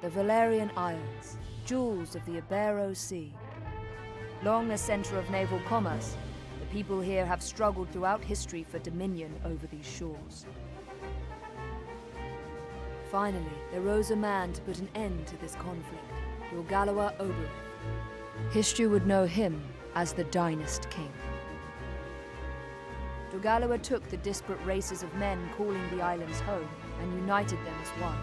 The Valerian Isles, jewels of the Ibero Sea. Long a center of naval commerce, the people here have struggled throughout history for dominion over these shores. Finally, there rose a man to put an end to this conflict, Ogre. History would know him as the Dynast King. Ogre took the disparate races of men calling the islands home and united them as one.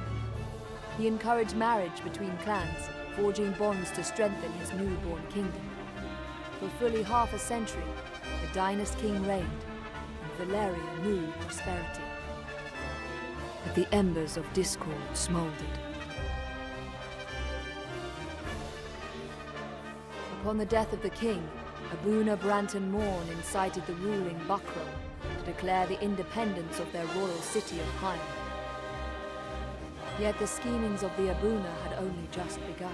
He encouraged marriage between clans, forging bonds to strengthen his newborn kingdom. For fully half a century, the Dynast King reigned, and Valeria knew prosperity. But the embers of discord smoldered. Upon the death of the king, Abuna Branton Morn incited the ruling Buckram to declare the independence of their royal city of Hyme. Yet the schemings of the Abuna had only just begun.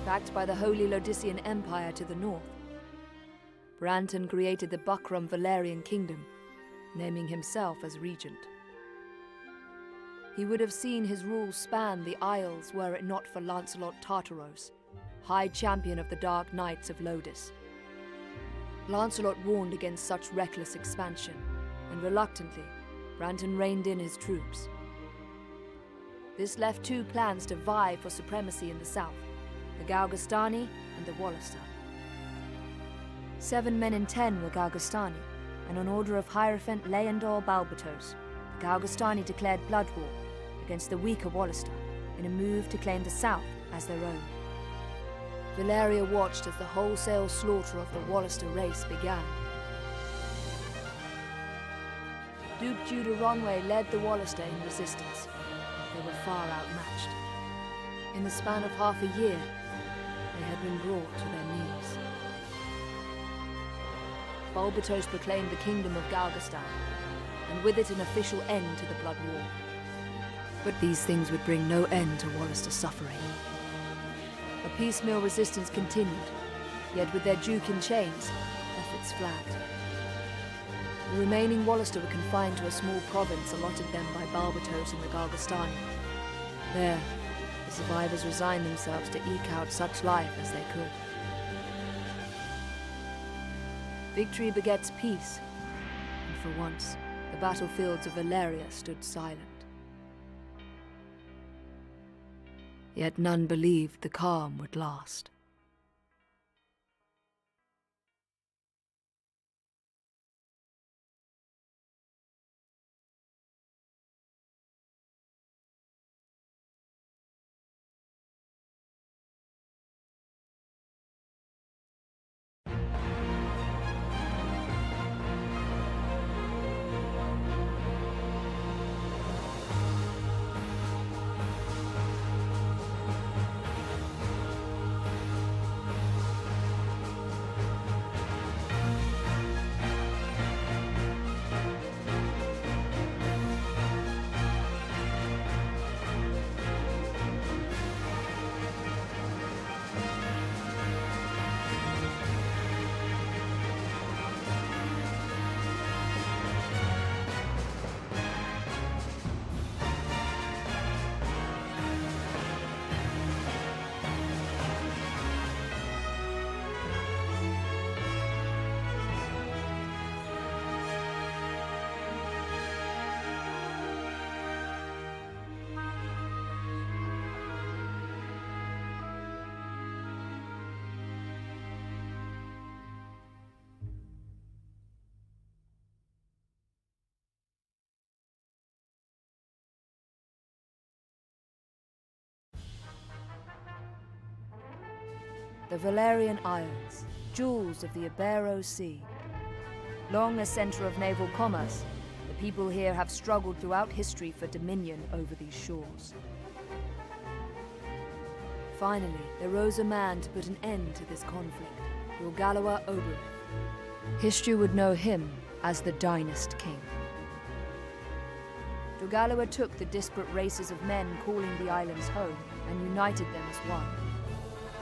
Backed by the Holy Lodician Empire to the north, Branton created the Buckram Valerian Kingdom, naming himself as regent. He would have seen his rule span the Isles were it not for Lancelot Tartaros, High Champion of the Dark Knights of Lodis. Lancelot warned against such reckless expansion, and reluctantly, Branton reined in his troops. This left two clans to vie for supremacy in the south, the Galgastani and the Wallister. 7 men in 10 were Galgastani, and on order of Hierophant Leandor Balbatos, the Galgastani declared blood war against the weaker Wallister in a move to claim the south as their own. Valeria watched as the wholesale slaughter of the Wallister race began. Duke Judah Ronway led the Wallister in resistance. They were far outmatched. In the span of half a year, they had been brought to their knees. Balbatos proclaimed the Kingdom of Galgastan, and with it an official end to the blood war. But these things would bring no end to Wallister suffering. A piecemeal resistance continued, yet with their duke in chains, efforts flagged. The remaining Wallister were confined to a small province allotted them by Balbatos and the Galgastani. There, the survivors resigned themselves to eke out such life as they could. Victory begets peace, and for once, the battlefields of Valeria stood silent. Yet none believed the calm would last. The Valerian Isles, jewels of the Ibero Sea. Long a center of naval commerce, the people here have struggled throughout history for dominion over these shores. Finally, there rose a man to put an end to this conflict, Ogre. History would know him as the Dynast King. Ogre took the disparate races of men calling the islands home and united them as one.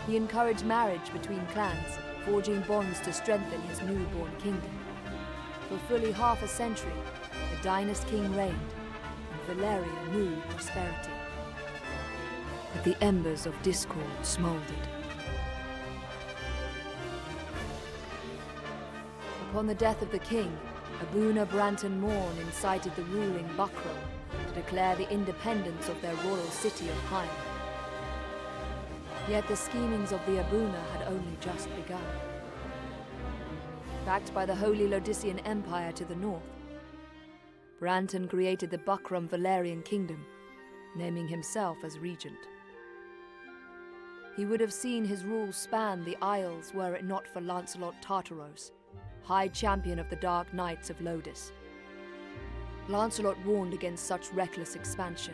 He encouraged marriage between clans, forging bonds to strengthen his newborn kingdom. For fully half a century, the Dynast King reigned, and Valeria knew prosperity. but the embers of discord smouldered. Upon the death of the king, Abuna Branton Morn incited the ruling Buckram to declare the independence of their royal city of Heim. Yet the schemings of the Abuna had only just begun. Backed by the Holy Lodician Empire to the north, Branton created the Buckram Valerian Kingdom, naming himself as regent. He would have seen his rule span the Isles were it not for Lancelot Tartaros, High Champion of the Dark Knights of Lodis. Lancelot warned against such reckless expansion,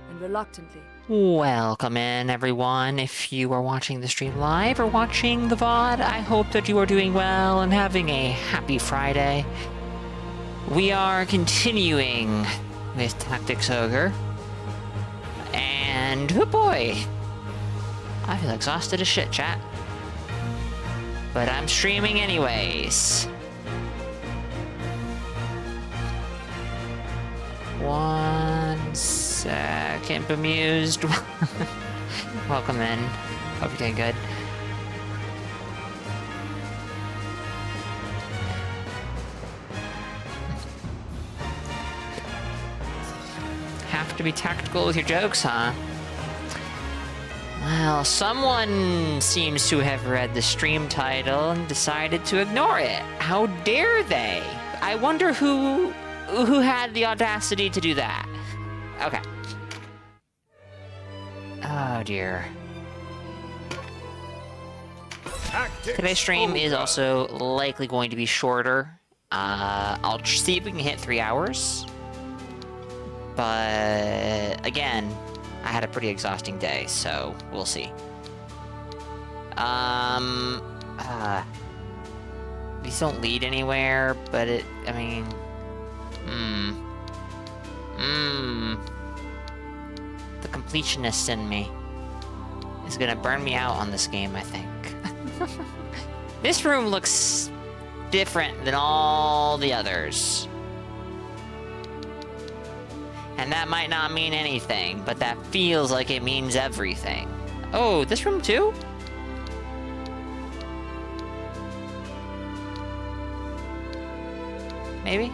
and reluctantly... Welcome in, everyone. If you are watching the stream live or watching the VOD, I hope that you are doing well and having a happy Friday. We are continuing with Tactics Ogre. And, oh boy, I feel exhausted as shit, chat. But I'm streaming anyways. One second, bemused. Welcome in. Hope you're doing good. Have to be tactical with your jokes, huh? Well, someone seems to have read the stream title and decided to ignore it. How dare they? I wonder who had the audacity to do that. Okay. Oh dear. Today's stream is also likely going to be shorter. I'll see if we can hit 3 hours. But again, I had a pretty exhausting day, so we'll see. These don't lead anywhere, but I mean... The completionist in me is gonna burn me out on this game, I think. This room looks different than all the others. And that might not mean anything, but that feels like it means everything. Oh, this room too? Maybe?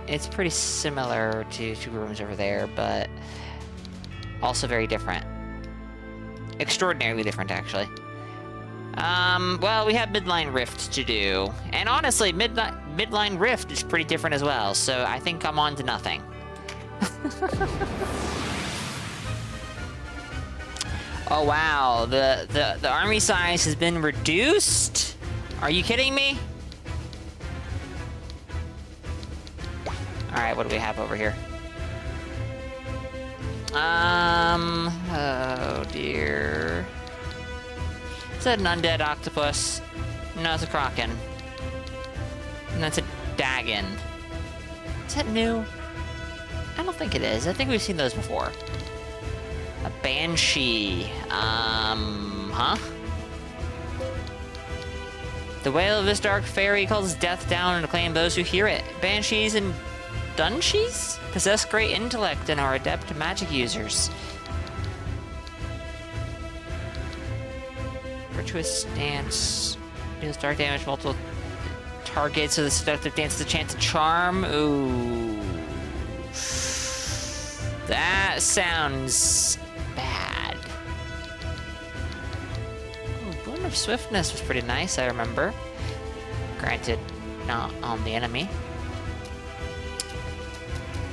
It's pretty similar to two rooms over there, but also very different. Extraordinarily different, actually. Well, we have Midline Rift to do. And honestly, Midline Rift is pretty different as well, so I think I'm on to nothing. Oh wow, the army size has been reduced? Are you kidding me? Alright, what do we have over here? Oh dear. Is that an undead octopus? No, it's a kraken. And that's a dagon. Is that new? I don't think it is. I think we've seen those before. A banshee. Huh? The wail of this dark fairy calls death down and to claim those who hear it. Banshees and dunshies possess great intellect and are adept magic users. Virtuous dance deals dark damage multiple targets, so the seductive dance is a chance to charm. Ooh. That sounds bad. Ooh, Boon of Swiftness was pretty nice, I remember. Granted, not on the enemy.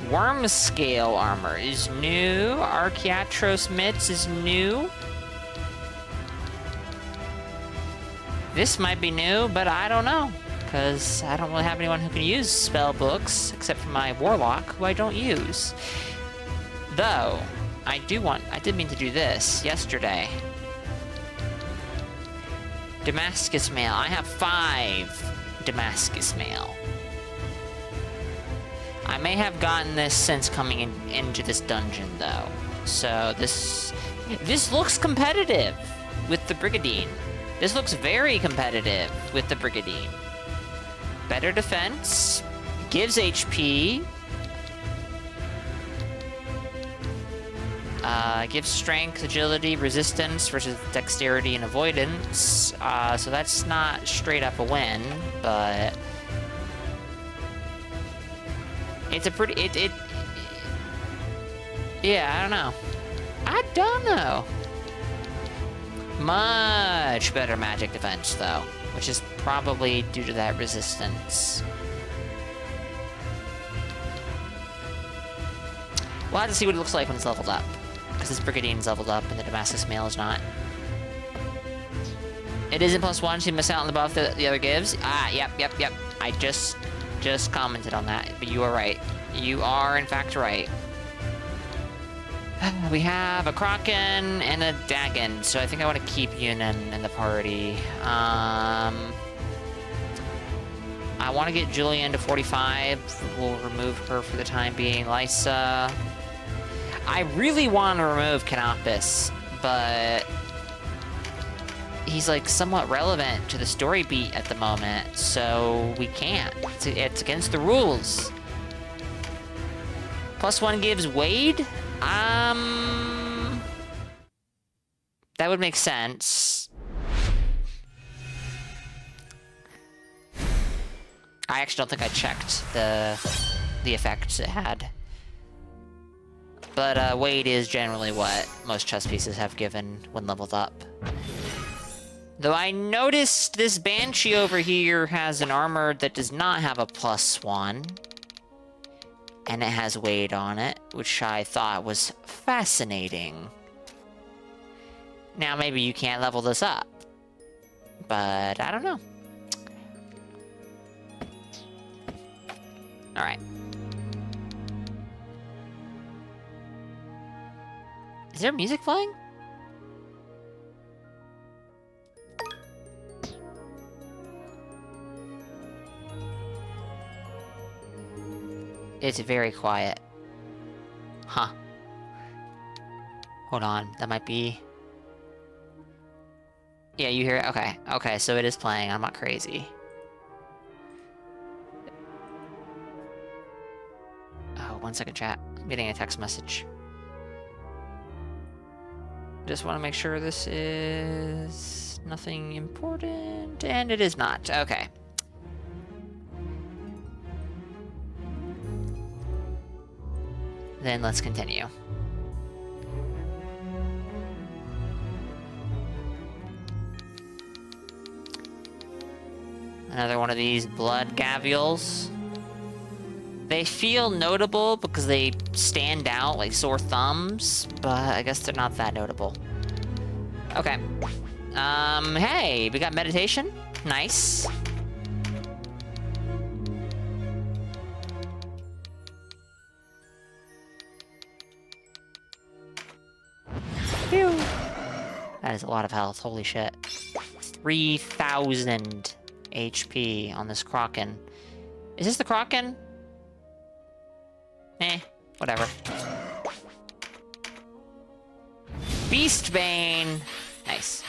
Worm Scale armor is new. Archiatros Mitts is new. This might be new, but I don't know. Because I don't really have anyone who can use spell books, except for my warlock, who I don't use. Though, I did mean to do this yesterday. Damascus Mail. I have 5 Damascus Mail. I may have gotten this since coming into this dungeon, though. So this looks competitive with the Brigadine. This looks very competitive with the Brigadine. Better defense, gives HP, Gives strength, agility, resistance versus dexterity and avoidance. So that's not straight up a win, but it's a pretty yeah, I don't know. I don't know. Much better magic defense though, which is probably due to that resistance. We'll have to see what it looks like when it's leveled up. Because this Brigadine's leveled up and the Damascus Mail is not. It isn't +1, so you miss out on the buff that the other gives. Yep. I just commented on that, but you are right. You are, in fact, right. We have a Kraken and a Dagon, so I think I want to keep Yunin in the party. I want to get Julian to 45. We'll remove her for the time being. Lysa. I really want to remove Canopus, but he's like somewhat relevant to the story beat at the moment, so we can't. It's against the rules. +1 gives Wade? That would make sense. I actually don't think I checked the effects it had. But Wade is generally what most chess pieces have given when leveled up. Though I noticed this Banshee over here has an armor that does not have a +1. And it has Wade on it, which I thought was fascinating. Now maybe you can't level this up. But I don't know. Alright. Is there music playing? It's very quiet. Huh. Hold on, that might be... Yeah, you hear it? Okay, okay, so it is playing, I'm not crazy. Oh, 1 second, chat. I'm getting a text message. Just want to make sure this is nothing important, and it is not. Okay. Then let's continue. Another one of these blood gavials. They feel notable because they stand out like sore thumbs, but I guess they're not that notable. Okay. Hey, we got meditation. Nice. Phew. That is a lot of health, holy shit. 3,000 HP on this Kraken. Is this the Kraken? Whatever. Beastbane! Nice.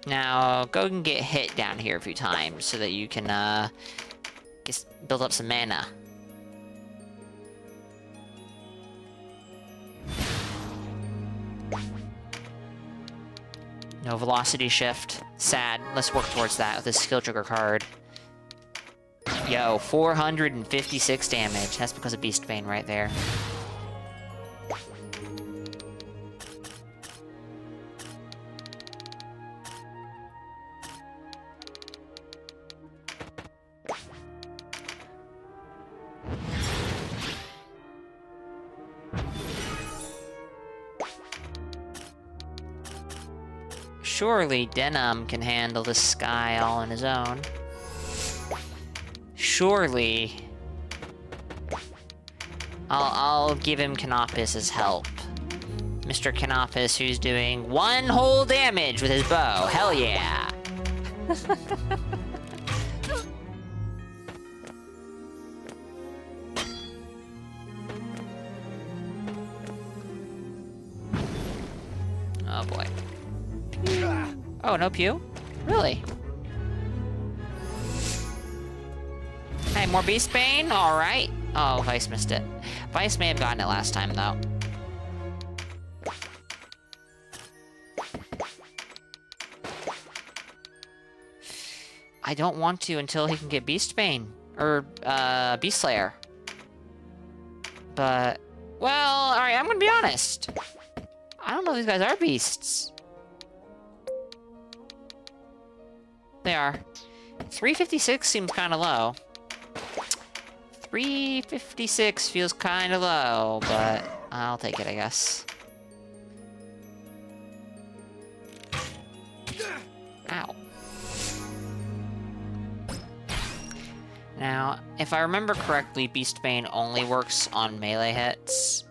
Now, go and get hit down here a few times so that you can, just build up some mana. No velocity shift. Sad. Let's work towards that with this skill trigger card. Yo, 456 damage. That's because of Beastbane right there. Surely Denim can handle this guy all on his own. Surely. I'll give him Canopus' help. Mr. Canopus, who's doing 1 whole damage with his bow. Hell yeah! Oh boy. Oh, no pew? Really? Hey, more Beastbane? Alright. Oh, Vice missed it. Vice may have gotten it last time, though. I don't want to until he can get Beastbane. Or, Beast Slayer. But, well, alright, I'm gonna be honest. I don't know if these guys are beasts. They are. 356 seems kind of low. 356 feels kind of low, but I'll take it, I guess. Ow. Now, if I remember correctly, Beastbane only works on melee hits.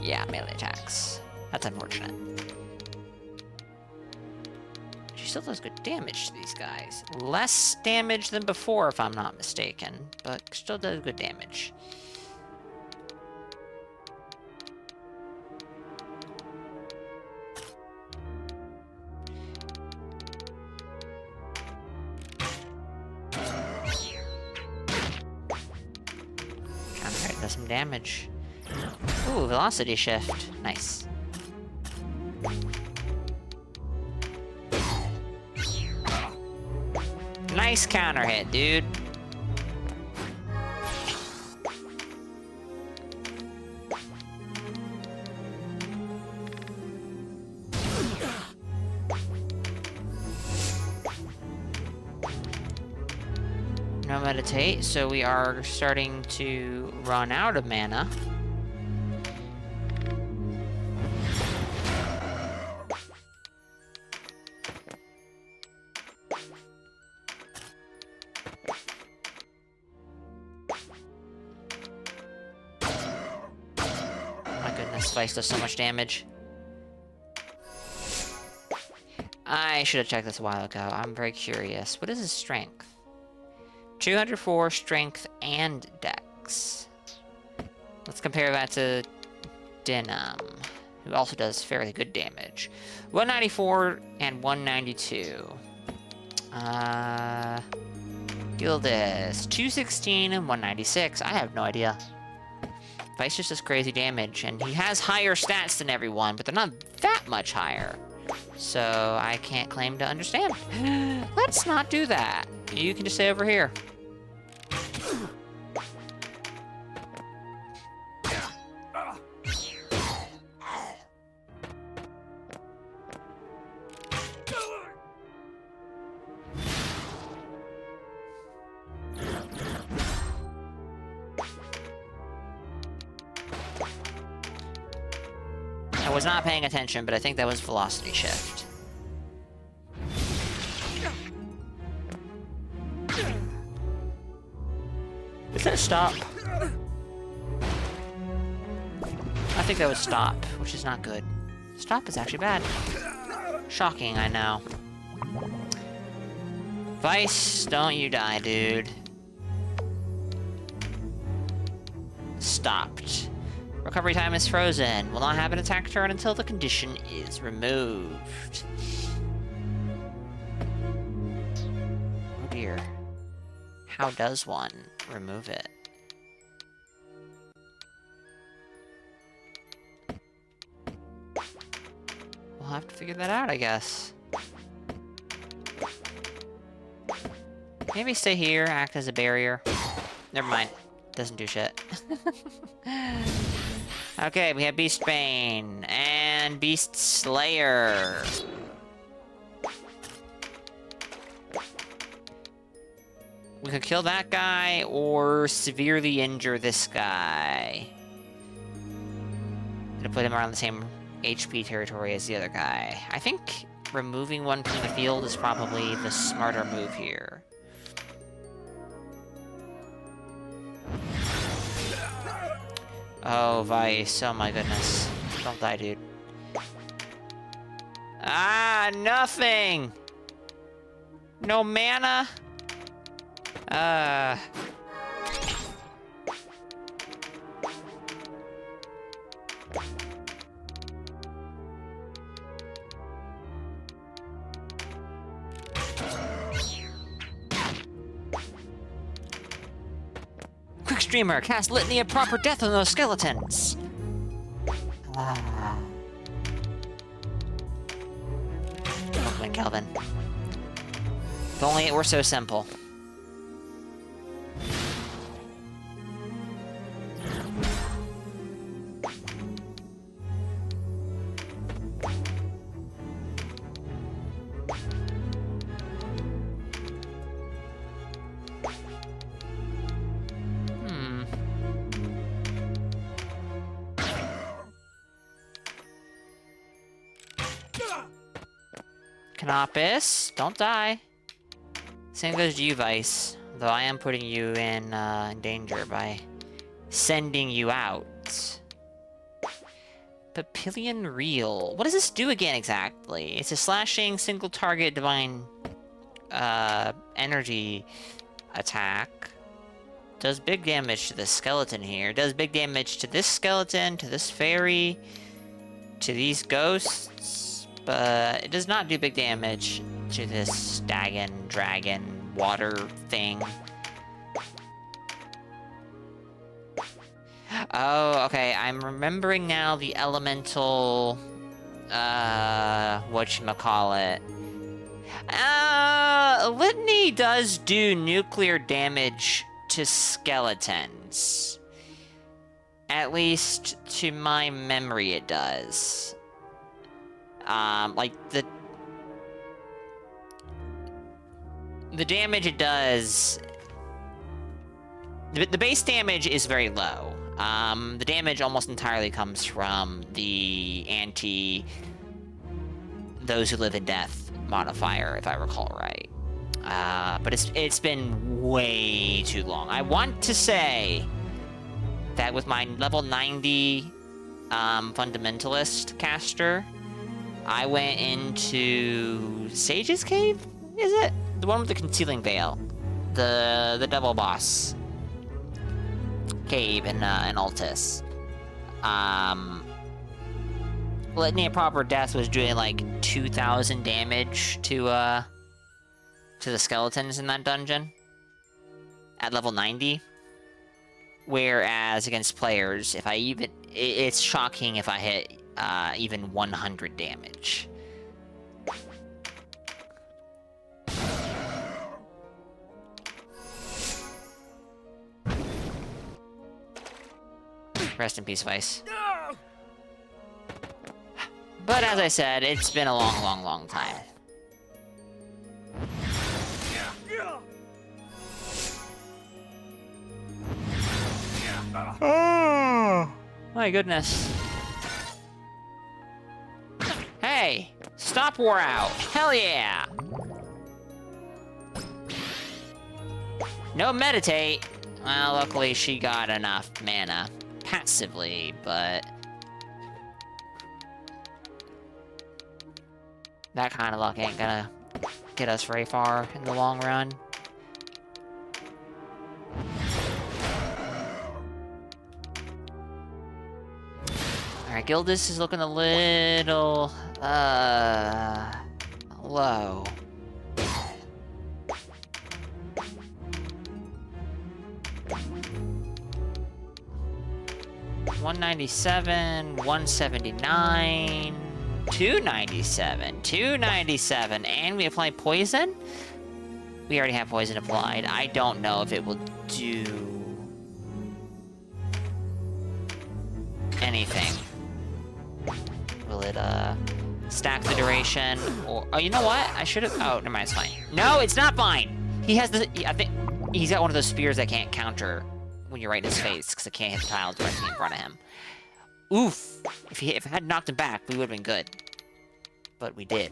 Yeah, melee attacks. That's unfortunate. She still does good damage to these guys. Less damage than before, if I'm not mistaken, but still does good damage. Counter does some damage. Ooh, velocity shift. Nice. Nice counter hit, dude. No meditate, so we are starting to run out of mana. Vice does so much damage. I should have checked this a while ago. I'm very curious. What is his strength? 204 strength and dex. Let's compare that to Denim, who also does fairly good damage. 194 and 192. Gildis, 216 and 196. I have no idea. Vice just does crazy damage, and he has higher stats than everyone, but they're not that much higher. So I can't claim to understand. Let's not do that. You can just stay over here. I was not paying attention, but I think that was velocity shift. Is that stop? I think that was stop, which is not good. Stop is actually bad. Shocking, I know. Vice, don't you die, dude. Stopped. Recovery time is frozen. Will not have an attack turn until the condition is removed. Oh dear. How does one remove it? We'll have to figure that out, I guess. Maybe stay here, act as a barrier. Never mind. Doesn't do shit. Okay, we have Beastbane and Beast Slayer. We could kill that guy or severely injure this guy. I'm gonna put him around the same HP territory as the other guy. I think removing one from the field is probably the smarter move here. Oh, Vice. Oh my goodness. Don't die, dude. Ah, nothing! No mana? Dreamer, cast Litany of Proper Death on those skeletons! Win, Kelvin. If only it were so simple. Canopus, don't die. Same goes to you, Vice. Though I am putting you in danger by sending you out. Papillion Reel. What does this do again, exactly? It's a slashing, single target divine energy attack. Does big damage to the skeleton here. Does big damage to this skeleton, to this fairy, to these ghosts. But it does not do big damage to this dragon, water thing. Oh, okay, I'm remembering now the elemental, whatchamacallit. Litany does do nuclear damage to skeletons. At least to my memory it does. Like, the damage it does... The base damage is very low. The damage almost entirely comes from the those who live in death modifier, if I recall right. But it's been way too long. I want to say that with my level 90 fundamentalist caster, I went into Sage's Cave, is it? The one with the concealing veil. The devil boss cave in Altus. Litany of Proper Death was doing like 2,000 damage to the skeletons in that dungeon at level 90. Whereas against players, if I even... It's shocking if I hit even 100 damage. Rest in peace, Vice. But as I said, it's been a long, long, long time. Oh, my goodness. Hey, stop war out. Hell yeah. No meditate. Well, luckily she got enough mana passively, but that kind of luck ain't gonna get us very far in the long run. Alright, Gildus is looking a little, low. $197, $179, $297, $297, and we apply poison? We already have poison applied. I don't know if it will do anything. Will it, stack the duration? Or, oh, you know what? I should have, oh, never mind, it's fine. No, it's not fine! He has the, I think, he's got one of those spears that can't counter when you're right in his face, because it can't hit the tile directly in front of him. Oof! If I had knocked him back, we would have been good. But we did.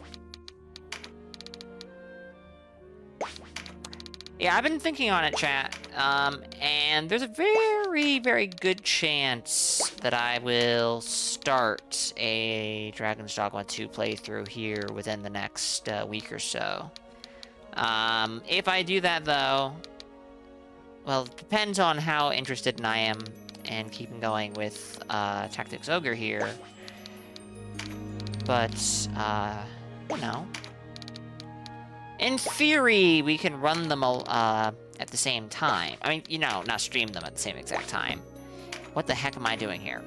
Yeah, I've been thinking on it, chat. And there's a very, very good chance that I will start a Dragon's Dogma 2 playthrough here within the next week or so. If I do that, though, well, it depends on how interested I am in keeping going with Tactics Ogre here. But, you know, in theory, we can run them at the same time. I mean, you know, not stream them at the same exact time. What the heck am I doing here?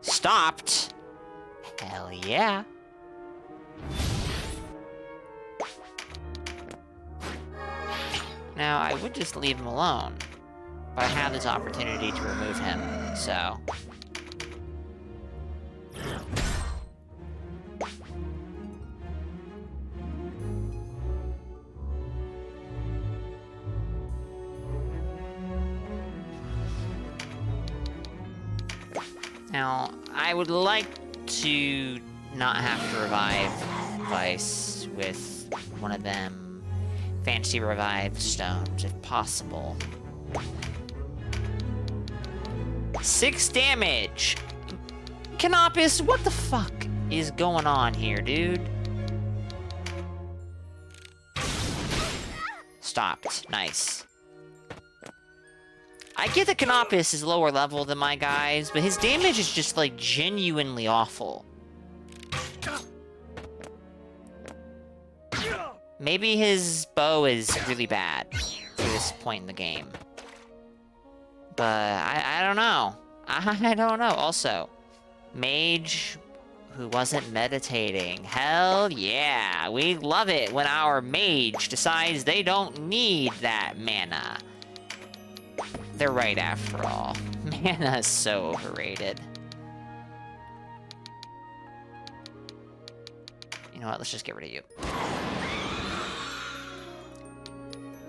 Stopped? Hell yeah. Now, I would just leave him alone, but I have this opportunity to remove him, so... Now, I would like to not have to revive Vice with one of them fancy revive stones, if possible. 6 damage! Canopus, what the fuck is going on here, dude? Stopped. Nice. I get that Canopus is lower level than my guys, but his damage is just, like, genuinely awful. Maybe his bow is really bad to this point in the game. But I don't know. I don't know. Also, mage who wasn't meditating. Hell yeah. We love it when our mage decides they don't need that mana. They're right after all. Mana is so overrated. You know what? Let's just get rid of you.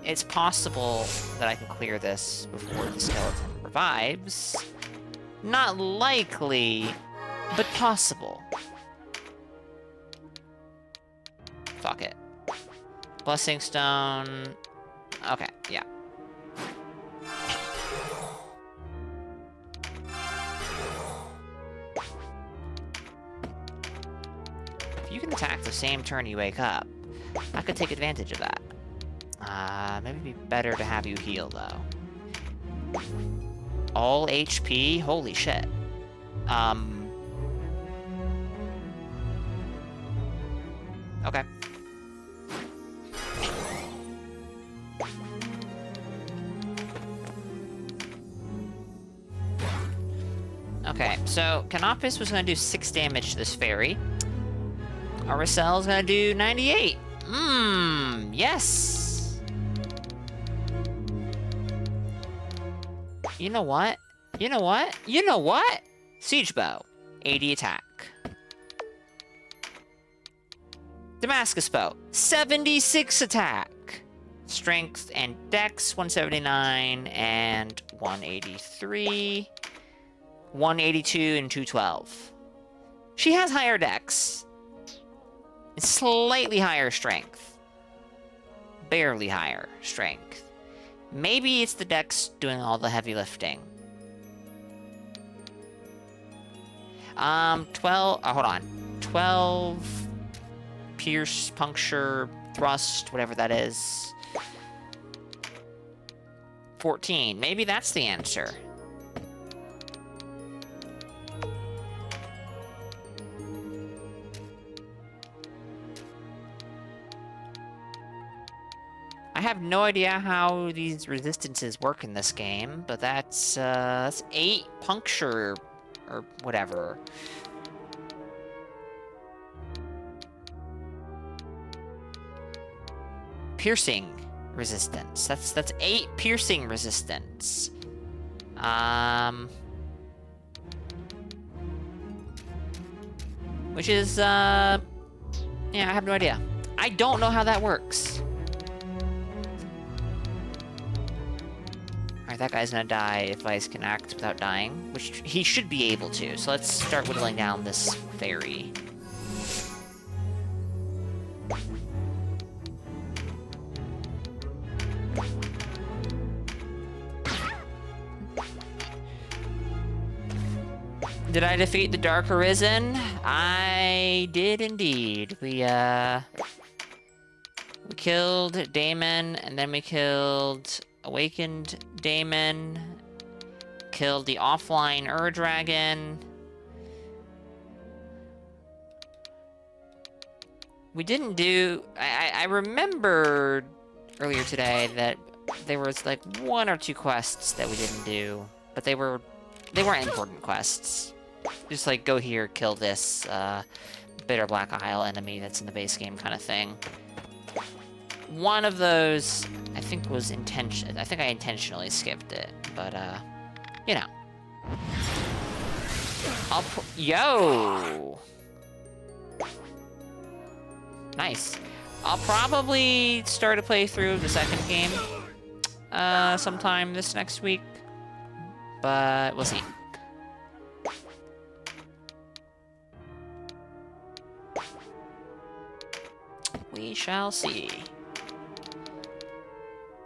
It's possible that I can clear this before the skeleton revives. Not likely, but possible. Fuck it. Blessing Stone... Okay, yeah. If you can attack the same turn you wake up, I could take advantage of that. Maybe it'd be better to have you heal, though. All HP? Holy shit. Okay. Okay, so Canopus was gonna do 6 damage to this fairy. Aracel's gonna do 98. Yes! You know what? You know what? You know what? Siege Bow, 80 attack. Damascus Bow, 76 attack. Strength and Dex, 179 and 183. 182 and 212. She has higher Dex. It's slightly higher strength. Barely higher strength. Maybe it's the Dex doing all the heavy lifting. 12... Oh, hold on. 12... Pierce, puncture, thrust, whatever that is. 14. Maybe that's the answer. I have no idea how these resistances work in this game, but that's 8 puncture, or whatever. Piercing resistance. That's 8 piercing resistance. Which is, yeah, I have no idea. I don't know how that works. Alright, that guy's gonna die if Vice can act without dying, which he should be able to. So let's start whittling down this fairy. Did I defeat the Dark Arisen? I did indeed. We killed Damon, and then we killed Awakened Damon, killed the offline Ur-Dragon. We didn't do... I remembered earlier today that there was like 1 or 2 quests that we didn't do, but they weren't important quests. Just like, go here, kill this Bitter Black Isle enemy that's in the base game kind of thing. One of those, I think, was I think I intentionally skipped it, but, you know. Yo! Nice. I'll probably start a playthrough of the second game sometime this next week, but we'll see. We shall see.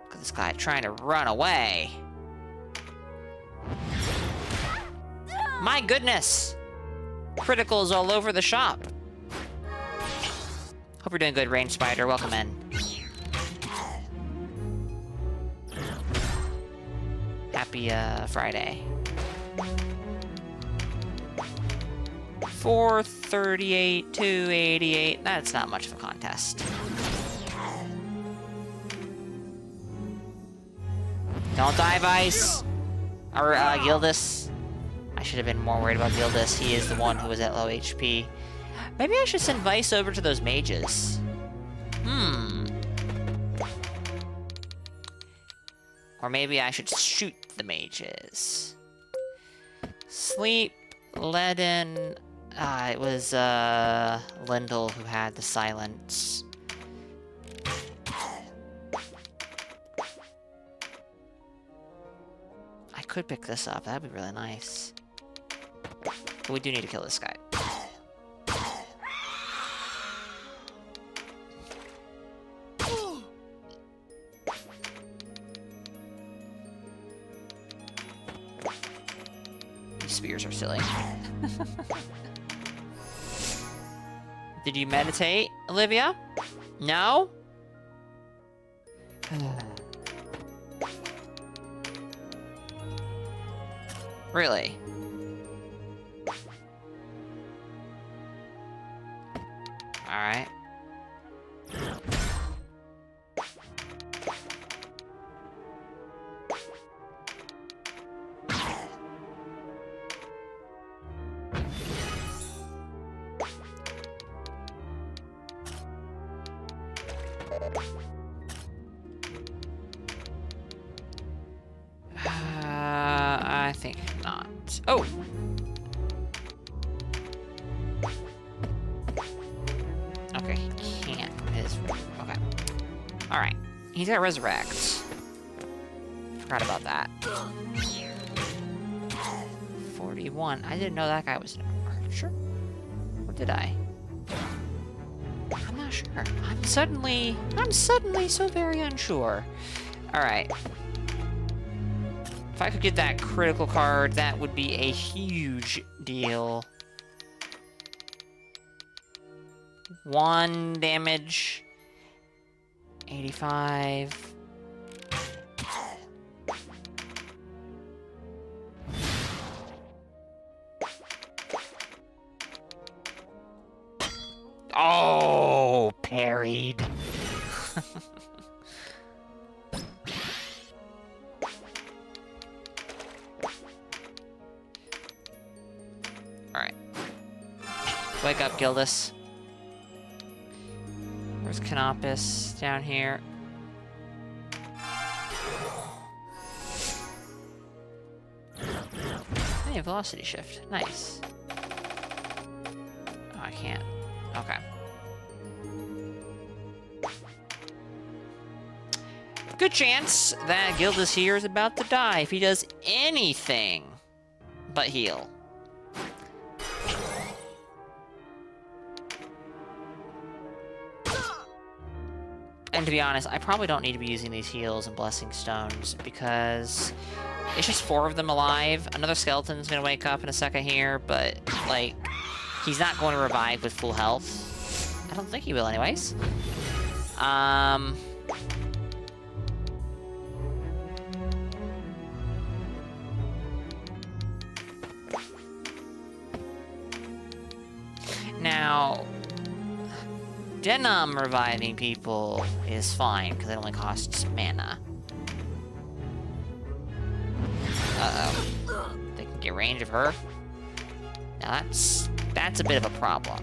Look at this guy trying to run away. My goodness! Criticals all over the shop. Hope you're doing good, Range Spider. Welcome in. Happy Friday. 438, 288. That's not much of a contest. Don't die, Vice! Or, Gildas. I should have been more worried about Gildas. He is the one who was at low HP. Maybe I should send Vice over to those mages. Or maybe I should shoot the mages. Sleep, Ledin... it was, Lindell who had the silence. I could pick this up. That'd be really nice. But we do need to kill this guy. These spears are silly. Did you meditate, Olivia? No? Really? Alright. I think not. Oh! Okay, he can't. Okay. Alright. He's got Resurrect. Forgot about that. 41. I didn't know that guy was an archer. Or did I? I'm not sure. I'm suddenly so very unsure. Alright. If I could get that critical card, that would be a huge deal. 1 damage. 85. Oh, parried. Alright. Wake up, Gildas. Where's Canopus? Down here. Hey, velocity shift. Nice. Oh, I can't. Okay. Good chance that Gildas here is about to die if he does anything but heal. And to be honest, I probably don't need to be using these heals and blessing stones because it's just 4 of them alive. Another skeleton's gonna wake up in a second here, but like, he's not going to revive with full health. I don't think he will anyways. Denim reviving people is fine, because it only costs mana. Uh-oh. They can get range of her? Now that's a bit of a problem.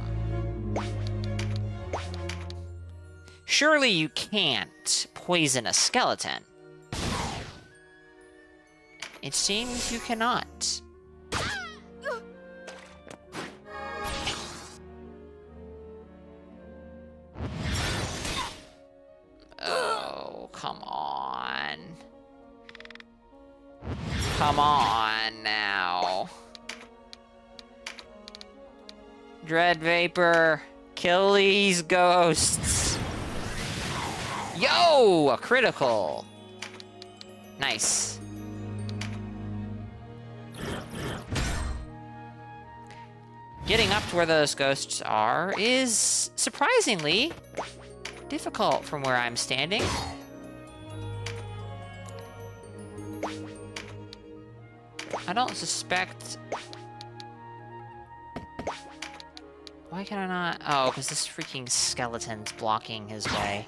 Surely you can't poison a skeleton. It seems you cannot. Oh, come on. Come on now. Dread Vapor, kill these ghosts. Yo, a critical. Nice. Getting up to where those ghosts are is surprisingly difficult from where I'm standing. I don't suspect... Why can I not... Oh, because this freaking skeleton's blocking his way.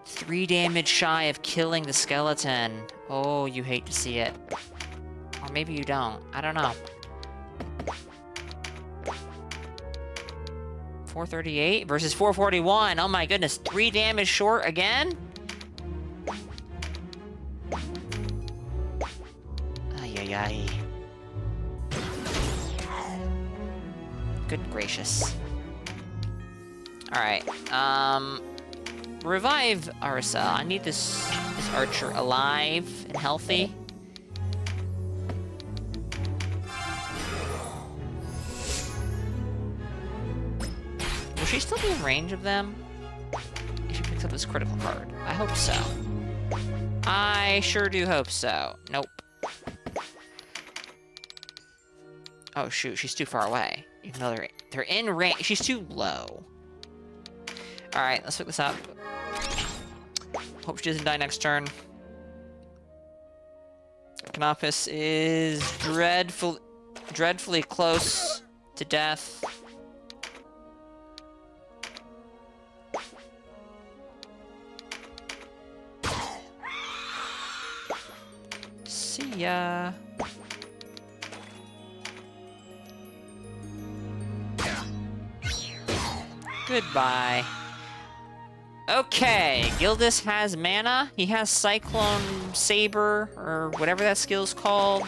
3 damage shy of killing the skeleton. Oh, you hate to see it. Or maybe you don't. I don't know. 438 versus 441. Oh my goodness, 3 damage short again? Ay, ay, ay. Good gracious. Alright, revive Arsa. I need this archer alive and healthy. Will she still be in range of them if she picks up this critical card? I hope so. I sure do hope so. Nope. Oh shoot, she's too far away. Even though they're in range, she's too low. Alright, let's pick this up. Hope she doesn't die next turn. Canopus is dreadfully close to death. See ya. Goodbye. Okay, Gildas has mana. He has Cyclone Saber, or whatever that skill's called.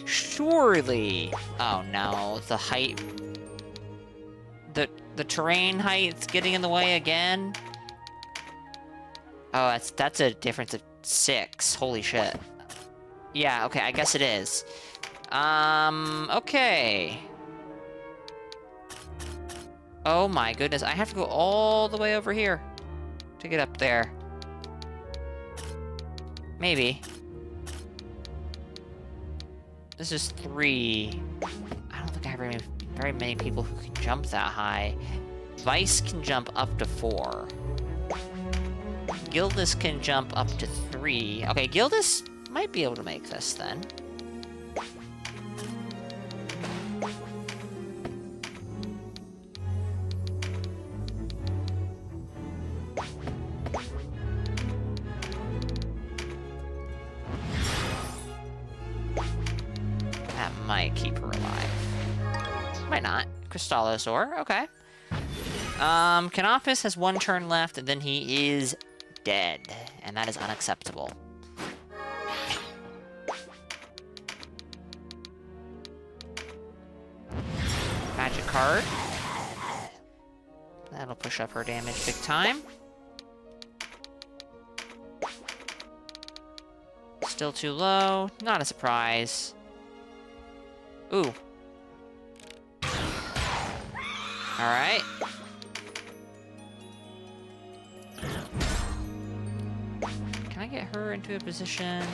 Surely. Oh no, the height. The terrain height's getting in the way again. Oh, that's a difference of 6. Holy shit. Yeah, okay, I guess it is. Okay. Oh my goodness, I have to go all the way over here to get up there. Maybe. This is 3. I don't think I have very many people who can jump that high. Vice can jump up to 4. Gildas can jump up to 3. Okay, Gildas might be able to make this then. That might keep her alive. Might not. Crystallosaur, okay. Canopus has 1 turn left, and then he is dead. And that is unacceptable. Magic card. That'll push up her damage big time. Still too low. Not a surprise. Ooh. Alright. Can I get her into a position?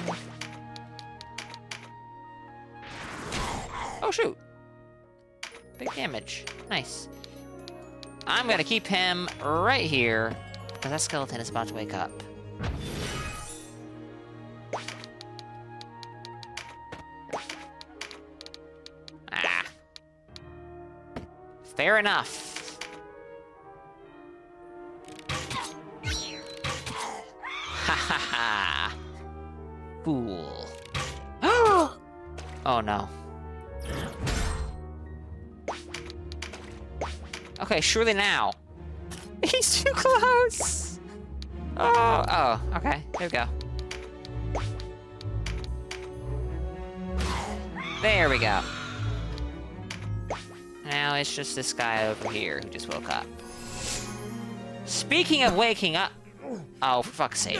Oh, shoot. Big damage. Nice. I'm gonna keep him right here, because that skeleton is about to wake up. Ah. Fair enough. ha! Fool. Oh no. Okay, surely now. He's too close! Oh, okay. There we go. There we go. Now it's just this guy over here who just woke up. Speaking of waking up... Oh, for fuck's sake.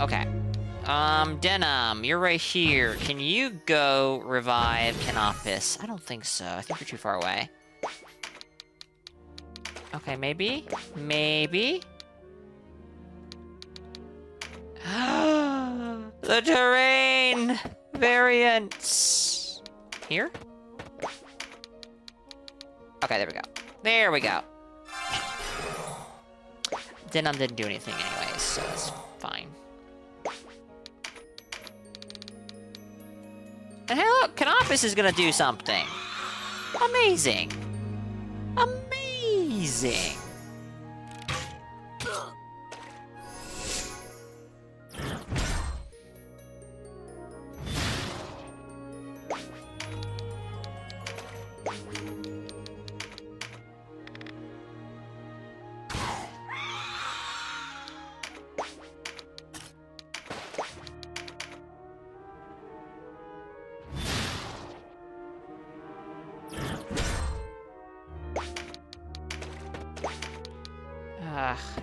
Okay. Denim, you're right here. Can you go revive Canopus? I don't think so. I think you're too far away. Okay, maybe? Maybe? The terrain variants. Here? Okay, there we go. There we go. Denim didn't do anything anyways, so that's fine. And hey, look, Canopus is gonna do something. Amazing. Amazing.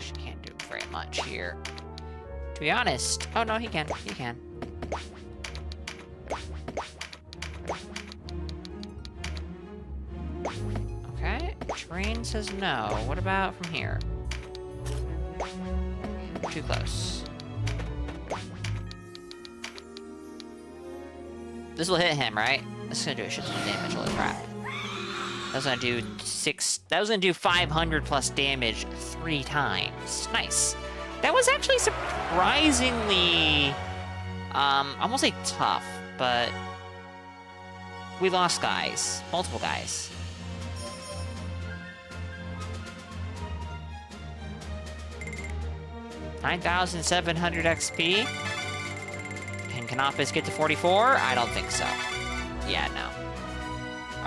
She can't do very much here. To be honest. Oh, no, he can. He can. Okay. Terrain says no. What about from here? Too close. This will hit him, right? This is gonna do a shit ton of damage. Holy crap. That was gonna do that was gonna do 500 plus damage 3 times. Nice. That was actually surprisingly, I won't say tough, but we lost guys. Multiple guys. $9,700 XP. Can Canopus get to 44? I don't think so. Yeah, no.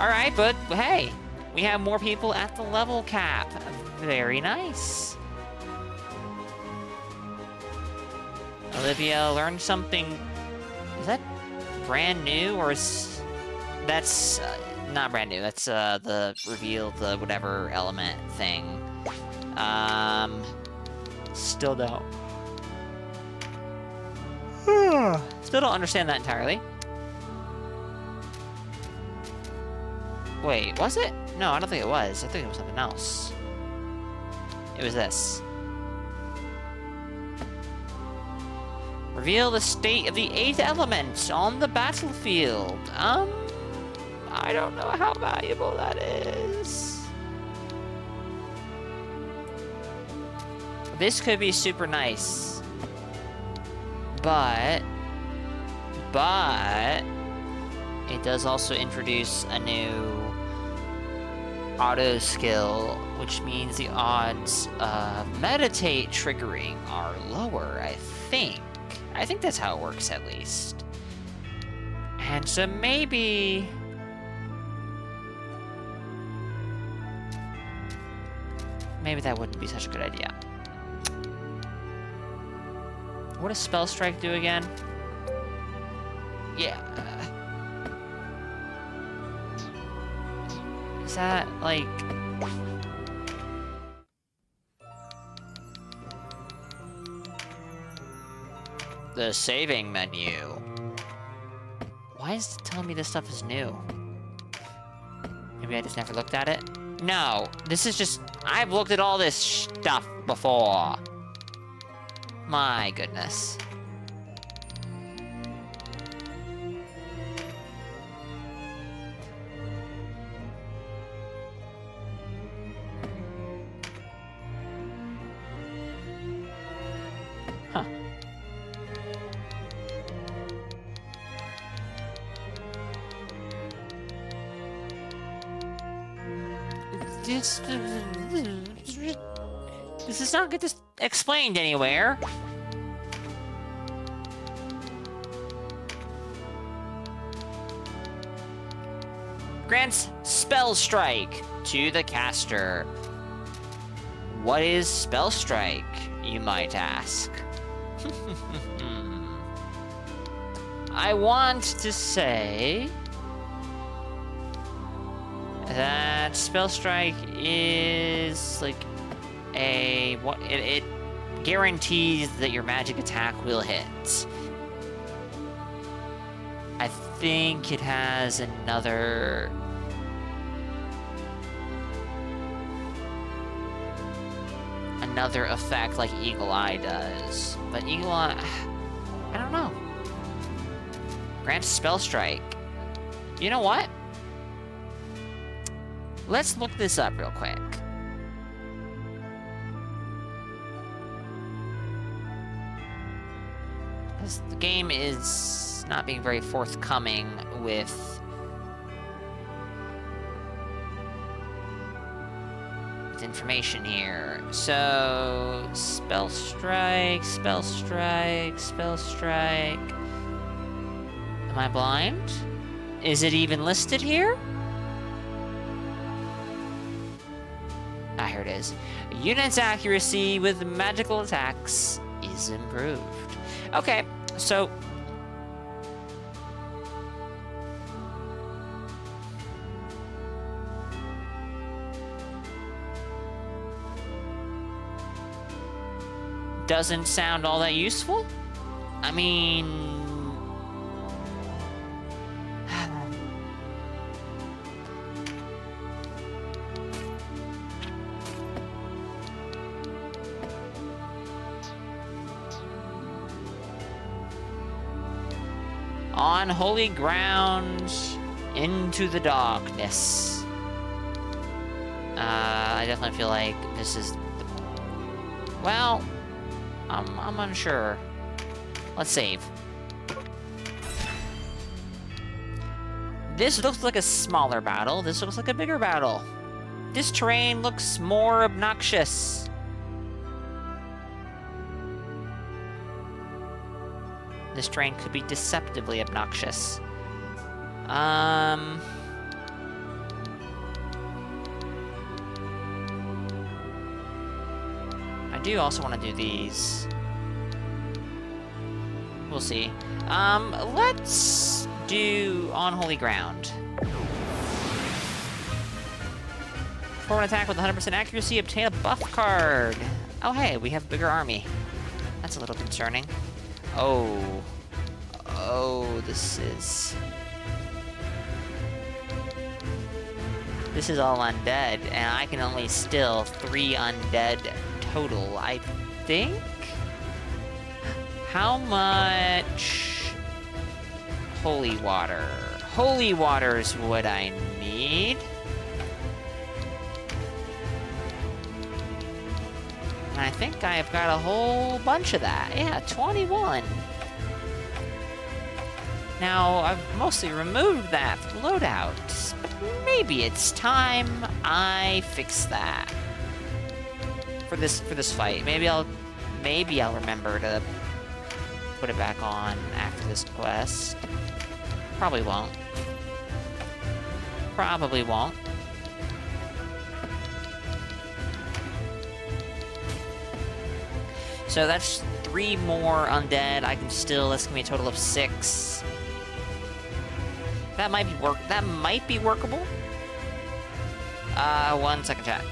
Alright, but hey, we have more people at the level cap. Very nice. Olivia learned something. Is that brand new, or is that's not brand new? That's the reveal, the whatever element thing. Still don't. Still don't understand that entirely. Wait, was it? No, I don't think it was. I think it was something else. It was this. Reveal the state of the 8th element on the battlefield. I don't know how valuable that is. This could be super nice. But it does also introduce a new auto skill, which means the odds of meditate triggering are lower, I think. I think that's how it works, at least. And so maybe that wouldn't be such a good idea. What does Spell Strike do again? Yeah. Is that, like... the saving menu. Why is it telling me this stuff is new? Maybe I just never looked at it? No, this is just... I've looked at all this stuff before. My goodness. Huh. This does not get this explained anywhere. Grants Spell Strike to the caster. What is Spell Strike, you might ask? I want to say that Spell Strike is like it guarantees that your magic attack will hit. I think it has another effect like Eagle Eye does. But Eagle Eye, I don't know. Grant Spell Strike. You know what? Let's look this up real quick. Because the game is not being very forthcoming with information here. So, Spell Strike, Spell Strike, Spell Strike. Am I blind? Is it even listed here? Ah, here it is. Unit's accuracy with magical attacks is improved. Okay, so doesn't sound all that useful. I mean, on holy ground, into the darkness. I definitely feel like this is well, I'm unsure. Let's save. This looks like a smaller battle. This looks like a bigger battle. This terrain looks more obnoxious. This terrain could be deceptively obnoxious. I do also want to do these. We'll see. Let's do on holy ground. For an attack with 100% accuracy, obtain a buff card. Oh hey, we have a bigger army. That's a little concerning. Oh, this is all undead, and I can only still 3 undead total, I think? How much holy water? Holy waters would I need? And I think I've got a whole bunch of that. Yeah, 21. Now, I've mostly removed that from loadouts. Maybe it's time I fix that. For this fight. Maybe I'll remember to put it back on after this quest. Probably won't. Probably won't. So that's 3 more undead. That's gonna be a total of 6. That might be workable. 1 second, chat.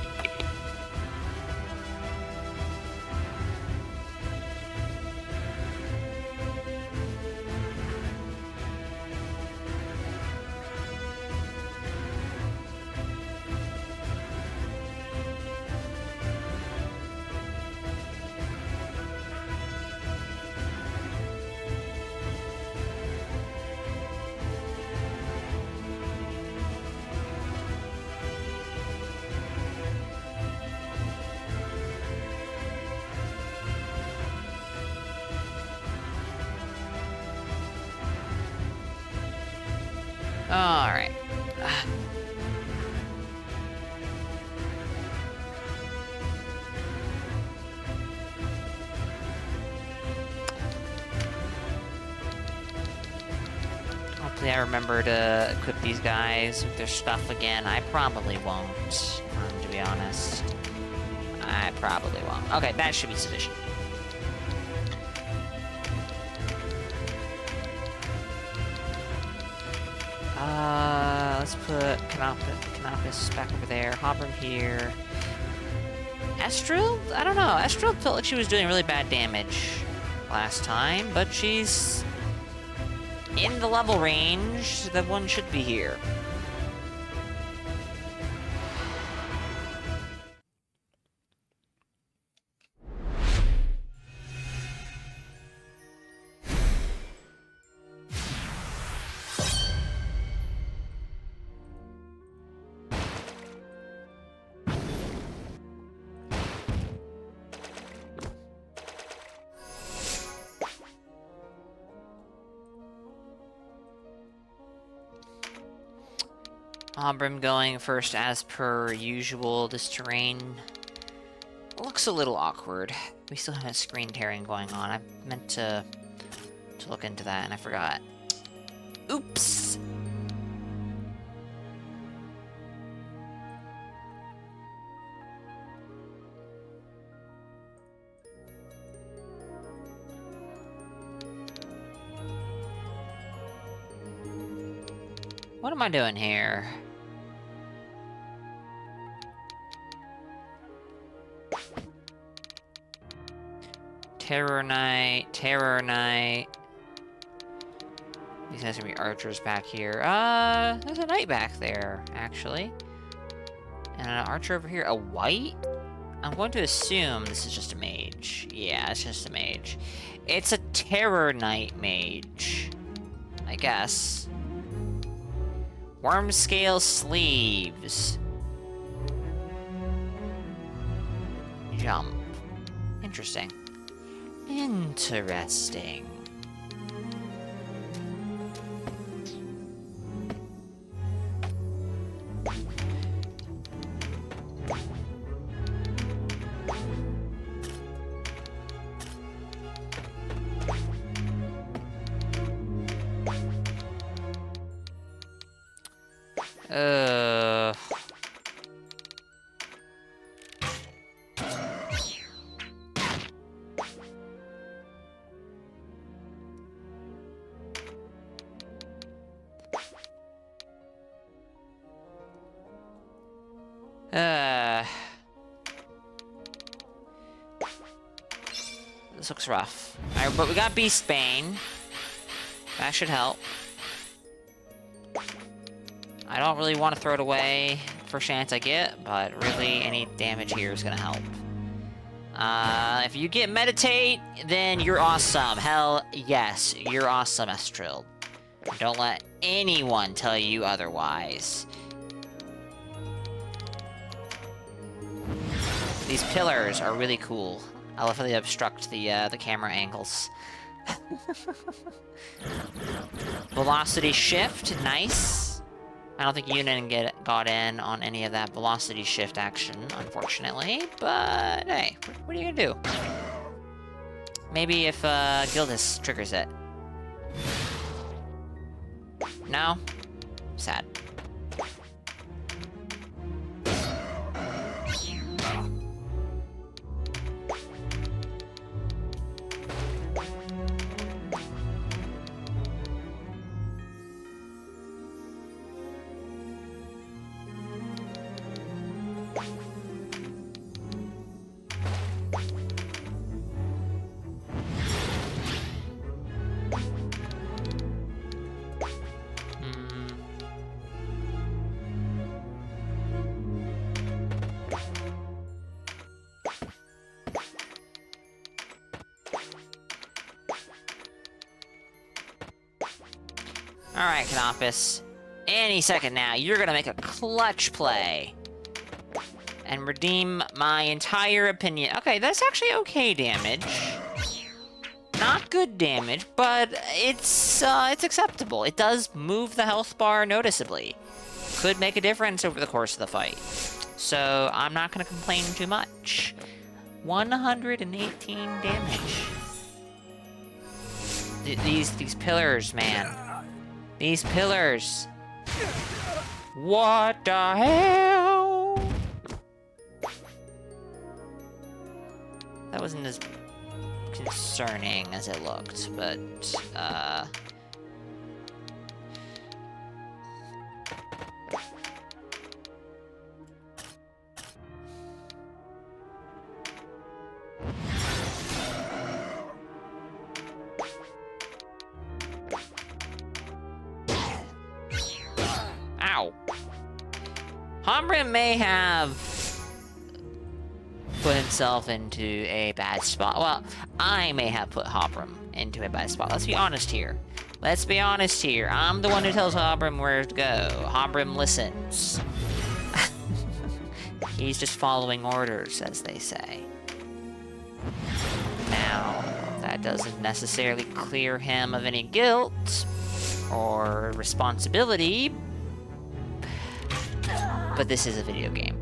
Alright. Hopefully I remember to equip these guys with their stuff again. I probably won't, to be honest. I probably won't. Okay, that should be sufficient. Let's put Canopus back over there. Hobram here. Estril? I don't know. Estril felt like she was doing really bad damage last time, but she's in the level range that one should be here. Obrim going first as per usual. This terrain looks a little awkward. We still have a screen tearing going on. I meant to look into that and I forgot. Oops! What am I doing here? Terror Knight, Terror Knight. These guys are gonna be archers back here. There's a knight back there, actually. And an archer over here. A white? I'm going to assume this is just a mage. Yeah, it's just a mage. It's a Terror Knight mage, I guess. Worm scale sleeves. Jump. Interesting. Interesting. This looks rough. Alright, but we got Beastbane. That should help. I don't really want to throw it away first chance I get, but really any damage here is gonna help. If you get Meditate, then you're awesome. Hell yes, you're awesome, Estril. Don't let anyone tell you otherwise. These pillars are really cool. I love how they obstruct the camera angles. Velocity shift, nice. I don't think Unin got in on any of that velocity shift action, unfortunately. But hey, what are you gonna do? Maybe if Gildas triggers it. No? Sad. Alright, Canopus. Any second now, you're gonna make a clutch play. And redeem my entire opinion. Okay, that's actually okay damage. Not good damage, but it's acceptable. It does move the health bar noticeably. Could make a difference over the course of the fight. So, I'm not gonna complain too much. 118 damage. These pillars, man. These pillars. What the hell? That wasn't as concerning as it looked, but, Ow. Homrim may have put himself into a bad spot. Well, I may have put Homrim into a bad spot. Let's be honest here. Let's be honest here. I'm the one who tells Homrim where to go. Homrim listens. He's just following orders, as they say. Now, that doesn't necessarily clear him of any guilt or responsibility, but this is a video game.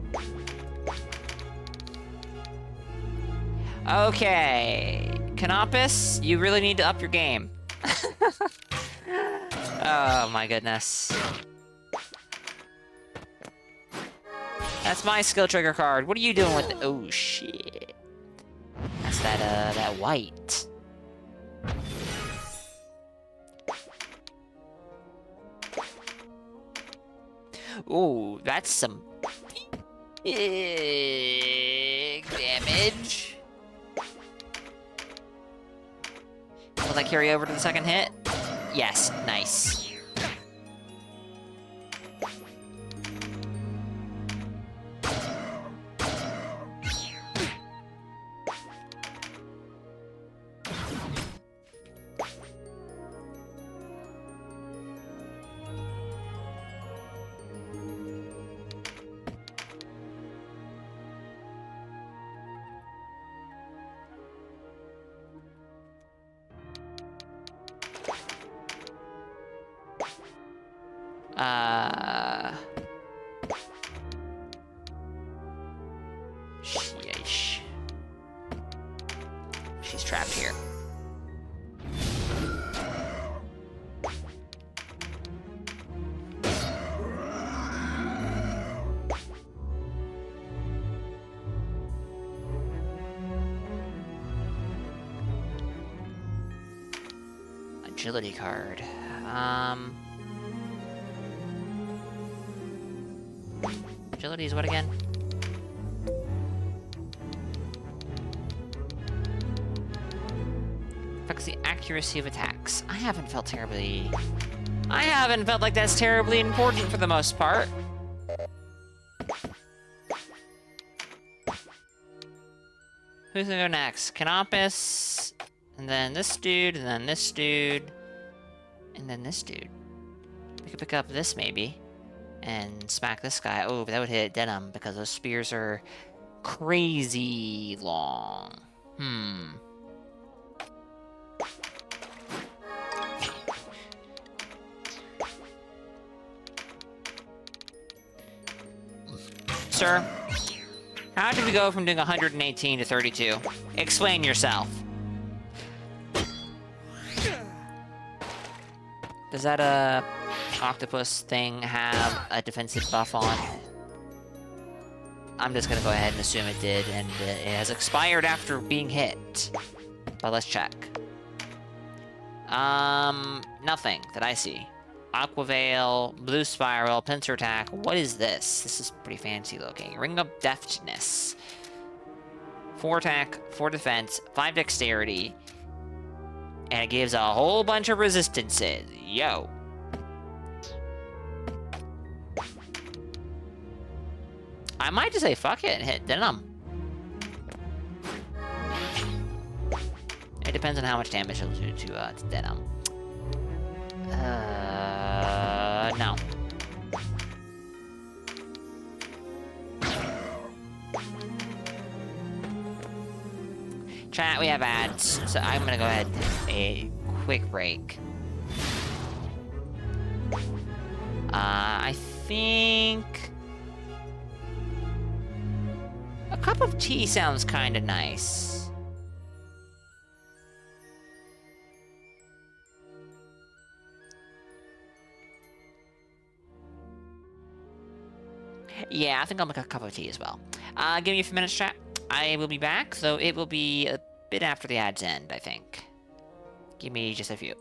Okay, Canopus, you really need to up your game. Oh my goodness. That's my skill trigger card. What are you doing with it? Oh shit. That's that white. Ooh, that's some big damage. Will that carry over to the second hit? Yes, nice. Sheesh. She's trapped here. Agility card. Agility is what again? Affects the accuracy of attacks. I haven't felt like that's terribly important for the most part. Who's gonna go next? Canopus, and then this dude, and then this dude, and then this dude. We could pick up this maybe. And smack this guy. Oh, but that would hit Denim because those spears are crazy long. Sir, how did we go from doing 118 to 32? Explain yourself. Does that, octopus thing have a defensive buff on? I'm just gonna go ahead and assume it did, and it has expired after being hit. But let's check. Nothing that I see. Aqua Veil, Blue Spiral, Pincer Attack. What is this? This is pretty fancy looking. Ring of Deftness. 4 attack, 4 defense, 5 dexterity. And it gives a whole bunch of resistances. Yo. I might just say fuck it and hit Denim. It depends on how much damage it'll do to Denim. No. Chat, we have ads, so I'm gonna go ahead and take a quick break. I think a cup of tea sounds kind of nice. Yeah, I think I'll make a cup of tea as well. Give me a few minutes, chat. I will be back, so it will be a bit after the ads end, I think. Give me just a few.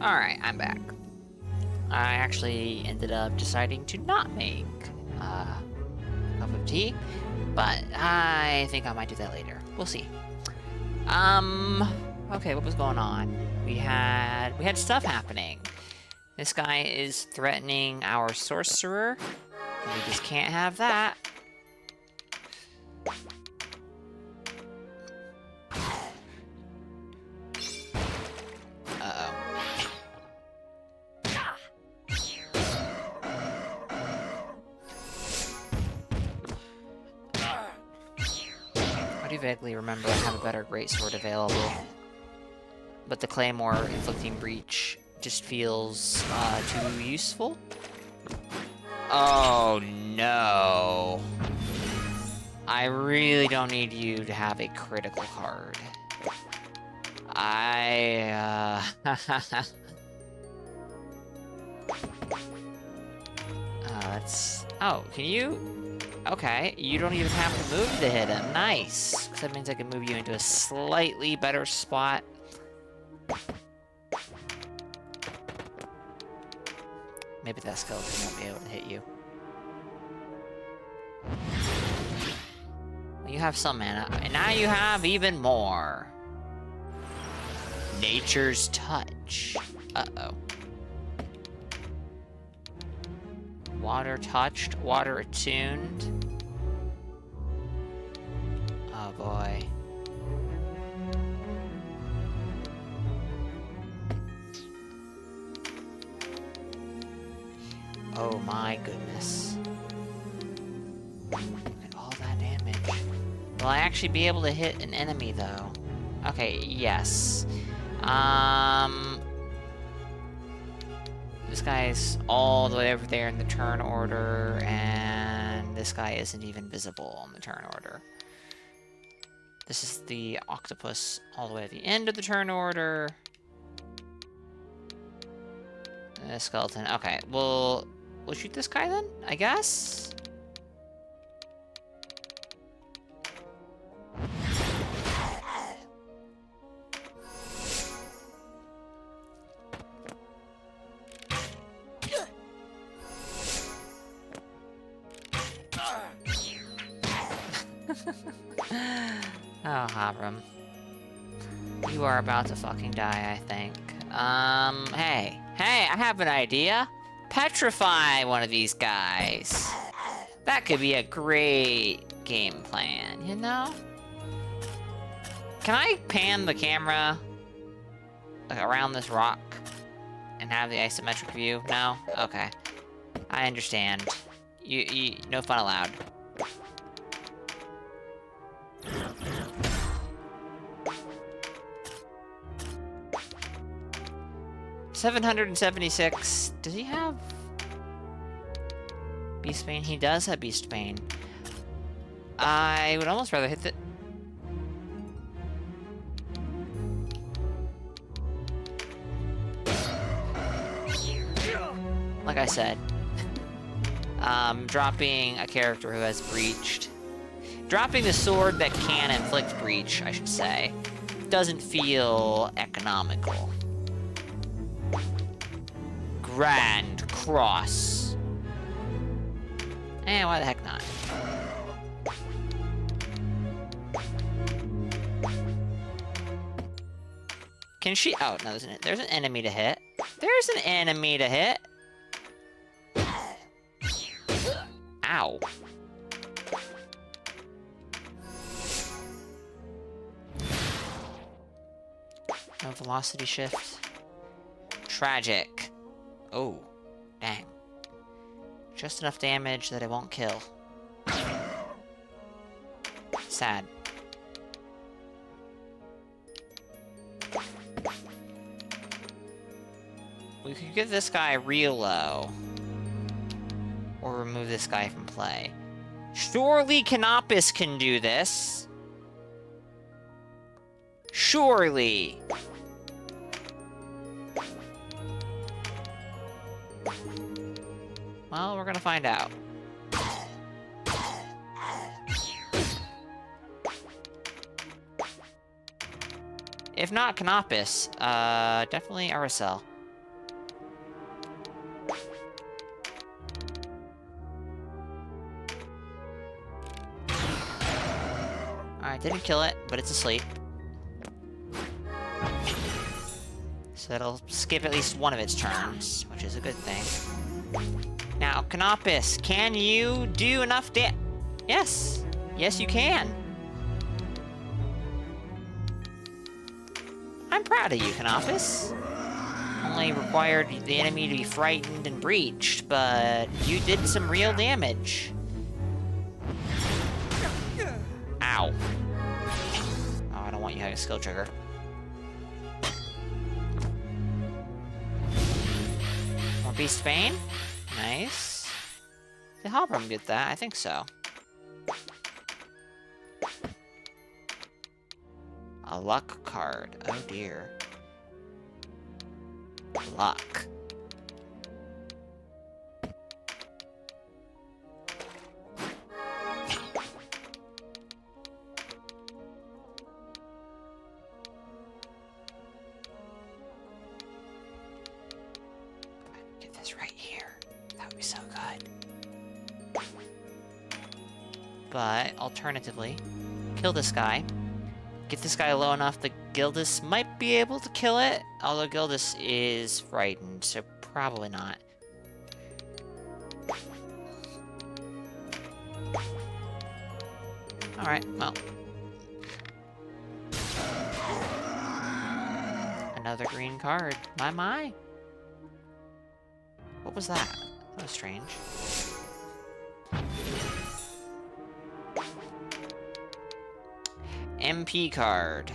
Alright, I'm back. I actually ended up deciding to not make a cup of tea, but I think I might do that later. We'll see. Okay, what was going on? We had stuff happening. This guy is threatening our sorcerer. We just can't have that. Uh-oh. I do vaguely remember I have a better greatsword available. But the Claymore inflicting breach just feels too useful. Oh no. I really don't need you to have a critical card. Let's... Oh, can you... Okay, you don't even have to move to hit him. Nice. 'Cause that means I can move you into a slightly better spot. Maybe that skeleton won't be able to hit you. Well, you have some mana, and now you have even more. Nature's Touch. Uh-oh. Water touched, water attuned. Oh boy. Oh my goodness. Look at all that damage. Will I actually be able to hit an enemy though? Okay, yes. This guy's all the way over there in the turn order, and this guy isn't even visible on the turn order. This is the octopus all the way at the end of the turn order. The skeleton. Okay, we'll shoot this guy then, I guess? Oh, Havram. You are about to fucking die, I think. Hey, I have an idea. Petrify one of these guys. That could be a great game plan, you know? Can I pan the camera around this rock and have the isometric view? No? Okay. I understand. You no fun allowed. $776. Does he have Beast Bane? He does have Beast Bane. I would almost rather hit the... Like I said, dropping a character who has breached. Dropping the sword that can inflict breach, I should say, doesn't feel economical. Grand Cross. Eh, why the heck not? Can she... Oh, no, there's an enemy to hit. There's an enemy to hit. Ow. No velocity shift. Tragic. Oh, dang. Just enough damage that it won't kill. Sad. We could get this guy real low. Or remove this guy from play. Surely Canopus can do this. Surely. Well, we're gonna find out. If not Canopus, definitely Aracel. Alright, didn't kill it, but it's asleep. So that'll skip at least one of its turns, which is a good thing. Now, Canopus, can you do enough Yes! Yes, you can! I'm proud of you, Canopus. Only required the enemy to be frightened and breached, but you did some real damage. Ow. Oh, I don't want you having a skill trigger. More Beast Bane. Nice. Did Hobrum get that? I think so. A luck card. Oh dear. Luck. Get this right here. That would be so good. But, alternatively, kill this guy. Get this guy low enough that Gildas might be able to kill it, although Gildas is frightened, so probably not. Alright, well. Another green card. My. What was that? That was strange. MP card.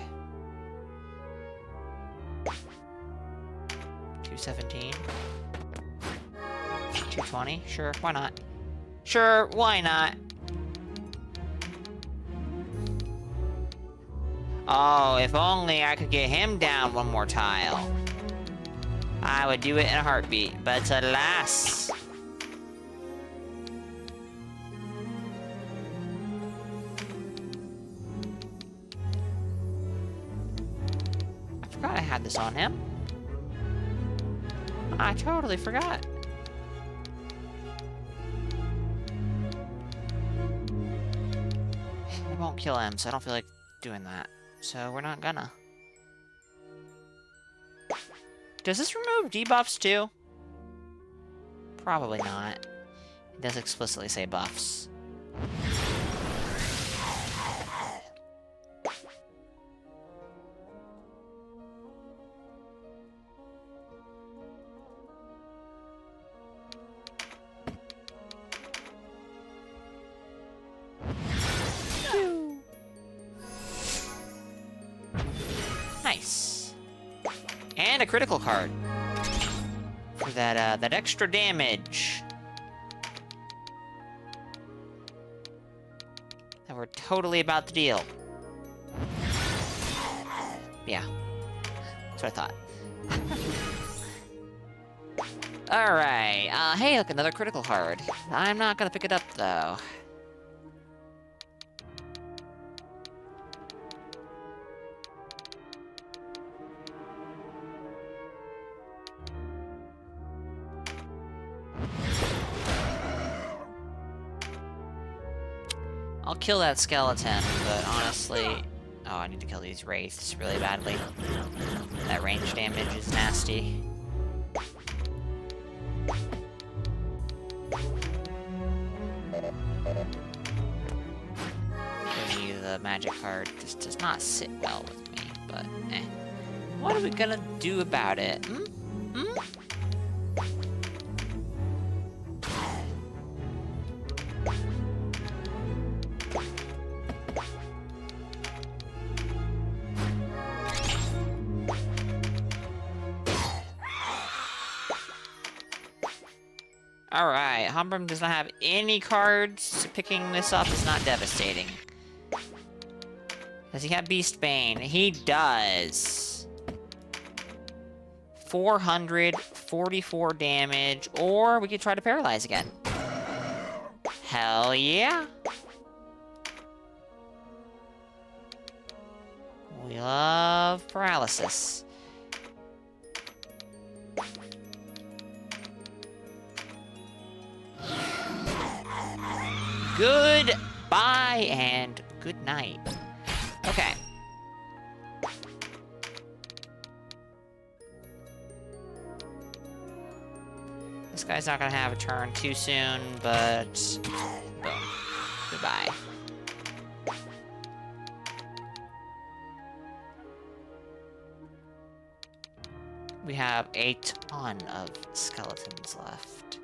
217. 220. Sure, why not? Sure, why not? Oh, if only I could get him down one more tile. I would do it in a heartbeat, but alas. I forgot I had this on him. I totally forgot. It won't kill him, so I don't feel like doing that. So we're not gonna. Does this remove debuffs too? Probably not. It does explicitly say buffs. Nice. And a critical card. For that extra damage. That we're totally about to deal. Yeah. That's what I thought. Alright. Hey, look, another critical card. I'm not gonna pick it up, though. I'll kill that skeleton, but honestly... Oh, I need to kill these wraiths really badly. That range damage is nasty. Giving you the magic card just does not sit well with me, but eh. What are we gonna do about it? Alright, Humbrum does not have any cards, so picking this up is not devastating. Does he have Beast Bane? He does. 444 damage, or we could try to paralyze again. Hell yeah. We love paralysis. Goodbye and good night. Okay. This guy's not gonna have a turn too soon, but... boom. Goodbye. We have a ton of skeletons left.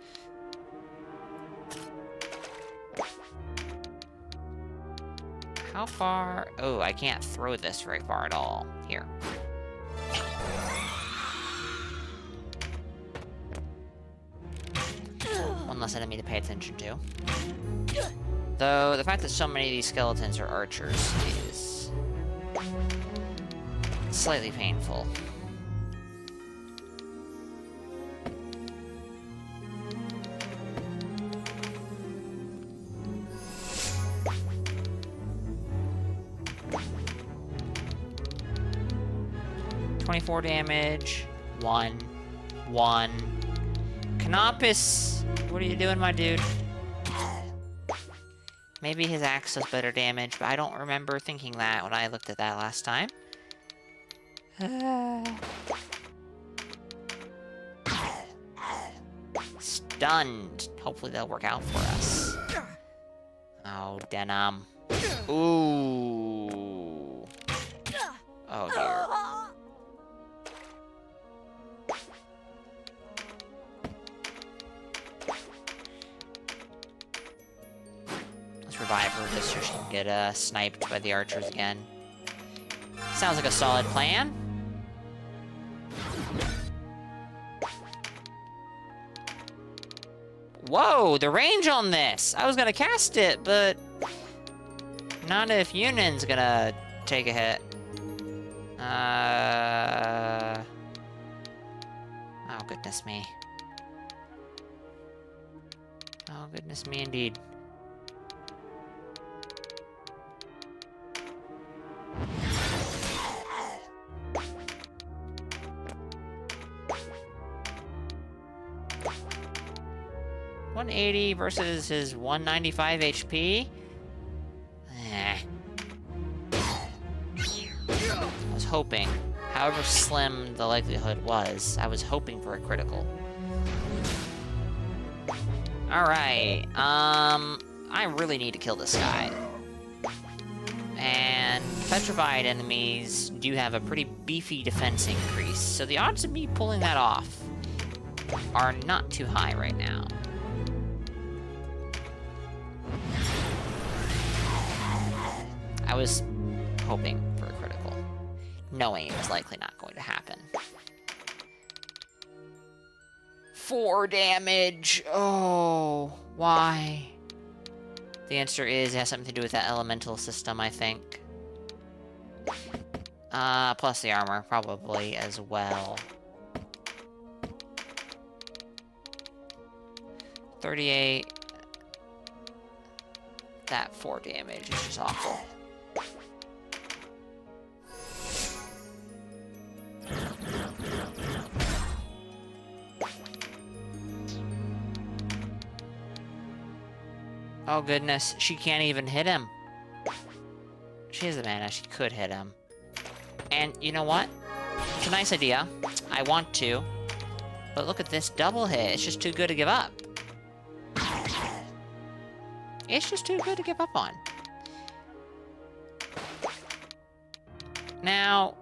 How far? Oh, I can't throw this very far at all. Here. One less enemy to pay attention to. Though, the fact that so many of these skeletons are archers is slightly painful. .24 damage. 1. Canopus, what are you doing, my dude? Maybe his axe does better damage, but I don't remember thinking that when I looked at that last time. Stunned. Hopefully they'll work out for us. Oh, denim. Ooh. Oh, dear. Let's revive her just so she can get sniped by the archers again. Sounds like a solid plan. Whoa, the range on this! I was gonna cast it, but... not if Union's gonna take a hit. Oh, goodness me. Oh, goodness me indeed. .180 versus his 195 HP? Eh. I was hoping. However slim the likelihood was, I was hoping for a critical. Alright, I really need to kill this guy. And petrified enemies do have a pretty beefy defense increase, so the odds of me pulling that off are not too high right now. I was hoping for a critical, knowing it was likely not going to happen. 4 damage! Oh, why? The answer is it has something to do with that elemental system, I think. Plus the armor, probably, as well. 38. That 4 damage is just awful. Oh goodness, she can't even hit him. She has the mana, she could hit him. And you know what? It's a nice idea. I want to. But look at this double hit. It's just too good to give up. It's just too good to give up on. Now,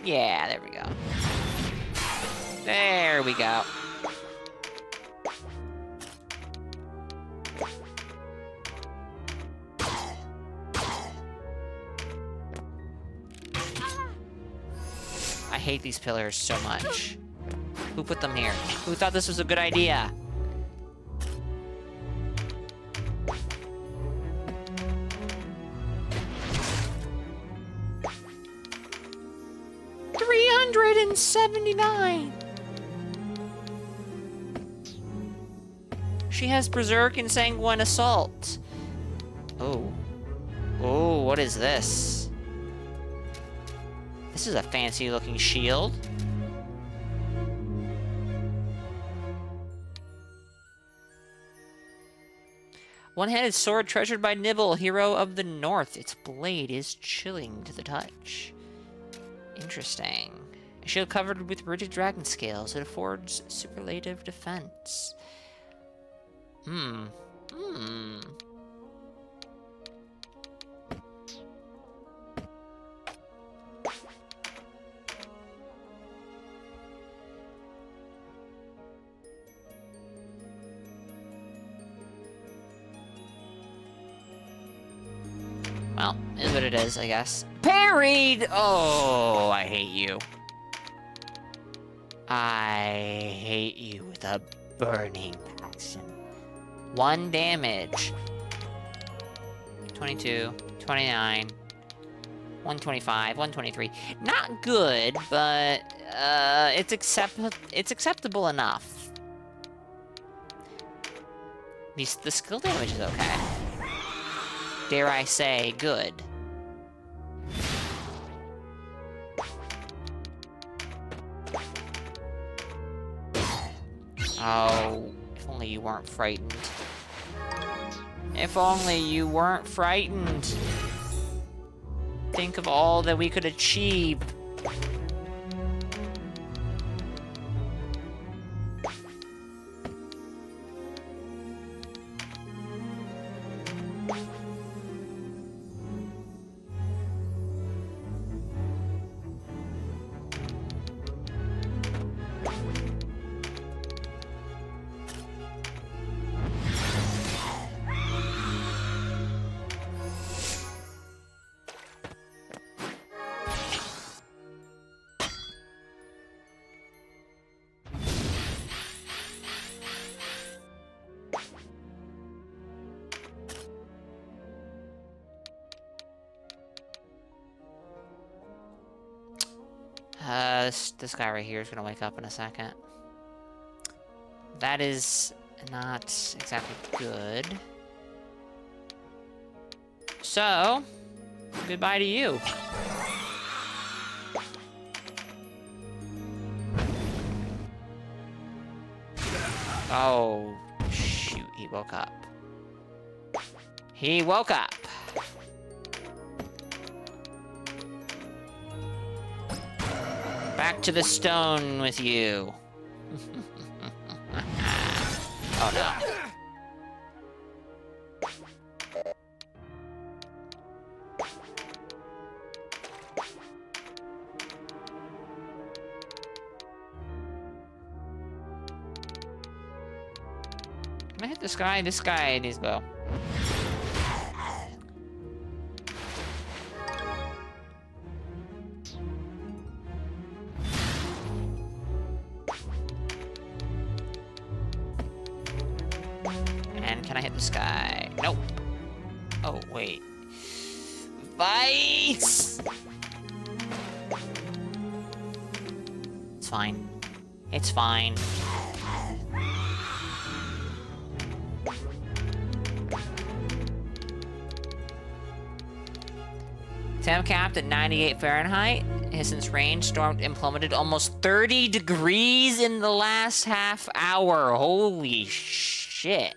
yeah, there we go. There we go. I hate these pillars so much. Who put them here? Who thought this was a good idea? $379. She has Berserk and Sanguine Assault. Oh. Oh, what is this? This is a fancy looking shield. One-handed sword treasured by Nibble, hero of the North. Its blade is chilling to the touch. Interesting. A shield covered with rigid dragon scales. It affords superlative defense. Well, is what it is, I guess. Parried! Oh, I hate you. I hate you with a burning passion. 1 damage. 22, 29, 125, 123. Not good, but it's acceptable enough. The skill damage is okay. Dare I say, good. Oh, if only you weren't frightened. If only you weren't frightened. Think of all that we could achieve. This guy right here is gonna wake up in a second. That is not exactly good. So, goodbye to you. Oh, shoot, he woke up. He woke up. Back to the stone with you. Oh no. Can I hit this guy? This guy needs bow. Can I hit this guy? Nope. Oh, wait. Vice! It's fine. It's fine. Temp capped at 98 Fahrenheit. Since range, storm implemented almost 30 degrees in the last half hour. Holy shit.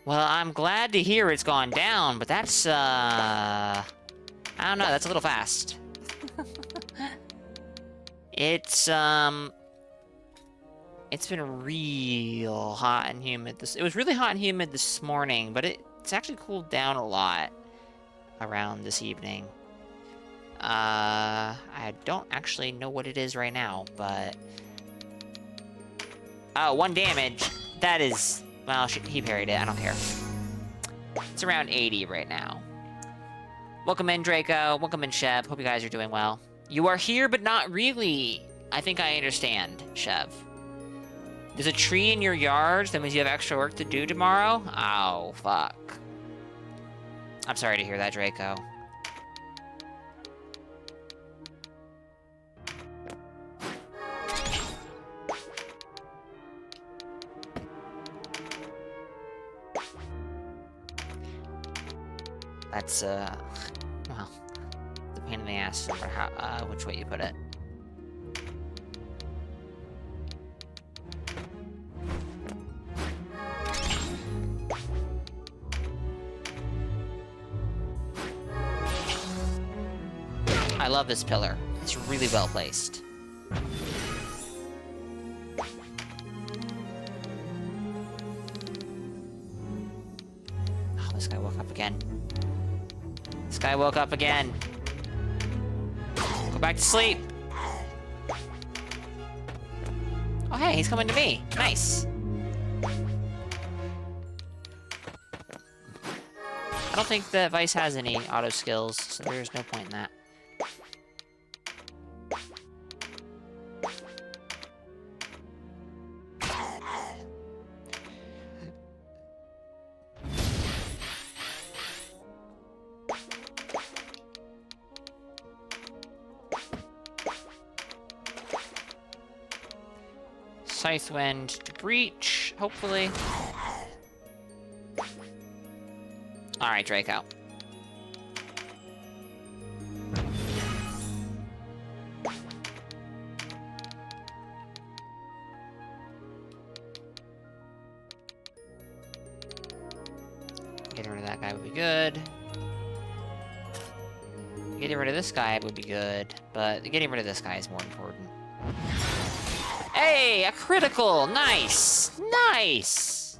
Well, I'm glad to hear it's gone down, but that's, I don't know, that's a little fast. It's been real hot and humid. It was really hot and humid this morning, but it's actually cooled down a lot around this evening. I don't actually know what it is right now, but... Oh, 1 damage. That is... Well, he parried it. I don't care. It's around 80 right now. Welcome in, Draco. Welcome in, Chev. Hope you guys are doing well. You are here, but not really. I think I understand, Chev. There's a tree in your yard. That means you have extra work to do tomorrow? Oh, fuck. I'm sorry to hear that, Draco. That's, well, the pain in the ass no matter how, which way you put it. love this pillar. It's really well placed. Oh, this guy woke up again. This guy woke up again. Go back to sleep. Oh, hey, he's coming to me. Nice. I don't think that Vice has any auto skills, so there's no point in that. Scythewind to breach, hopefully. Alright, Draco. Getting rid of that guy would be good. Getting rid of this guy would be good, but getting rid of this guy is more important. Hey, a critical! Nice! Nice!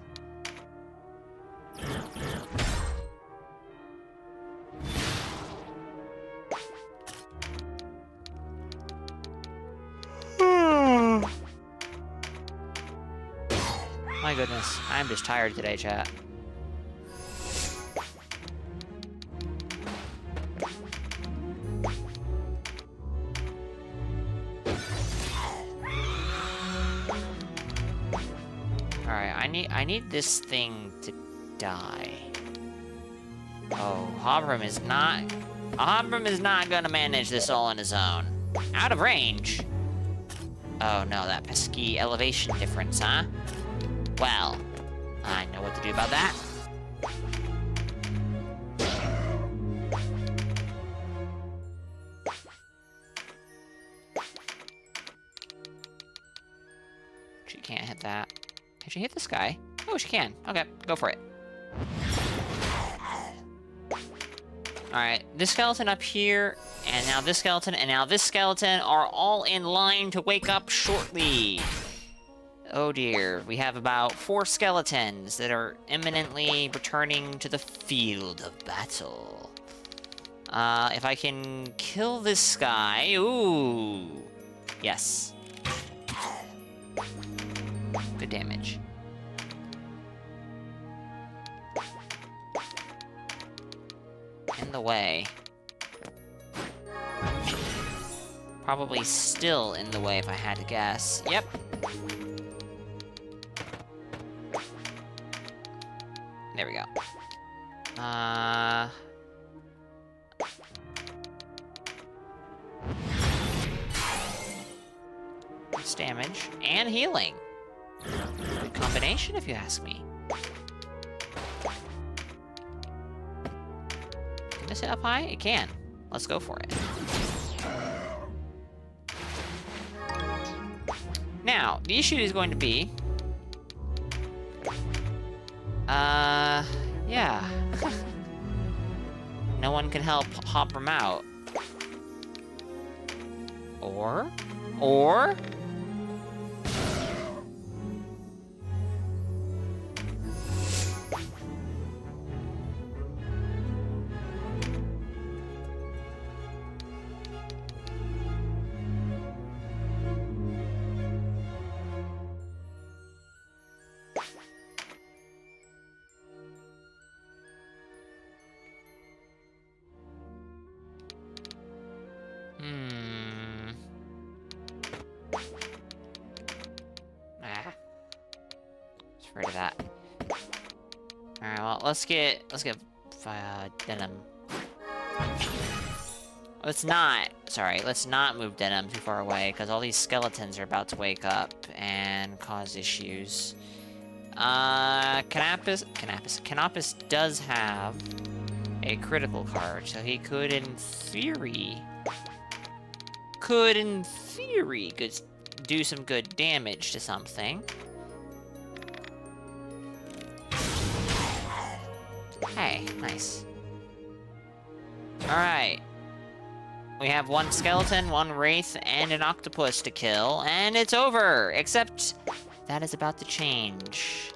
My goodness, I'm just tired today, chat. Alright, I need this thing to die. Oh, Hobram is not gonna manage this all on his own. Out of range? Oh no, that pesky elevation difference, huh? Well, I know what to do about that. She can't hit that. Can she hit this guy? Oh, she can. Okay, go for it. Alright, this skeleton up here, and now this skeleton, and now this skeleton are all in line to wake up shortly. Oh dear, we have about 4 skeletons that are imminently returning to the field of battle. If I can kill this guy, ooh, yes. Good damage. In the way. Probably still in the way if I had to guess. Yep. There we go. It's damage and healing. Good combination, if you ask me. Can this hit up high? It can. Let's go for it. Now, the issue is going to be... yeah. No one can help Hobram out. Or... Afraid of that. Alright, well, let's get Denim. Let's not move Denim too far away, because all these skeletons are about to wake up and cause issues. Canopus does have a critical card, so he could, in theory, do some good damage to something. Hey, nice. Alright. We have one skeleton, one wraith, and an octopus to kill, and it's over! Except that is about to change.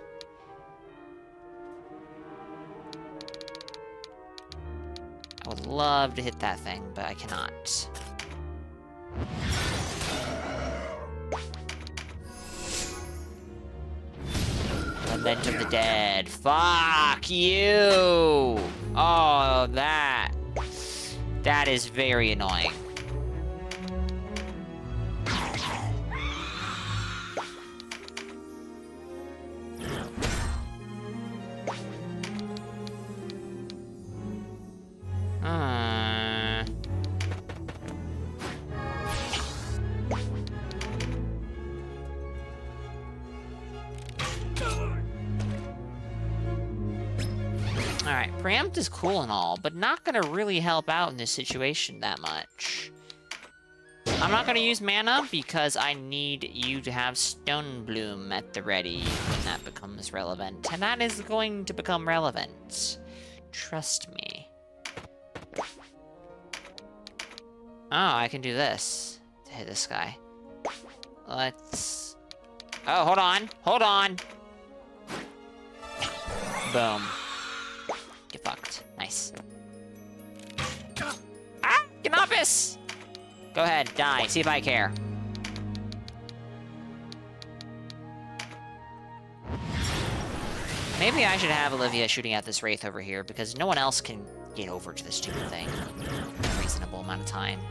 I would love to hit that thing, but I cannot. Lament of the Dead. Fuck you! Oh, that is very annoying. Alright, preempt is cool and all, but not gonna really help out in this situation that much. I'm not gonna use mana because I need you to have Stone Bloom at the ready when that becomes relevant. And that is going to become relevant. Trust me. Oh, I can do this to hit this guy. Let's... Oh, hold on. Hold on. Boom. Get fucked. Nice. Ah! Canopus! Go ahead, die. See if I care. Maybe I should have Olivia shooting at this wraith over here, because no one else can get over to this stupid thing in a reasonable amount of time.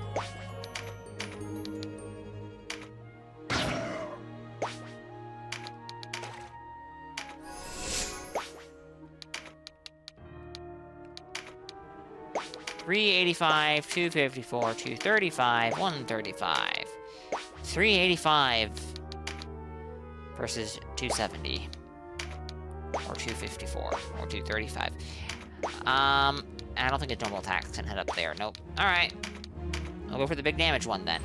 $385, $254, $235, $135. $385 versus $270. Or $254, or $235. I don't think a normal attack can head up there. Nope. Alright. I'll go for the big damage one then.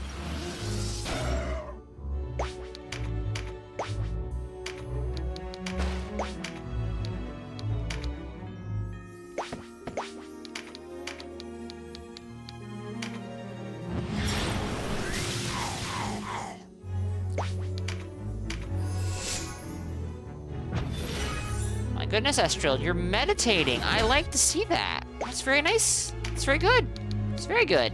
Goodness, Estrel, you're meditating. I like to see that. That's very nice. It's very good. It's very good.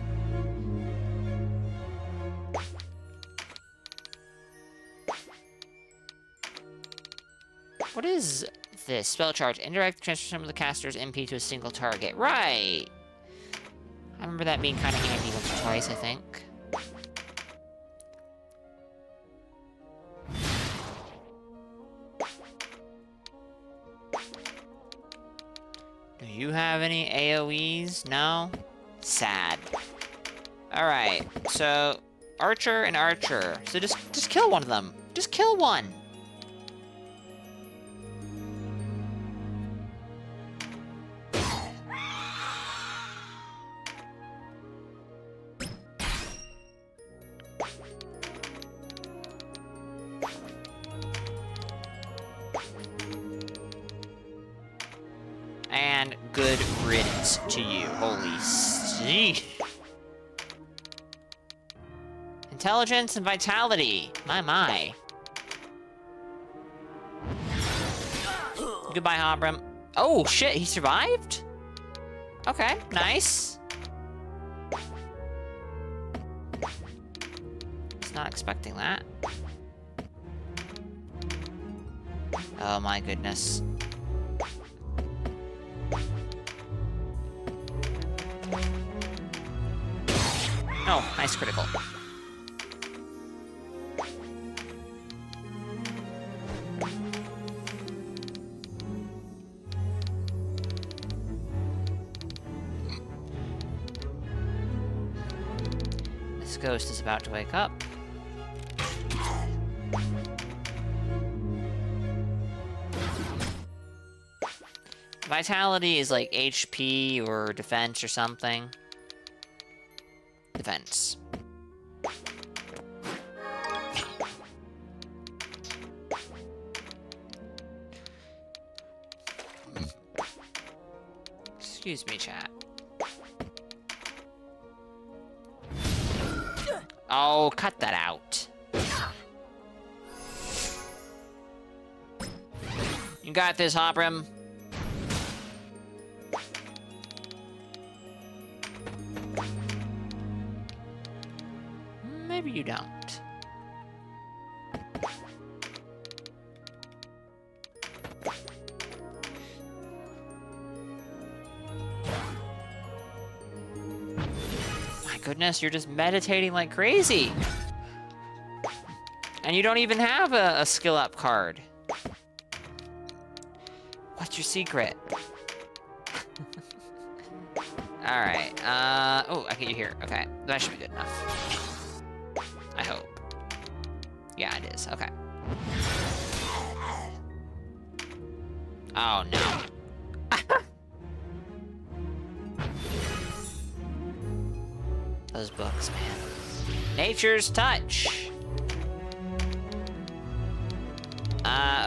What is this? Spell charge. Indirect transfer of the caster's MP to a single target. Right. I remember that being kind of handy once or twice, I think. Do you have any AoEs? No? Sad. Alright, so Archer and Archer. So just kill one of them. Just kill one. And good riddance to you. Holy sheesh. Intelligence and vitality. My. Goodbye, Hobram. Oh, shit, he survived? Okay, nice. Was not expecting that. Oh my goodness. Oh, nice critical. This ghost is about to wake up. Vitality is like HP or defense or something. Defense. Excuse me, chat. Oh, cut that out. You got this, Hoprim. Maybe you don't. My goodness, you're just meditating like crazy. And you don't even have a skill up card. What's your secret? Alright, oh, I get you here. Okay, that should be good enough. I hope. Yeah, it is. Okay. Oh, no. Those books, man. Nature's Touch.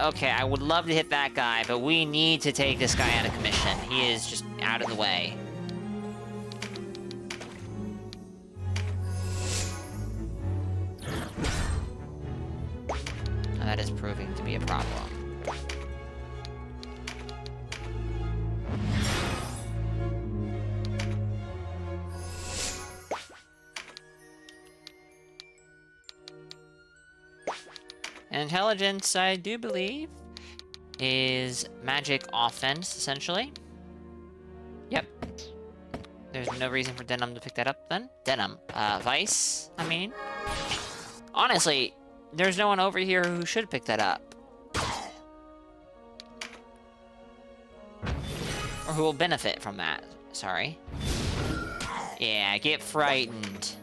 Okay, I would love to hit that guy, but we need to take this guy out of commission. He is just out of the way. That is proving to be a problem. Intelligence, I do believe, is magic offense, essentially. Yep. There's no reason for Denim to pick that up, then. Denim. Vice, I mean. Honestly, there's no one over here who should pick that up. Or who will benefit from that. Sorry. Yeah, get frightened.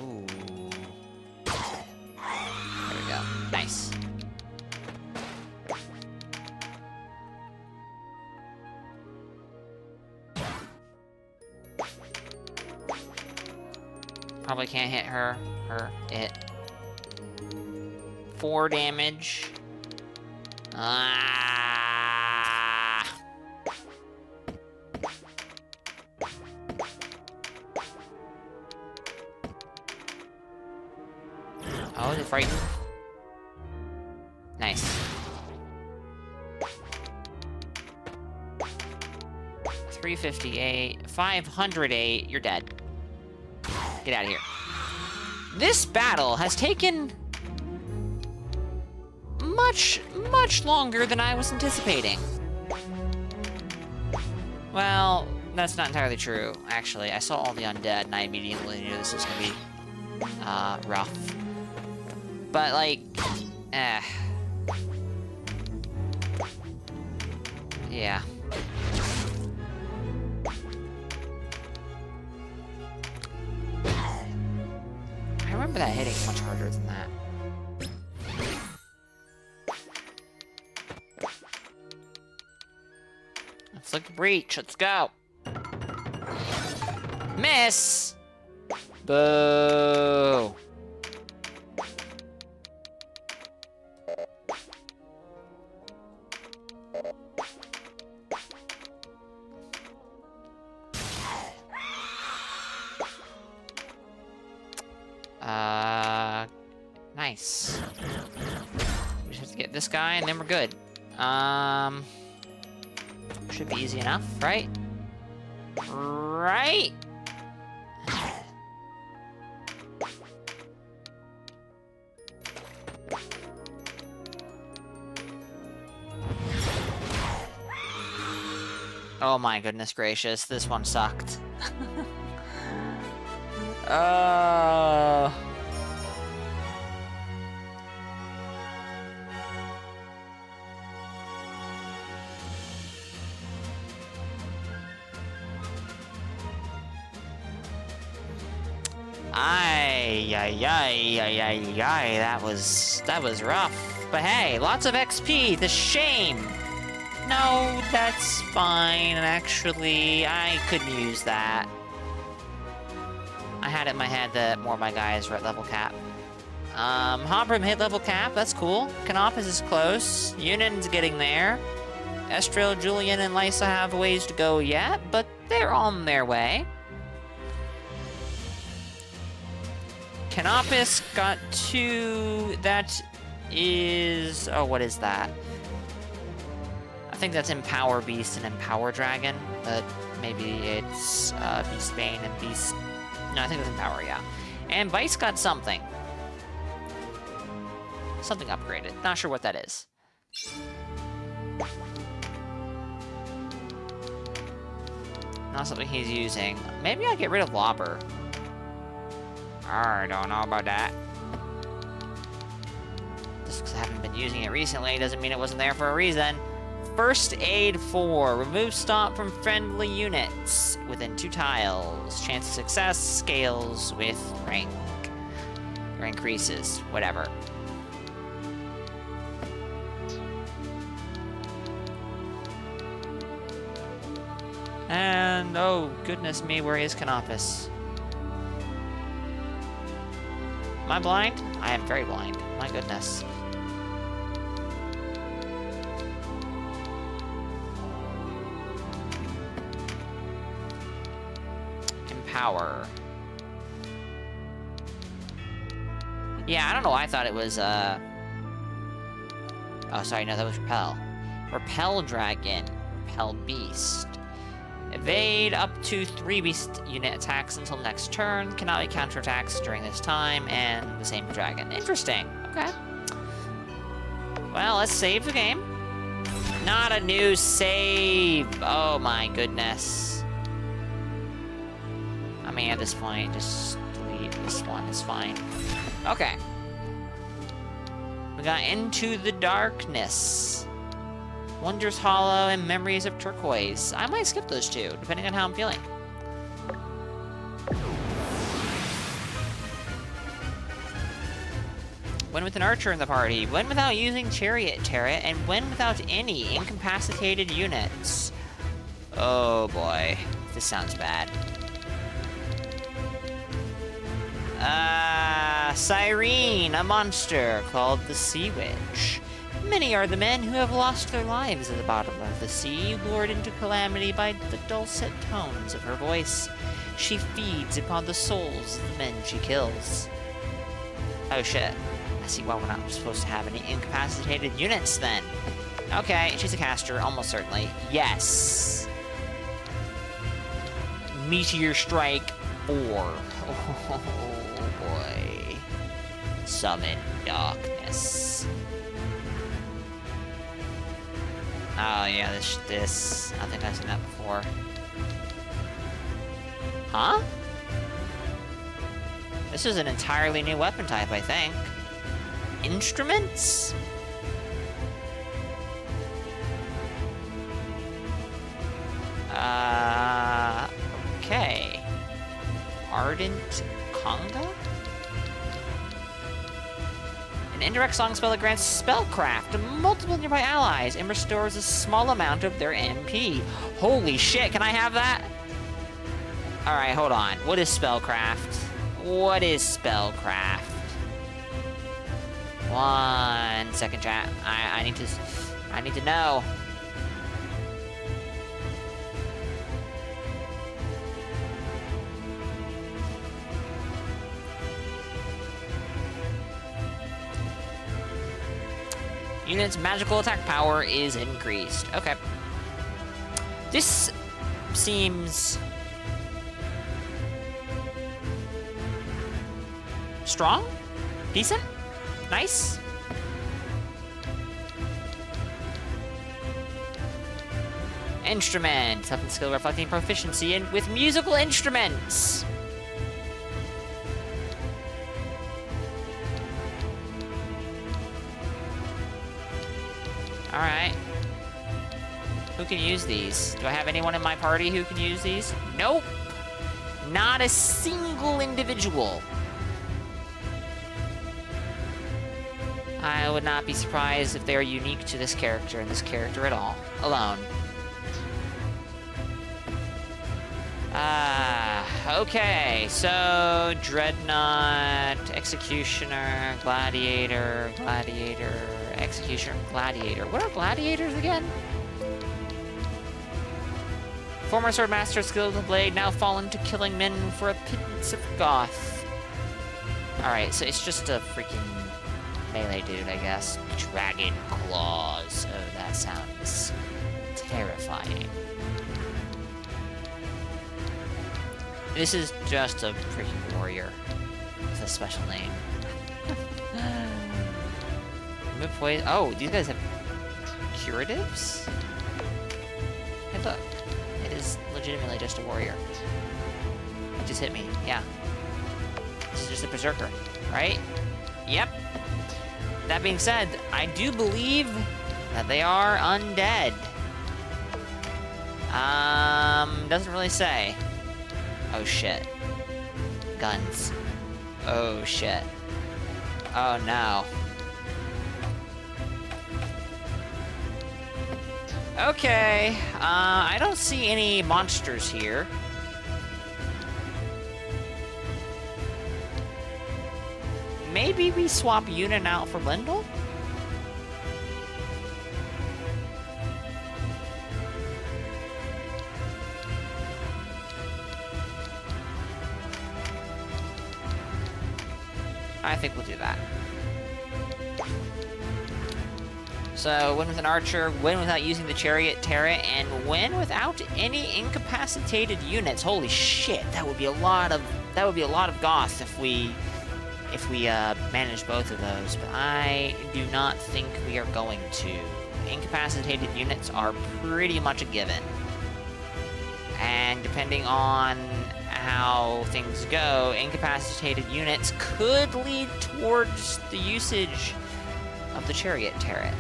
Ooh. There we go. Nice. Probably can't hit her. It. 4 damage. Ah. Oh, is it frightened? Nice. 358, 508, you're dead. Get out of here. This battle has taken much longer than I was anticipating. Well, that's not entirely true, actually. I saw all the undead and I immediately knew this was gonna be rough. But like, yeah. I remember that hitting much harder than that. Inflict breach, let's go. Miss! Boo! Nice. We just have to get this guy and then we're good. Should be easy enough, right? Right? Oh my goodness gracious, this one sucked. Ay, that was rough. But hey, lots of XP, the shame. No, that's fine, actually, I couldn't use that. I had it in my head that more of my guys were at level cap. Hoprim hit level cap, that's cool. Canopus is close, Union's getting there. Estrel, Julian, and Lysa have a ways to go yet, but they're on their way. Canopus got 2. That is... Oh, what is that? I think that's Empower Beast and Empower Dragon, but maybe it's Beast Bane and Beast... No, I think it's Empower, yeah. And Vice got something. Something upgraded. Not sure what that is. Not something he's using. Maybe I'll get rid of Lobber. I don't know about that. Just because I haven't been using it recently doesn't mean it wasn't there for a reason. First Aid 4. Remove stomp from friendly units within 2 tiles. Chance of success scales with rank. Or increases. Whatever. And, oh, goodness me, where is Canopus? Am I blind? I am very blind. My goodness. Empower. Yeah, I don't know why I thought it was, Oh, sorry, no, that was Repel. Repel Dragon. Repel Beast. Evade up to 3 beast unit attacks until next turn. Cannot be counterattacks during this time. And the same for Dragon. Interesting. Okay. Well, let's save the game. Not a new save. Oh my goodness. I mean, at this point, just delete this one. It's fine. Okay. We got Into the Darkness. Wonders Hollow and Memories of Turquoise. I might skip those 2, depending on how I'm feeling. When with an archer in the party. When without using Chariot Turret. And when without any incapacitated units. Oh boy. This sounds bad. Cyrene, a monster called the Sea Witch. Many are the men who have lost their lives at the bottom of the sea, lured into calamity by the dulcet tones of her voice. She feeds upon the souls of the men she kills. Oh shit. I see why we're not supposed to have any incapacitated units then. Okay, she's a caster, almost certainly. Yes! Meteor Strike 4. Oh boy. Summon Darkness. Oh yeah, this. I think I've seen that before. Huh? This is an entirely new weapon type, I think. Instruments? Okay. Ardent Conga? An indirect song spell that grants spellcraft to multiple nearby allies and restores a small amount of their MP. Holy shit, can I have that? Alright, hold on. What is spellcraft? What is spellcraft? 1 second, chat. I need to know. Unit's magical attack power is increased. Okay. This seems strong? Decent? Nice? Instrument. Something skill reflecting proficiency with musical instruments. Alright. Who can use these? Do I have anyone in my party who can use these? Nope. Not a single individual. I would not be surprised if they are unique to this character and this character at all. Alone. Okay. So, Dreadnought, Executioner, Gladiator, Executioner, Gladiator. What are Gladiators again? Former Swordmaster skilled with the blade, now fallen to killing men for a pittance of Goth. Alright, so it's just a freaking melee dude, I guess. Dragon claws. Oh, that sounds terrifying. This is just a freaking warrior with a special name. Oh, these guys have curatives? Hey, look. It is legitimately just a warrior. It just hit me. Yeah. This is just a berserker, right? Yep. That being said, I do believe that they are undead. Doesn't really say. Oh shit. Guns. Oh shit. Oh no. Okay, I don't see any monsters here. Maybe we swap Yunin out for Lindel? I think we'll do that. So, win with an archer, win without using the chariot turret, and win without any incapacitated units. Holy shit, that would be a lot of goth if we manage both of those. But I do not think we are going to. Incapacitated units are pretty much a given. And depending on how things go, incapacitated units could lead towards the usage of the chariot turret,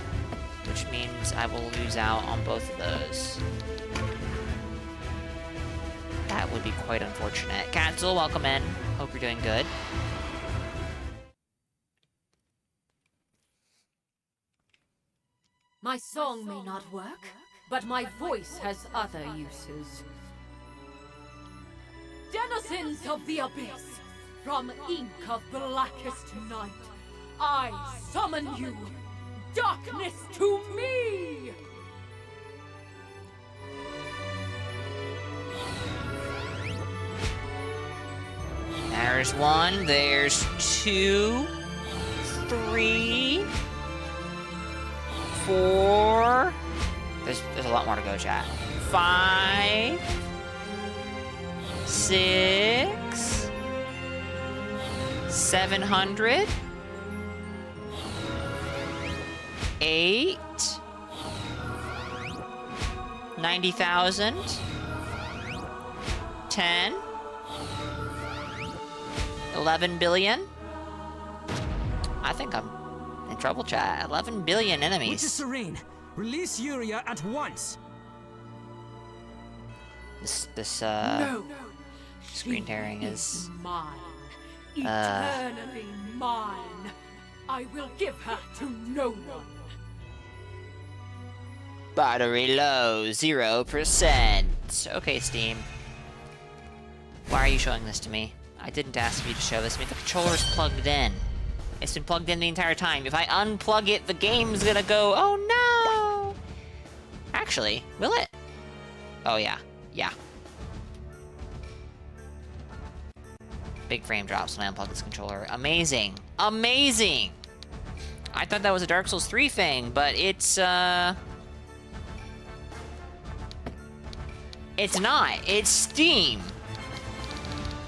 which means I will lose out on both of those. That would be quite unfortunate. Katzel, welcome in. Hope you're doing good. My song may not work, but my voice has other uses. Denizens of the Abyss, from ink of blackest night, I summon you, darkness to me! There's one, there's 2, 3, 4. There's a lot more to go, chat. 5, 6, 700, 8, 90,000, 10, 11 billion. I think I'm in trouble, chat. 11 billion enemies. Witch Serene, release Yuria at once. This No, screen tearing is mine, eternally mine. I will give her to no one. battery low, 0%. Okay, Steam. Why are you showing this to me? I didn't ask you to show this to me. The controller's plugged in. It's been plugged in the entire time. If I unplug it, the game's gonna go, oh no! Actually, will it? Oh yeah, yeah. Big frame drops when I unplug this controller. Amazing, amazing! I thought that was a Dark Souls 3 thing, but it's not. It's Steam.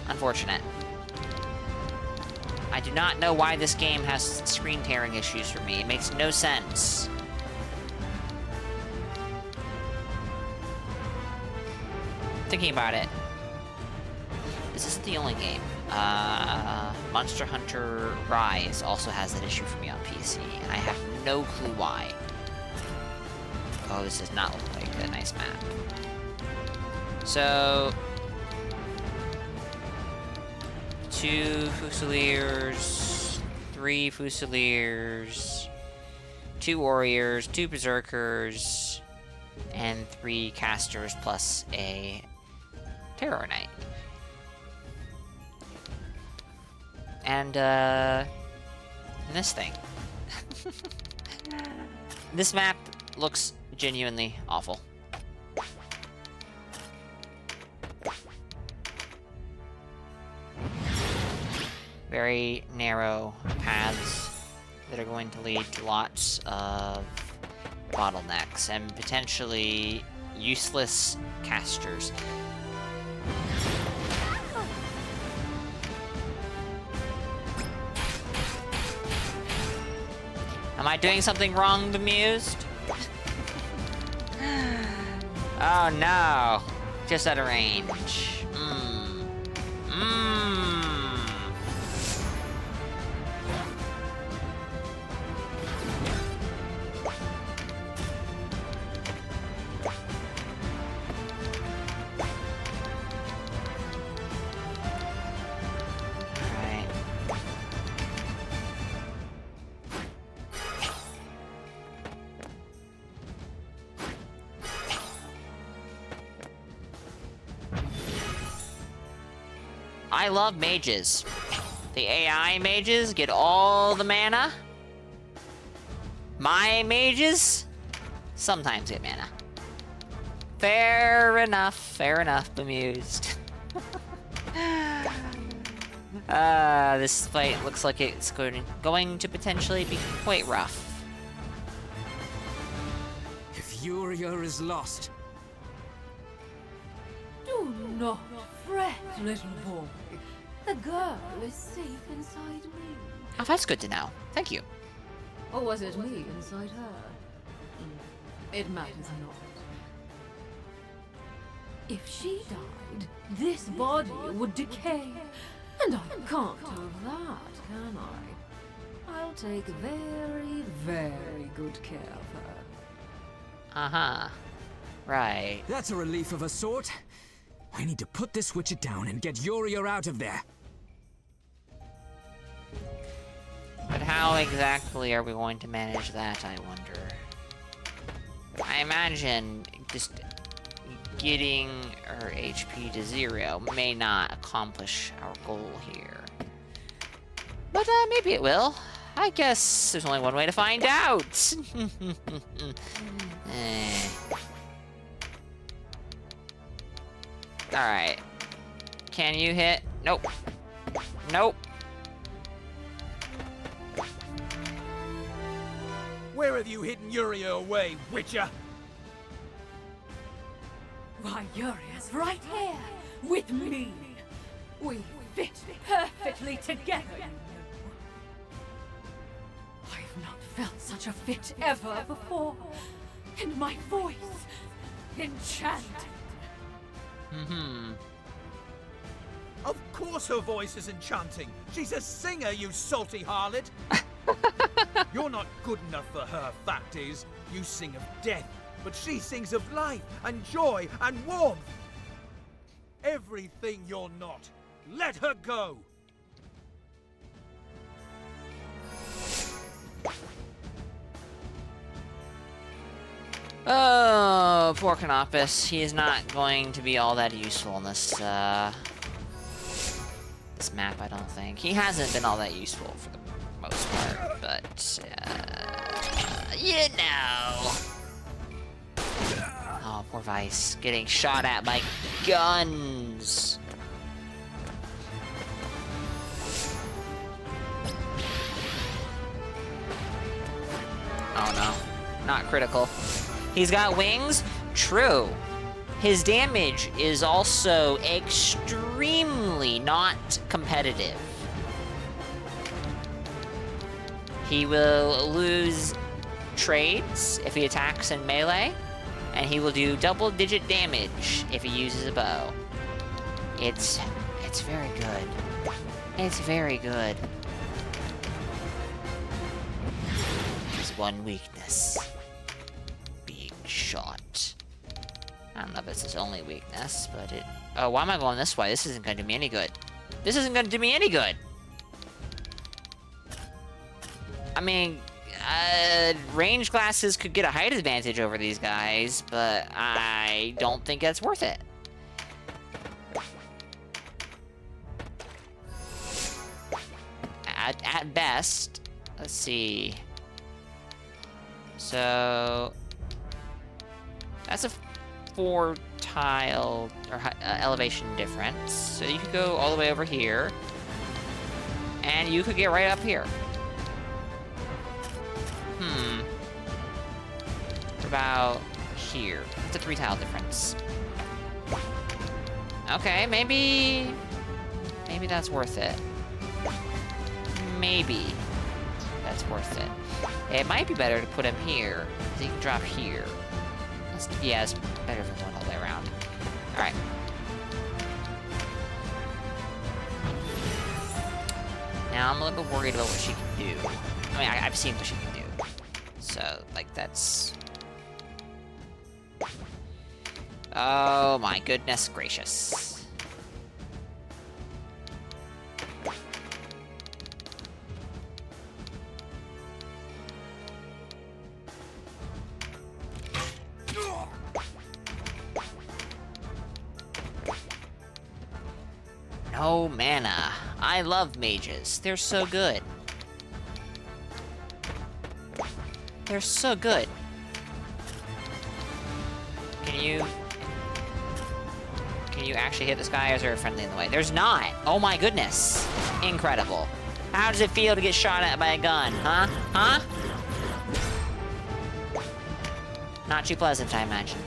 Unfortunate. I do not know why this game has screen tearing issues for me. It makes no sense. Thinking about it, this isn't the only game. Monster Hunter Rise also has that issue for me on PC, and I have no clue why. Oh, this does not look like a nice map. So, 2 Fusiliers, 3 Fusiliers, 2 Warriors, 2 Berserkers, and 3 Casters plus a Terror Knight. And, this thing. This map looks genuinely awful. very narrow paths that are going to lead to lots of bottlenecks and potentially useless casters. Am I doing something wrong, Bemused? Oh no! Just out of range. Alright. I love mages. The AI mages get all the mana. My mages sometimes get mana. Fair enough, Bemused. This fight looks like it's going to potentially be quite rough. If Yuria is lost, Do not fret, little boy. The girl is safe inside me. Oh, that's good to know. Thank you. Or was it me inside her? It matters not. If she died, this body would decay. And I can't have that, can I? I'll take very, very good care of her. Uh-huh. Right. that's a relief of a sort. I need to put this Witcher down and get Yuria out of there. But how exactly are we going to manage that, I wonder? I imagine just getting her HP to 0 may not accomplish our goal here. But maybe it will. I guess there's only one way to find out. Alright. Can you hit? Nope. Nope. Where have you hidden Yuria away, Witcher? Why, Yuria's right here, with me. We fit perfectly together, you know. I've not felt such a fit ever before. And my voice, enchanted. Of course her voice is enchanting. She's a singer, you salty harlot. You're not good enough for her, fact is. You sing of death, but she sings of life and joy and warmth. Everything you're not. Let her go. Oh, poor Canopus. He is not going to be all that useful in this, this map, I don't think. He hasn't been all that useful for the most part, but, you know. Oh, poor Vice. Getting shot at by guns. Oh no. Not critical. He's got wings? True. His damage is also extremely not competitive. He will lose trades if he attacks in melee, and he will do double-digit damage if he uses a bow. It's very good. It's very good. His one weakness. Being shot. I don't know if it's his only weakness, but it... Oh, why am I going this way? This isn't going to do me any good. This isn't going to do me any good! I mean, range glasses could get a height advantage over these guys, but I don't think that's worth it. At best, let's see. So, that's a 4-tile or elevation difference. So you could go all the way over here, And you could get right up here. What about here? It's a 3 tile difference. Okay, maybe that's worth it. Maybe that's worth it. It might be better to put him here, so he can drop here. Yeah, it's better if I'm going all the way around. Alright. Now I'm a little bit worried about what she can do. I mean, I've seen what she can do. So, like, that's... Oh my goodness gracious. No mana. I love mages. They're so good. They're so good. Can you actually hit this guy, or is there a friendly in the way? There's not! Oh my goodness. Incredible. How does it feel to get shot at by a gun, huh? Huh? Not too pleasant, I imagine.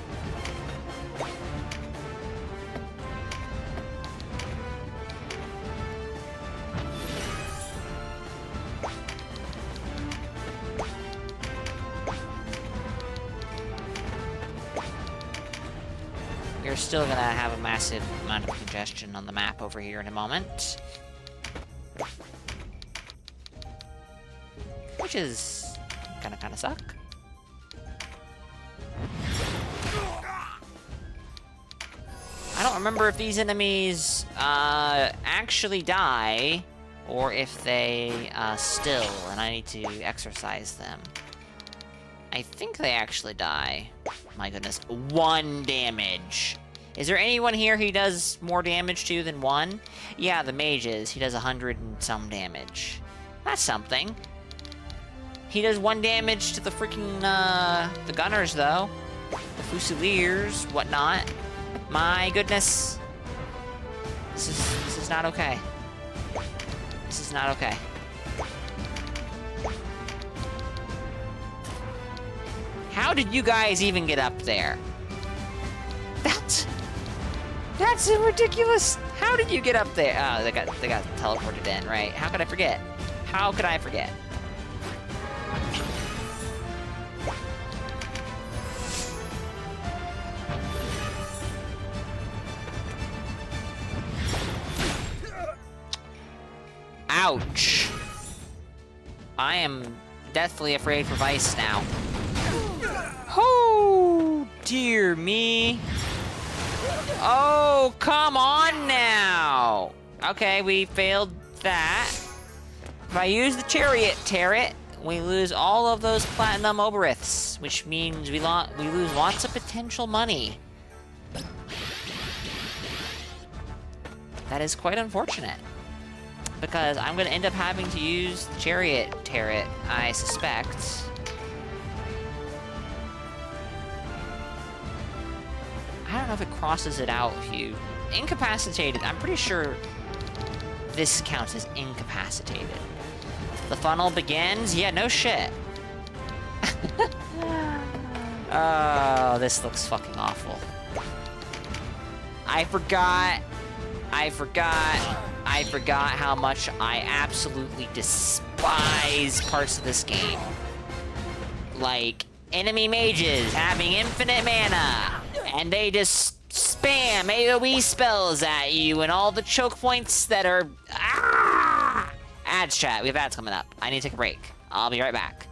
We're still gonna have a massive amount of congestion on the map over here in a moment. Which is kinda suck. I don't remember if these enemies actually die, or if they still, and I need to exercise them. I think they actually die. My goodness, 1 damage. Is there anyone here he does more damage to than 1? Yeah, the mages. He does 100 and some damage. That's something. He does 1 damage to the freaking, the gunners, though. The fusiliers, whatnot. My goodness. This is not okay. This is not okay. How did you guys even get up there? That's ridiculous. How did you get up there? Oh, they got teleported in, right? How could I forget? How could I forget? Ouch. I am deathly afraid for Vice now. Oh, dear me. Oh, come on now. Okay, we failed that. If I use the chariot turret, we lose all of those platinum oberiths, which means we lose lots of potential money. That is quite unfortunate, because I'm going to end up having to use the chariot turret, I suspect. I don't know if it crosses it out if you... Incapacitated, I'm pretty sure this counts as incapacitated. The funnel begins? Yeah, no shit. Oh, this looks fucking awful. I forgot how much I absolutely despise parts of this game. Like, enemy mages having infinite mana, and they just spam AoE spells at you, and all the choke points that are... Ah! Ads chat, we have ads coming up. I need to take a break. I'll be right back.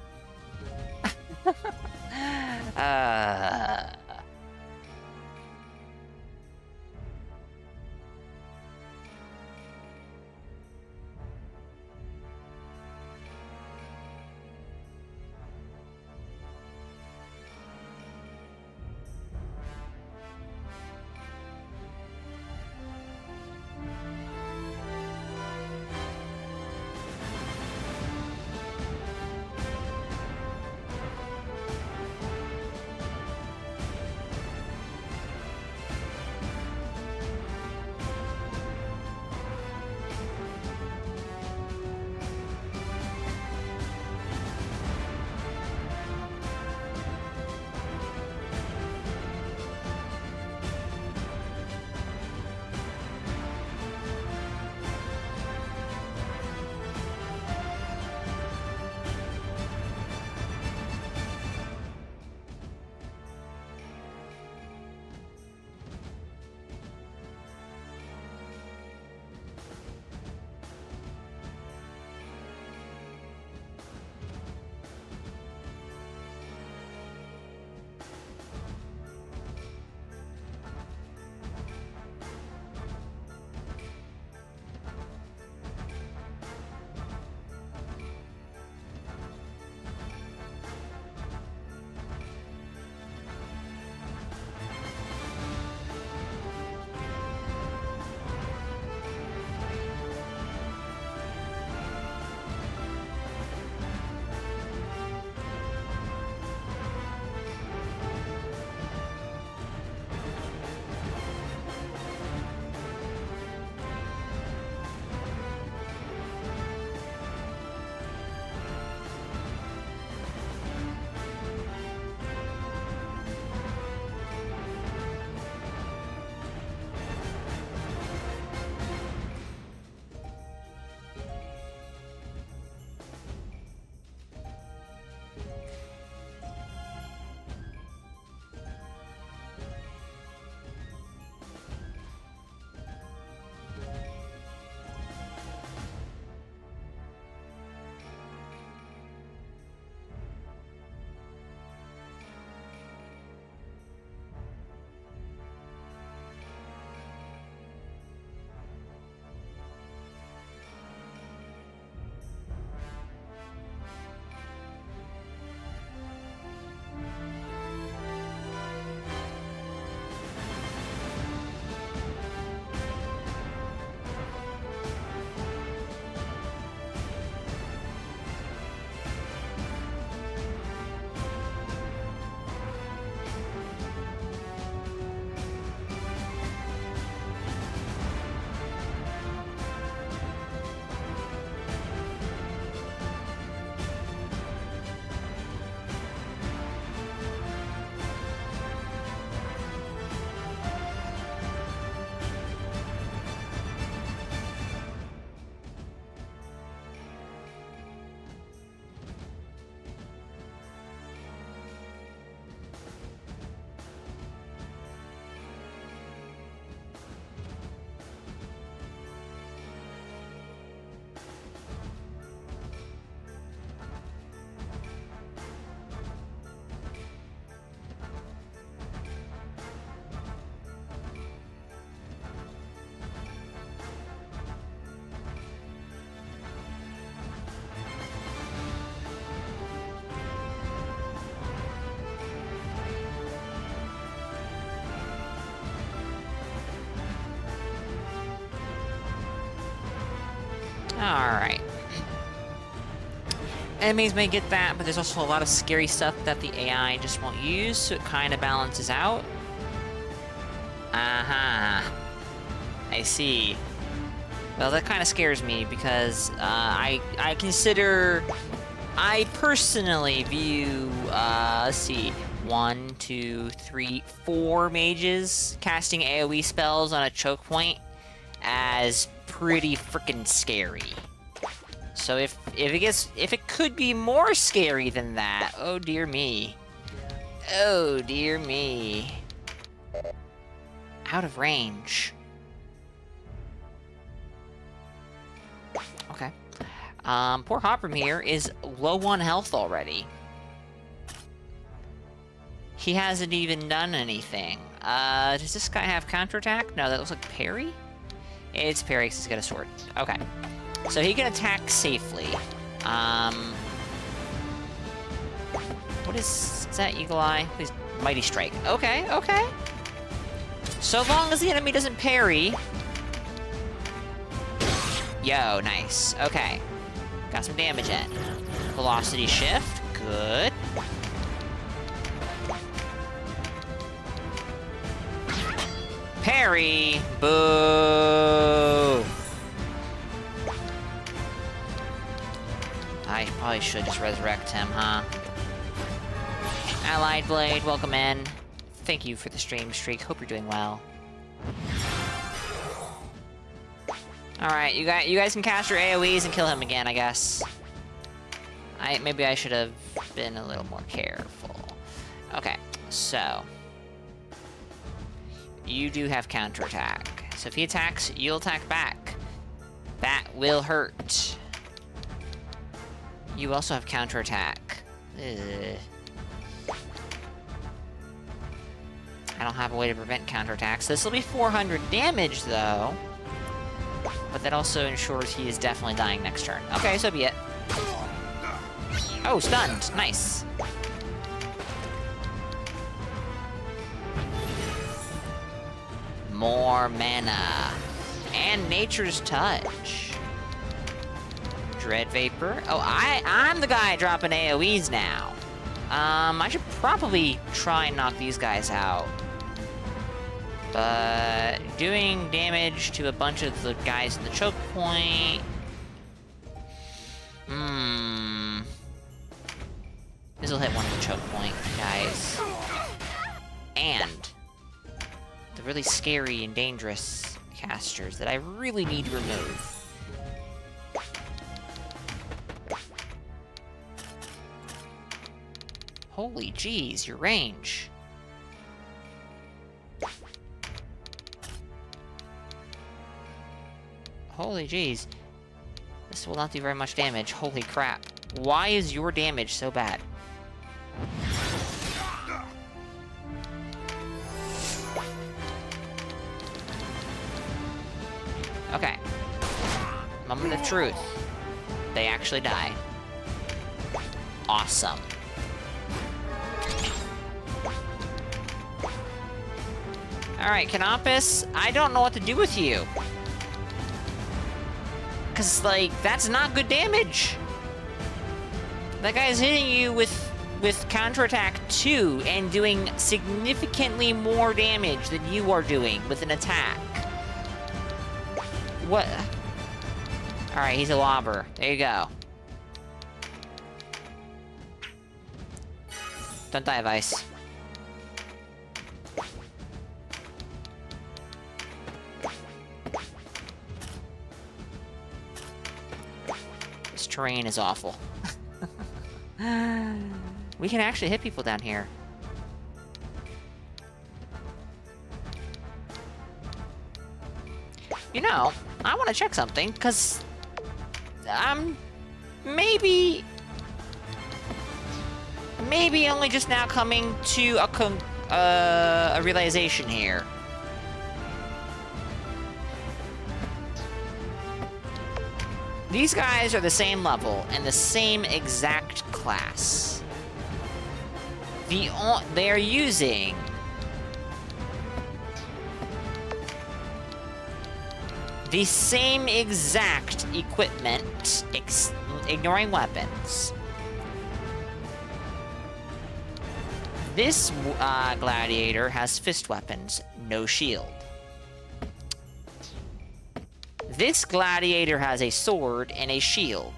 Alright. Enemies may get that, but there's also a lot of scary stuff that the AI just won't use, so it kind of balances out. I see. Well, that kind of scares me because I personally view, let's see, 1, 2, 3, 4 mages casting AoE spells on a choke point as pretty freaking scary. So if it could be more scary than that, oh dear me. Oh dear me. Out of range. Okay. Poor Hopper here is low on health already. He hasn't even done anything. Does this guy have counterattack? No, that looks like parry? It's parry because he's got a sword. Okay. So he can attack safely. What is that Eagle Eye? Please, Mighty Strike. Okay, okay. So long as the enemy doesn't parry. Yo, nice. Okay. Got some damage in. Velocity shift. Good. Parry. Boo. I probably should just resurrect him, huh? Allied Blade, welcome in. Thank you for the stream streak. Hope you're doing well. Alright, you guys can cast your AoEs and kill him again, I guess. Maybe I should have been a little more careful. Okay, so you do have counterattack. So if he attacks, you'll attack back. That will hurt. You also have counterattack. Ugh. I don't have a way to prevent counterattacks. This will be 400 damage, though. But that also ensures he is definitely dying next turn. Okay, so be it. Oh, stunned. Nice. More mana. And Nature's Touch. Dread Vapor. Oh, I'm the guy dropping AoEs now. I should probably try and knock these guys out. But doing damage to a bunch of the guys in the choke point... This'll hit one of the choke point guys. And the really scary and dangerous casters that I really need to remove. Holy jeez, your range. Holy jeez. This will not do very much damage. Holy crap. Why is your damage so bad? Okay. Moment of truth. They actually die. Awesome. Alright, Canopus, I don't know what to do with you. Cause, like, that's not good damage. That guy's hitting you with counterattack 2 and doing significantly more damage than you are doing with an attack. What? Alright, he's a lobber. There you go. Don't die of ice. This terrain is awful. We can actually hit people down here. You know, I want to check something, because maybe only just now coming to a realization here. These guys are the same level and the same exact class. They are using the same exact equipment, ignoring weapons. This gladiator has fist weapons, no shield. This gladiator has a sword and a shield.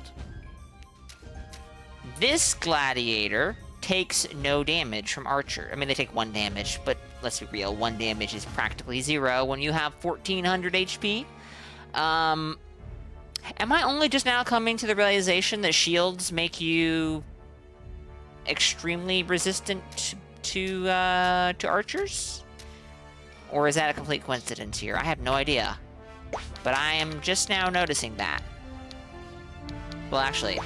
This gladiator takes no damage from archer. I mean, they take 1 damage, but let's be real, 1 damage is practically 0 when you have 1400 HP. Am I only just now coming to the realization that shields make you extremely resistant to archers? Or is that a complete coincidence here? I have no idea. But I am just now noticing that. Well, actually...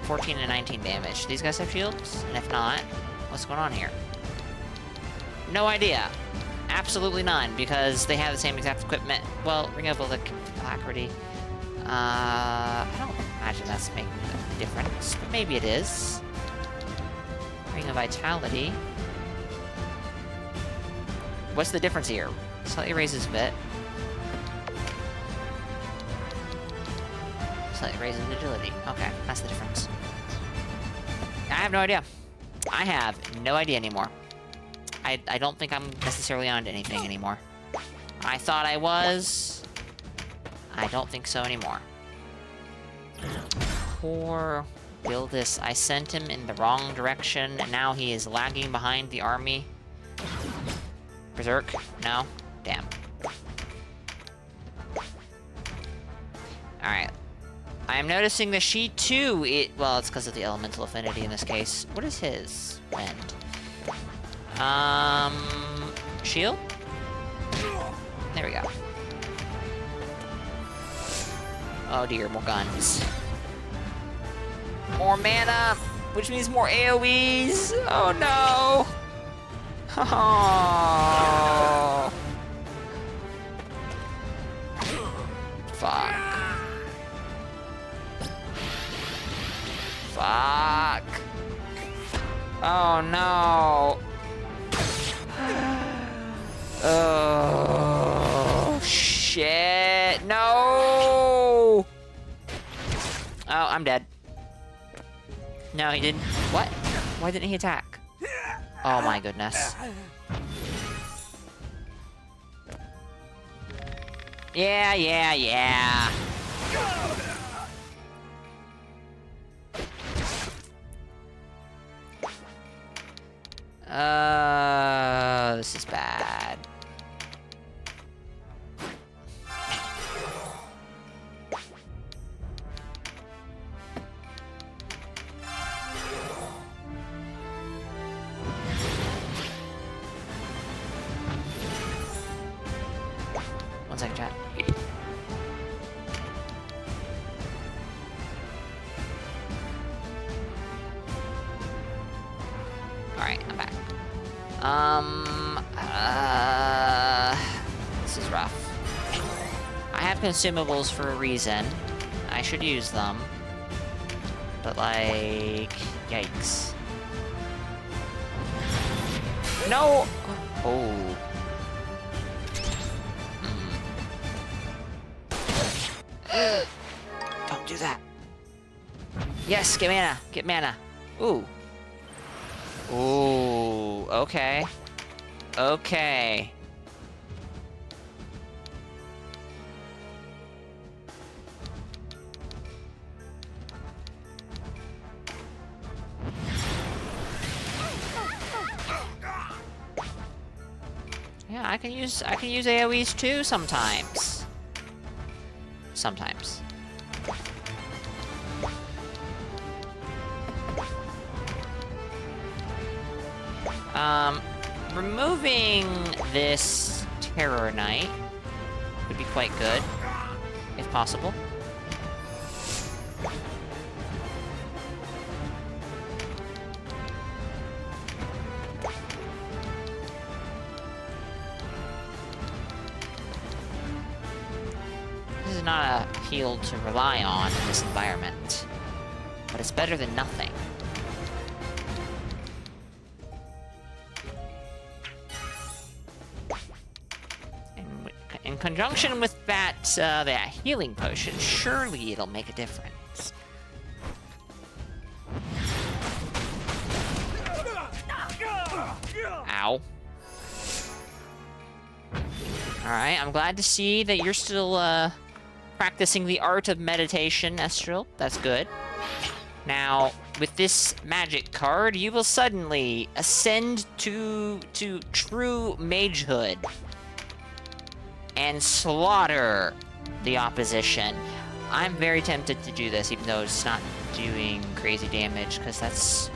14 and 19 damage. Do these guys have shields? And if not, what's going on here? No idea. Absolutely none, because they have the same exact equipment. Well, Ring of Alacrity. I don't imagine that's making a difference, but maybe it is. Ring of Vitality. What's the difference here? Slightly raises Vit. Slightly raises Agility. Okay, that's the difference. I have no idea. I have no idea anymore. I don't think I'm necessarily on to anything anymore. I thought I was. I don't think so anymore. Poor Gildis. I sent him in the wrong direction, and now he is lagging behind the army. Berserk? No? Damn. Alright. I am noticing that she too, well, it's because of the elemental affinity in this case. What is his? Wind. Shield? There we go. Oh dear, more guns. More mana, which means more AoEs. Oh no! Oh. Fuck. Fuck. Oh no. Oh shit. No. Oh, I'm dead. No, he didn't. What? Why didn't he attack? Oh my goodness. Yeah. This is bad. One second, chat. Alright, I'm back. This is rough. I have consumables for a reason. I should use them. But, like... yikes. No! Oh. Don't do that. Yes, get mana. Get mana. Ooh. Ooh, okay. Okay. Yeah, I can use AoEs too sometimes. Sometimes. Removing this Terror Knight would be quite good, if possible. This is not a heal to rely on in this environment, but it's better than nothing. In conjunction with that healing potion, surely it'll make a difference. Ow. Alright, I'm glad to see that you're still, practicing the art of meditation, Estrel. That's good. Now, with this magic card, you will suddenly ascend to true magehood and slaughter the opposition. I'm very tempted to do this, even though it's not doing crazy damage, because that's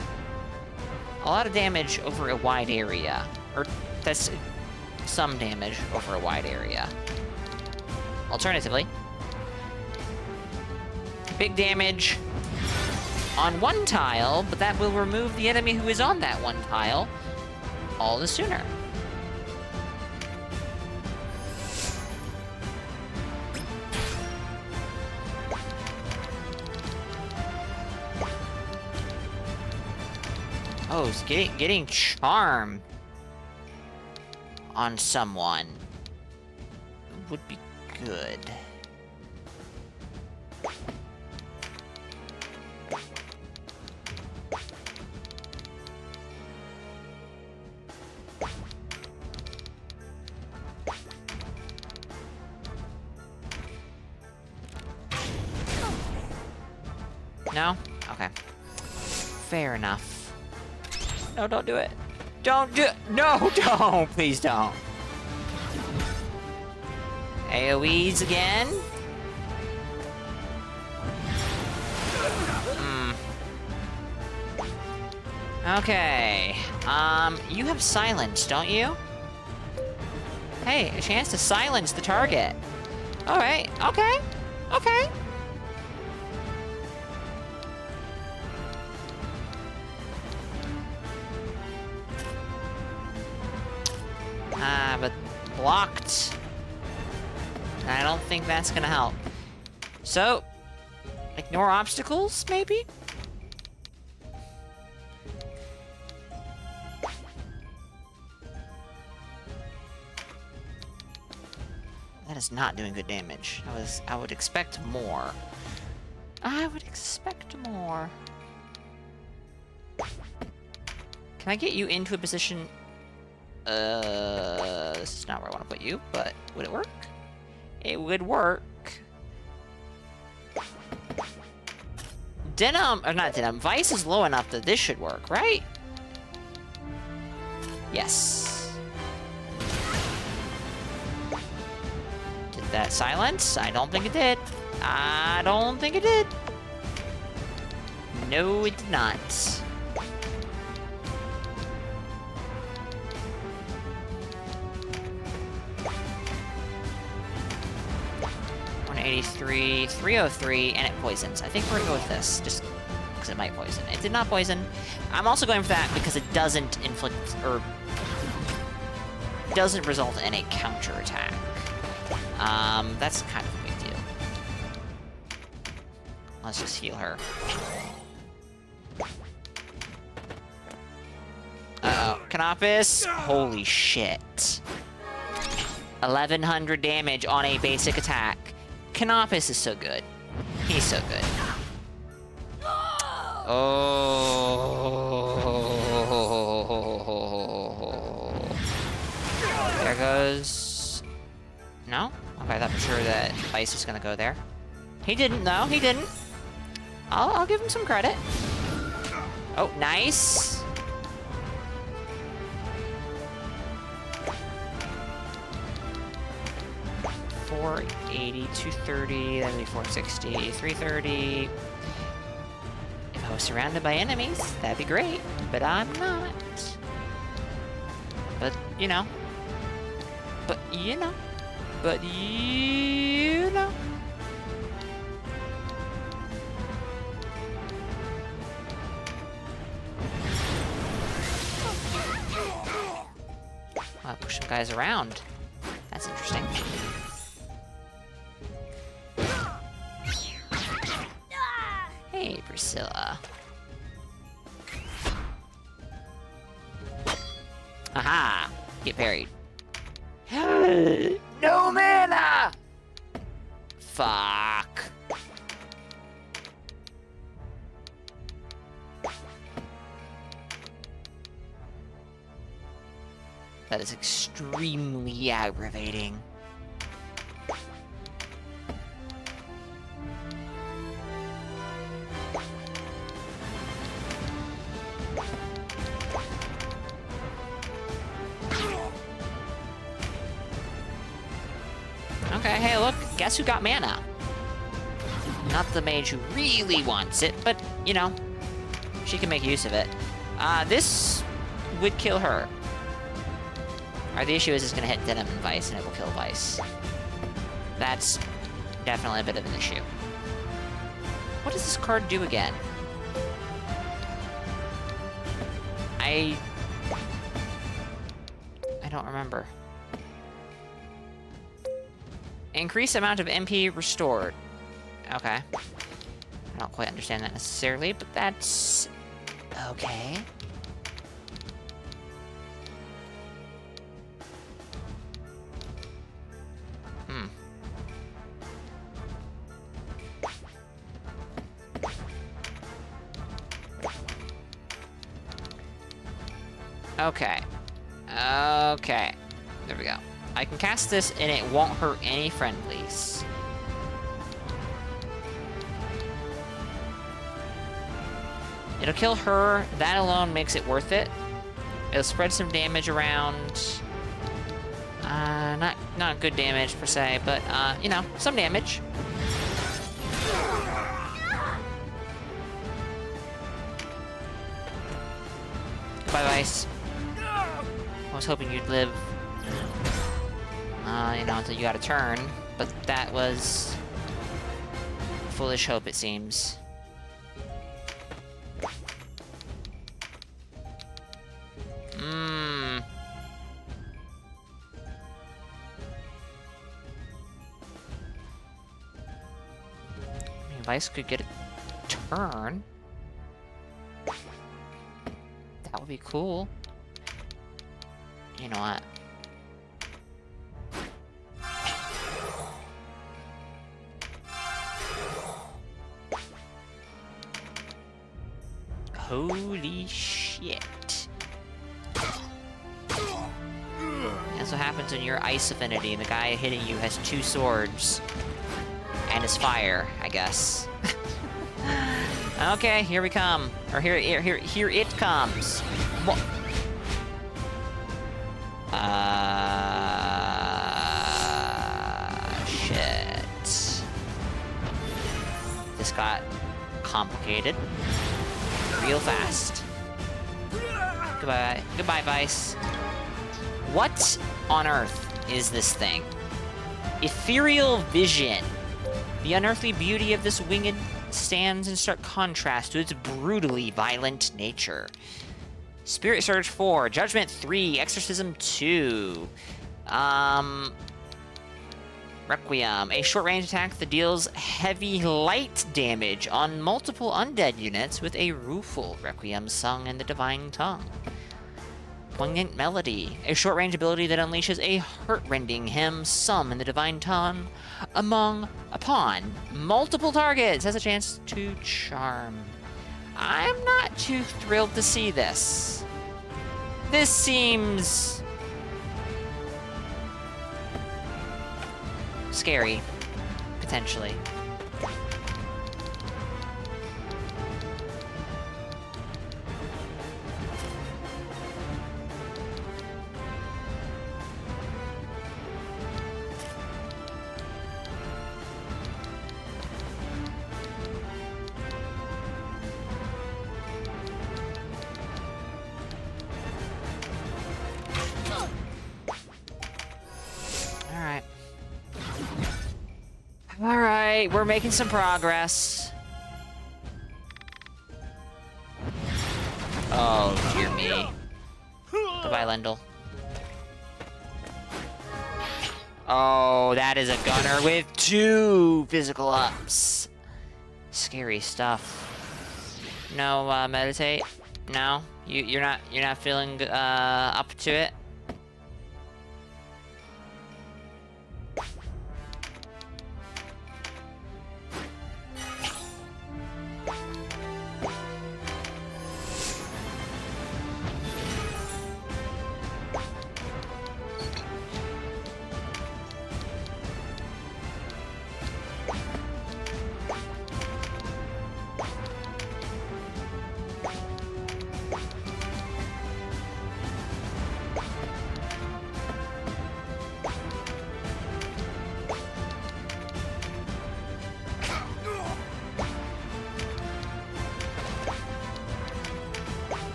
a lot of damage over a wide area. Or, that's some damage over a wide area. Alternatively, big damage on one tile, but that will remove the enemy who is on that one tile all the sooner. Oh, it's getting charm on someone would be good. No? Okay. Fair enough. No, don't do it. Don't do it. No, don't. Please don't. AoEs again. Okay. You have silence, don't you? Hey, a chance to silence the target. Alright, okay. Okay. But blocked. I don't think that's gonna help. So, ignore obstacles, maybe? That is not doing good damage. I would expect more. I would expect more. Can I get you into a position? This is not where I want to put you, but would it work? It would work. Denim, or not Denim, Vice is low enough that this should work, right? Yes. Did that silence? I don't think it did. I don't think it did. No, it did not. 183, 303, and it poisons. I think we're gonna go with this, just because it might poison. It did not poison. I'm also going for that because it doesn't inflict, or doesn't result in a counterattack. That's kind of a big deal. Let's just heal her. Uh-oh. Canopus? Holy shit. 1100 damage on a basic attack. Canopus is so good. He's so good. Oh. There goes... No? Okay, I thought for sure that Ice was gonna go there. He didn't, though. He didn't. I'll give him some credit. Oh, nice. $480, $230, that'd be $460, $330. If I was surrounded by enemies, that'd be great, but I'm not. But, you know. But, you know. But, you know. I'll push some guys around. That's interesting. Hey, Priscilla. Aha! Get parried. No mana! Fuck. That is extremely aggravating. Okay, hey look, guess who got mana? Not the mage who really wants it, but, you know, she can make use of it. This would kill her. Or the issue is it's gonna hit Denim and Vice, and it will kill Vice. That's definitely a bit of an issue. What does this card do again? I don't remember. Increase amount of MP restored. Okay. I don't quite understand that necessarily, but that's okay. Okay. Okay. There we go. I can cast this and it won't hurt any friendlies. It'll kill her. That alone makes it worth it. It'll spread some damage around. Not good damage per se, but you know, some damage. Goodbye, Vice. I was hoping you'd live, you know, until you got a turn, but that was foolish hope, it seems. I mean, Vice could get a turn. That would be cool. You know what? Holy shit. That's what happens when you're Ice Affinity and the guy hitting you has 2 swords. And is fire, I guess. Okay, here we come. Or here it comes. What? Shit. This got complicated real fast. Goodbye. Goodbye, Vice. What on earth is this thing? Ethereal Vision. The unearthly beauty of this winged stands in stark contrast to its brutally violent nature. Spirit Surge 4, Judgment 3, Exorcism 2. Requiem, a short-range attack that deals heavy light damage on multiple undead units with a rueful Requiem sung in the Divine Tongue. Poignant Melody, a short-range ability that unleashes a heart-rending hymn sung in the Divine Tongue upon multiple targets, has a chance to charm. I'm not too thrilled to see this. This seems scary, potentially. Alright, we're making some progress. Oh, dear me. Goodbye, Lendl. Oh, that is a gunner with 2 physical ups. Scary stuff. No, meditate? No? You're not feeling up to it?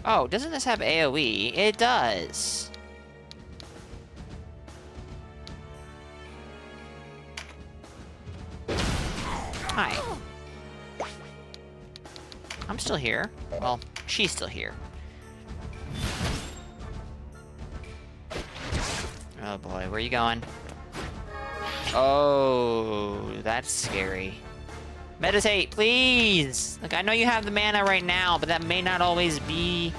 Oh, doesn't this have AoE? It does. Hi. I'm still here. Well, she's still here. Oh boy, where are you going? Oh, that's scary. Meditate, please! Like, I know you have the mana right now, but that may not always be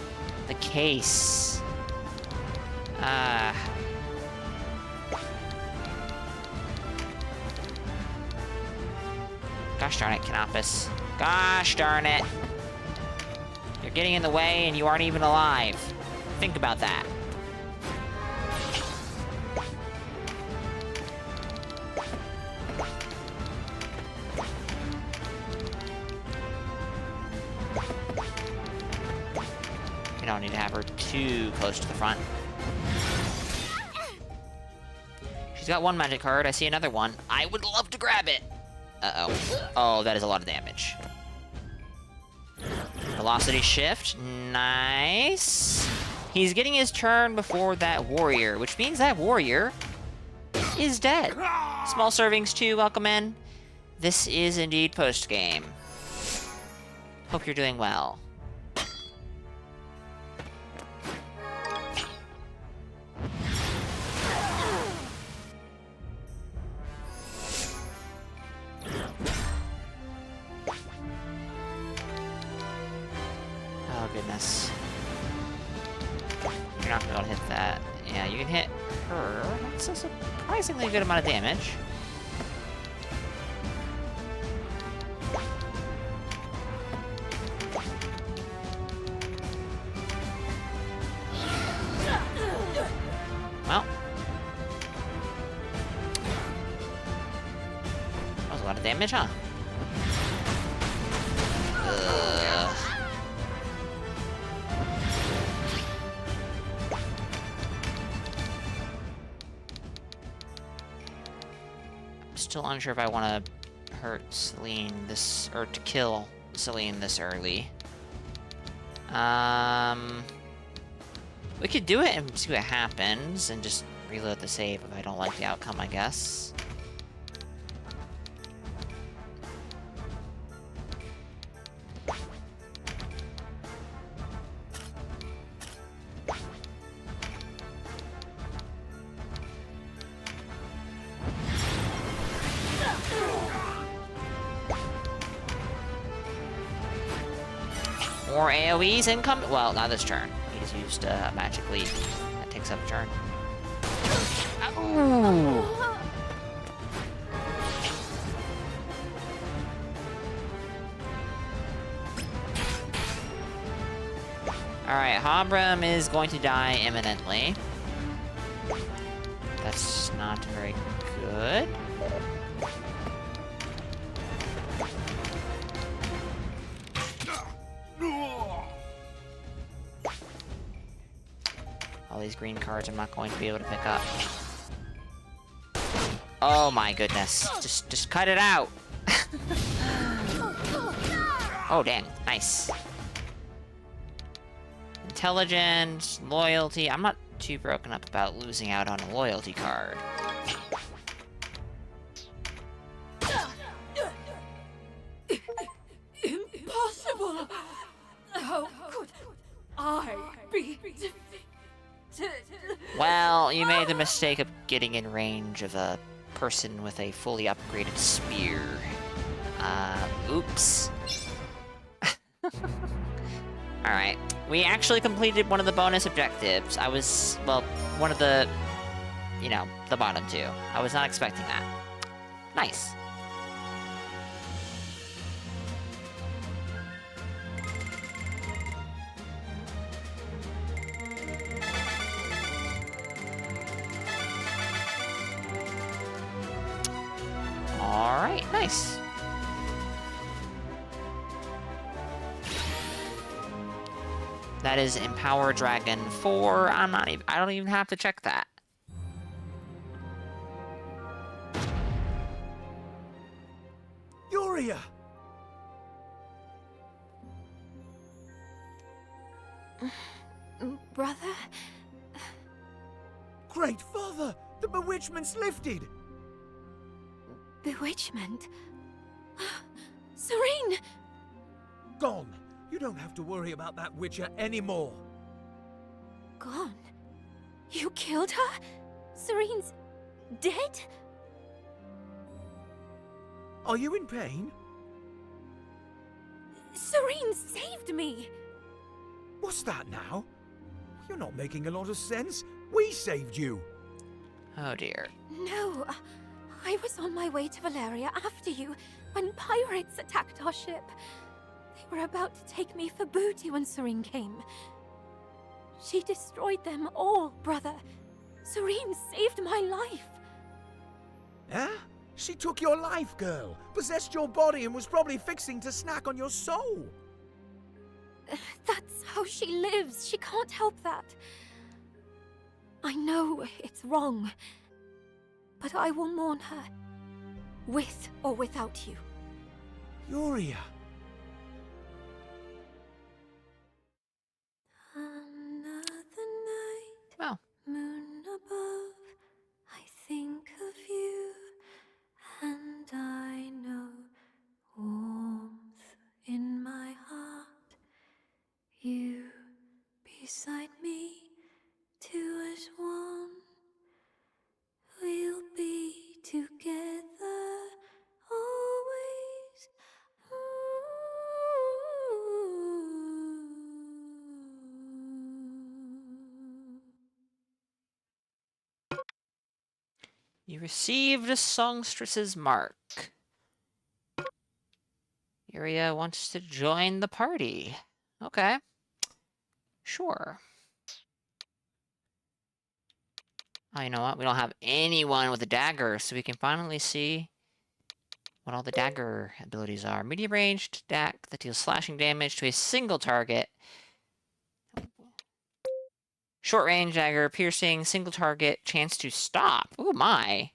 the case. Gosh darn it, Canopus. Gosh darn it! You're getting in the way and you aren't even alive. Think about that. You don't need to have her too close to the front. She's got one magic card. I see another one. I would love to grab it. Uh-oh. Oh, that is a lot of damage. Velocity shift. Nice. He's getting his turn before that warrior, which means that warrior is dead. Small servings too, welcome in. This is indeed post-game. Hope you're doing well. Oh, goodness. You're not gonna hit that. Yeah, you can hit her. That's a surprisingly good amount of damage. Well. That was a lot of damage, huh? Still unsure if I want to hurt Celine this, or to kill Celine this early. We could do it and see what happens, and just reload the save if I don't like the outcome, I guess. More AoEs incoming. Well, not this turn. He's used magic leap. That takes up a turn. Ooh. Alright, Habram is going to die imminently. That's not very good. All these green cards I'm not going to be able to pick up. Oh my goodness. Just cut it out. Oh dang, nice. Intelligence, loyalty. I'm not too broken up about losing out on a loyalty card. Impossible! How could I be defeated? Well, you made the mistake of getting in range of a person with a fully upgraded spear. Oops. Alright. We actually completed one of the bonus objectives. I was, well, one of the, you know, the bottom two. I was not expecting that. Nice. Alright, nice. That is Empower Dragon 4. I don't even have to check that. Yuria! Brother? Great Father! The bewitchment's lifted! Bewitchment? Serene! Gone! You don't have to worry about that Witcher anymore! Gone? You killed her? Serene's dead? Are you in pain? Serene saved me! What's that now? You're not making a lot of sense. We saved you! Oh dear. No, I was on my way to Valeria after you when pirates attacked our ship. They were about to take me for booty when Serene came. She destroyed them all, brother. Serene saved my life. Huh? She took your life, girl, possessed your body and was probably fixing to snack on your soul. That's how she lives. She can't help that. I know it's wrong, but I will mourn her, with or without you. Yuria. Another night, Well, moon above, I think of you, and I know warmth in my heart. You beside me, two as one. We'll be together always. you received a songstress's mark. Yuria wants to join the party. Okay. Sure. Oh, you know what? We don't have anyone with a dagger, so we can finally see what all the dagger abilities are. Medium ranged attack that deals slashing damage to a single target. Short range dagger, piercing, single target, chance to stop. Ooh, my.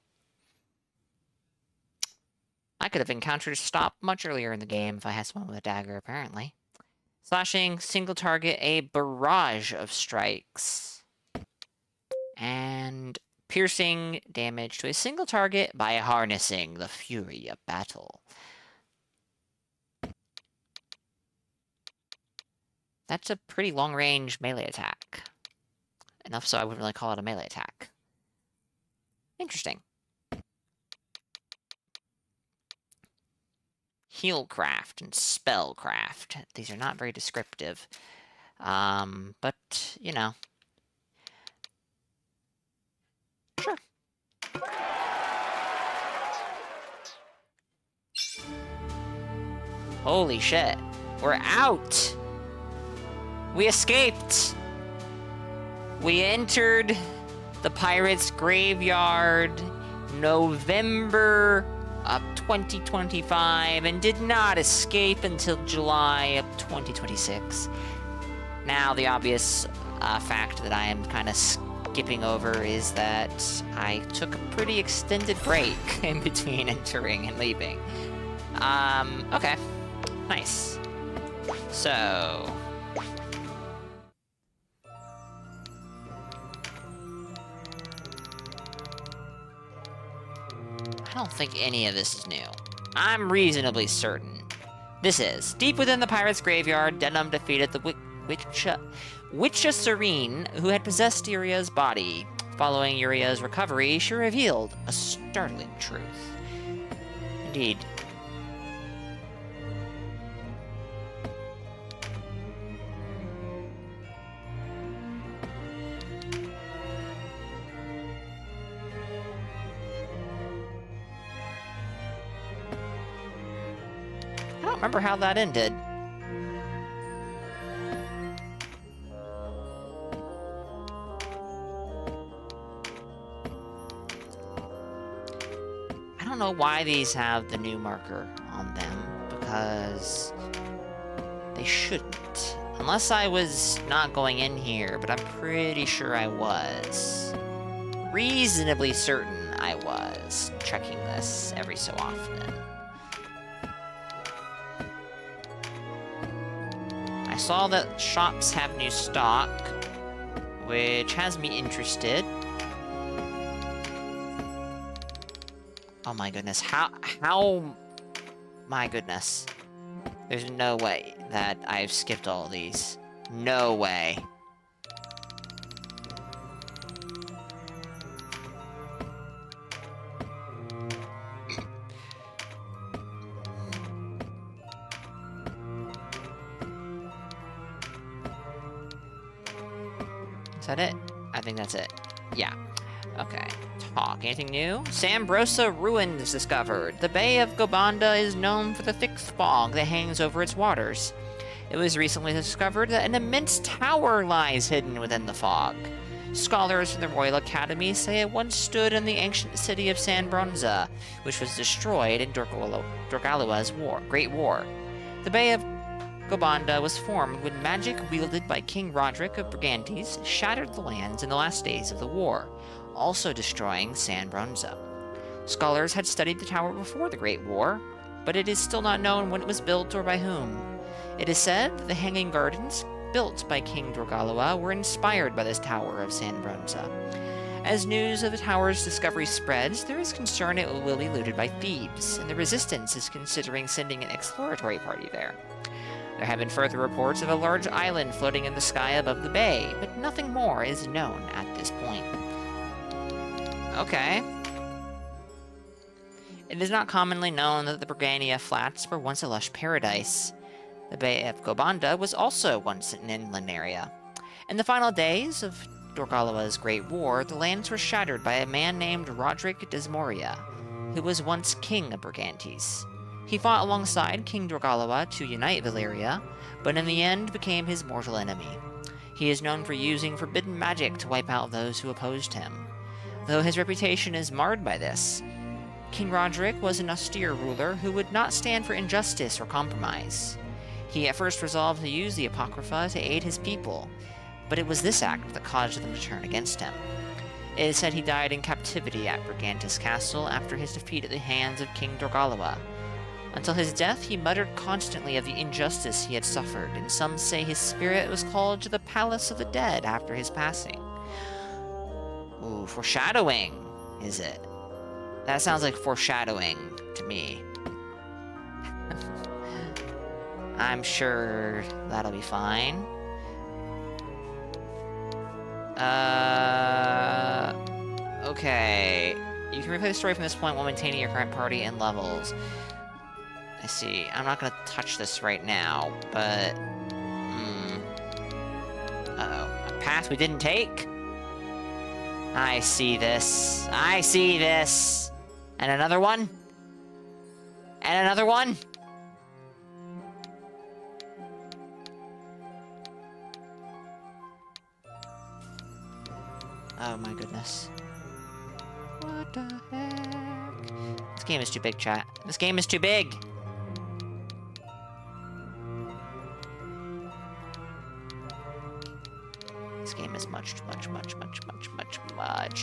I could have encountered stop much earlier in the game if I had someone with a dagger, apparently. Slashing, single target, a barrage of strikes. And piercing damage to a single target by harnessing the fury of battle. That's a pretty long-range melee attack. Enough so I wouldn't really call it a melee attack. Interesting. Healcraft and Spellcraft. These are not very descriptive. But, you know. Sure. Holy shit. We're out! We escaped! We entered the pirates' graveyard November of 2025 and did not escape until July of 2026. Now, the obvious fact that I am kind of skipping over is that I took a pretty extended break in between entering and leaving. Okay. Nice. So... I don't think any of this is new. I'm reasonably certain. This is, deep within the pirate's graveyard, Denham defeated the Witcha Serene, who had possessed Yuria's body. Following Yuria's recovery, she revealed a startling truth. Indeed. I don't remember how that ended. I don't know why these have the new marker on them, because they shouldn't. Unless I was not going in here, but I'm pretty sure I was. Reasonably certain I was checking this every so often. I saw that shops have new stock, which has me interested. Oh my goodness, how... My goodness. There's no way that I've skipped all these. No way. Is that it? I think that's it. Yeah. Okay. Talk. Anything new? Sambrosa Ruin is discovered. The Bay of Gobanda is known for the thick fog that hangs over its waters. It was recently discovered that an immense tower lies hidden within the fog. Scholars from the Royal Academy say it once stood in the ancient city of San Bronza, which was destroyed in Dorgalua's Great War. The Bay of Gobanda was formed when magic wielded by King Roderick of Brigantes shattered the lands in the last days of the war, also destroying San Bronza. Scholars had studied the tower before the Great War, but it is still not known when it was built or by whom. It is said that the Hanging Gardens, built by King Dorgalua, were inspired by this tower of San Bronza. As news of the tower's discovery spreads, there is concern it will be looted by thieves, and the Resistance is considering sending an exploratory party there. There have been further reports of a large island floating in the sky above the bay, but nothing more is known at this point. Okay. It is not commonly known that the Brigantia Flats were once a lush paradise. The Bay of Gobanda was also once an inland area. In the final days of Dorgalua's Great War, the lands were shattered by a man named Roderick Desmoria, who was once king of Brigantes. He fought alongside King Dorgalua to unite Valyria, but in the end became his mortal enemy. He is known for using forbidden magic to wipe out those who opposed him. Though his reputation is marred by this, King Roderick was an austere ruler who would not stand for injustice or compromise. He at first resolved to use the Apocrypha to aid his people, but it was this act that caused them to turn against him. It is said he died in captivity at Brigantes Castle after his defeat at the hands of King Dorgalua. Until his death, he muttered constantly of the injustice he had suffered, and some say his spirit was called to the Palace of the Dead after his passing. Ooh, foreshadowing, is it? That sounds like foreshadowing to me. I'm sure that'll be fine. Okay. You can replay the story from this point while maintaining your current party and levels. I see. I'm not gonna touch this right now, but... Uh-oh. A path we didn't take? I see this. I see this! And another one? And another one? Oh my goodness. What the heck? This game is too big, chat. This game is too big! This game is much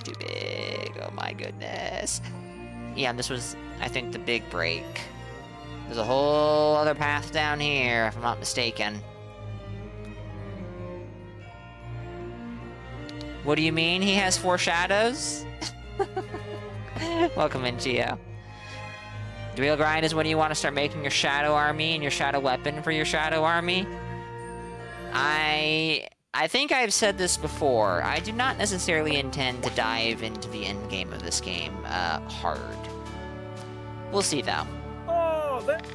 too big. Oh my goodness. Yeah, and this was, I think, the big break. There's a whole other path down here, if I'm not mistaken. What do you mean he has 4 shadows? Welcome in, Geo. The real grind is when you want to start making your shadow army and your shadow weapon for your shadow army. I think I've said this before. I do not necessarily intend to dive into the end game of this game hard. We'll see, though. Oh, that...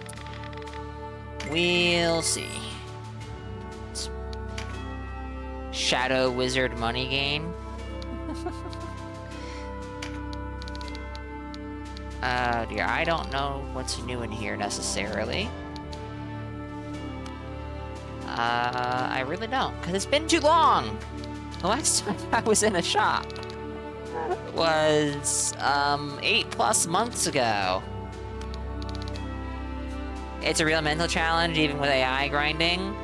We'll see. Shadow Wizard money gain. Dear, I don't know what's new in here necessarily. I really don't, because it's been too long. The last time I was in a shop was 8+ months ago. It's a real mental challenge, even with AI grinding.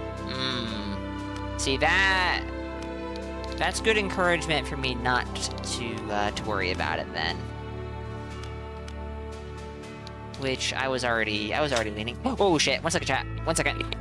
See, that's good encouragement for me not to worry about it then. Which I was already leaning. Oh shit! 1 second, chat. 1 second.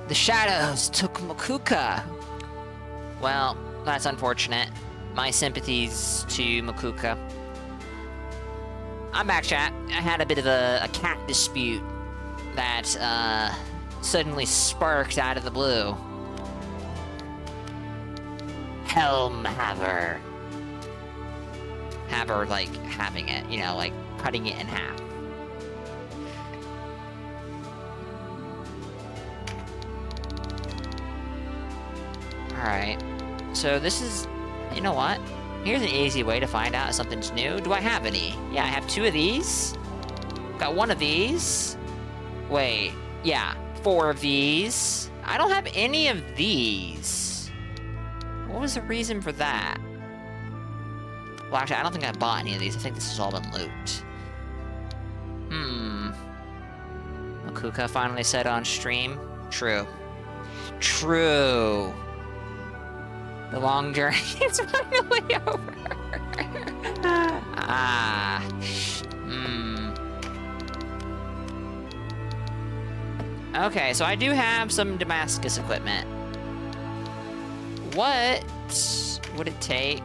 The shadows took Makuka. Well, that's unfortunate. My sympathies to Makuka. I'm back, chat. I had a bit of a cat dispute that suddenly sparked out of the blue. Helm Haver. Haver, like, having it, you know, like, cutting it in half. Alright. So this is... You know what? Here's an easy way to find out if something's new. Do I have any? Yeah, I have 2 of these. Got 1 of these. Wait. Yeah, 4 of these. I don't have any of these. What was the reason for that? Well, actually, I don't think I bought any of these. I think this has all been loot. Makuka finally said on stream. True. True. The long journey is finally over. Okay, so I do have some Damascus equipment. What would it take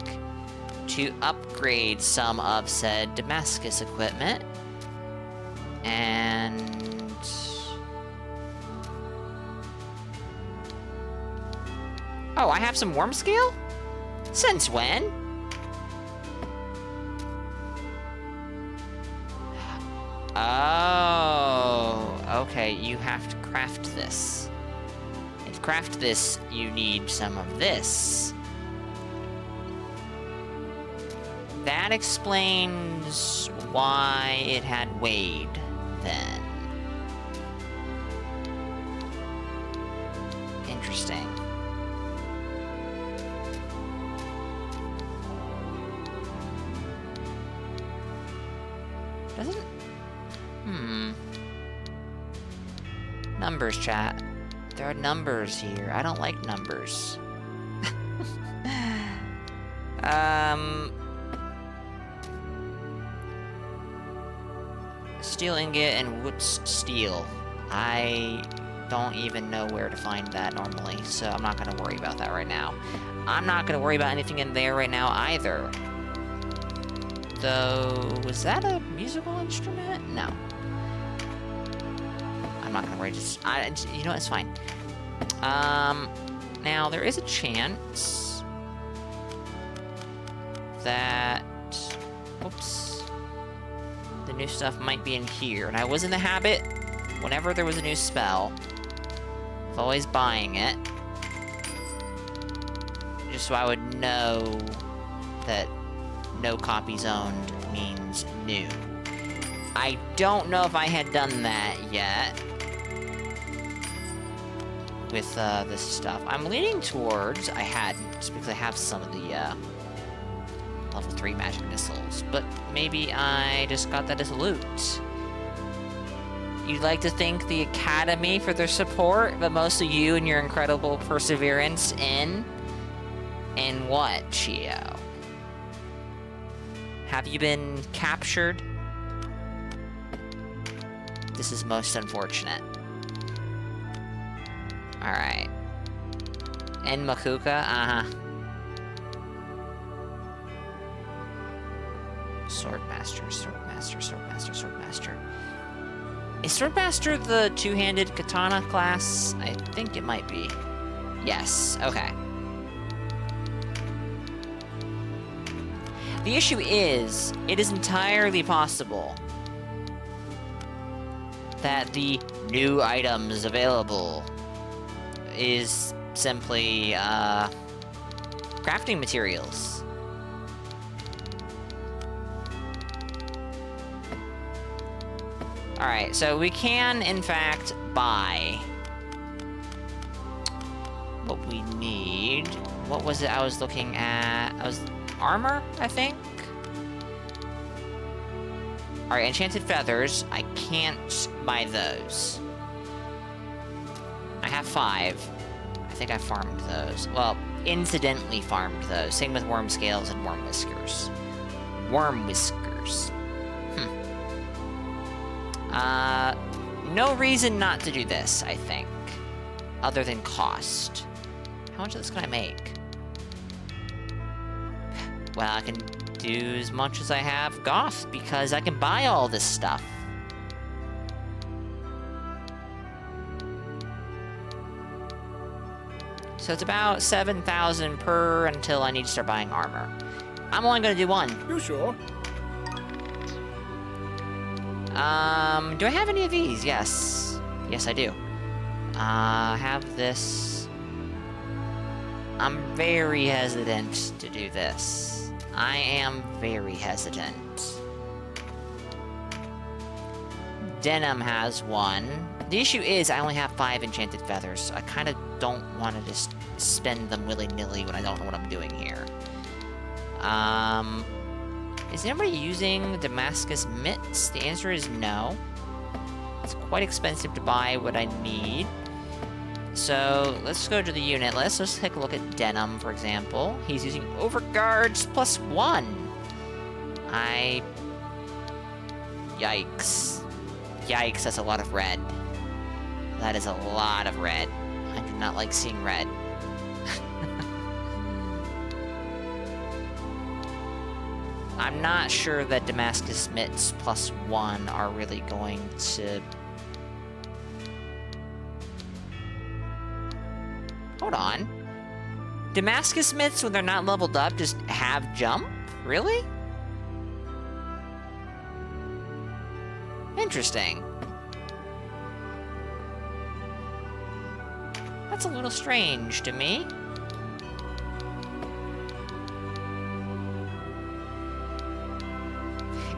to upgrade some of said Damascus equipment? And... Oh, I have some worm scale? Since when? Oh, okay, you have to craft this. And to craft this, you need some of this. That explains why it had weighed then. Interesting. Doesn't... Numbers, chat. There are numbers here. I don't like numbers. Steel ingot and Wootz steel. I don't even know where to find that normally, so I'm not gonna worry about that right now. I'm not gonna worry about anything in there right now either. Though, was that a musical instrument? No. I'm not gonna worry, you know, it's fine. Now, there is a chance that, oops, the new stuff might be in here. And I was in the habit, whenever there was a new spell, of always buying it, just so I would know that no copies owned means new. I don't know if I had done that yet with this stuff. I'm leaning towards I hadn't, because I have some of the level 3 magic missiles, but maybe I just got that as a loot. You'd like to thank the Academy for their support, but mostly you and your incredible perseverance in what, Chio? Have you been captured? This is most unfortunate. Alright. And Makuka? Uh-huh. Swordmaster, Swordmaster, Swordmaster, Swordmaster. Is Swordmaster the two-handed katana class? I think it might be. Yes, okay. The issue is, it is entirely possible that the new items available is simply, crafting materials. Alright, so we can, in fact, buy what we need. What was it I was looking at? Armor, I think? Alright, enchanted feathers. I can't buy those. I have 5. I think I farmed those. Well, incidentally farmed those. Same with worm scales and worm whiskers. Worm whiskers. No reason not to do this, I think. other than cost. How much of this can I make? Well, I can do as much as I have Goth, because I can buy all this stuff. So it's about 7,000 per until I need to start buying armor. I'm only gonna do one. You sure? Do I have any of these? Yes. Yes, I do. Have this. I'm very hesitant to do this. I am very hesitant. Denim has one. The issue is I only have 5 enchanted feathers. I kind of don't want to just spend them willy-nilly when I don't know what I'm doing here. Is anybody using Damascus mitts? The answer is no. It's quite expensive to buy what I need. So, let's go to the unit list. Let's take a look at Denim, for example. He's using Overguards +1. Yikes. Yikes, that's a lot of red. That is a lot of red. I do not like seeing red. I'm not sure that Damascus mitts +1 are really going to... Hold on. Damascus mitts, when they're not leveled up, just have jump? Really? Interesting. That's a little strange to me.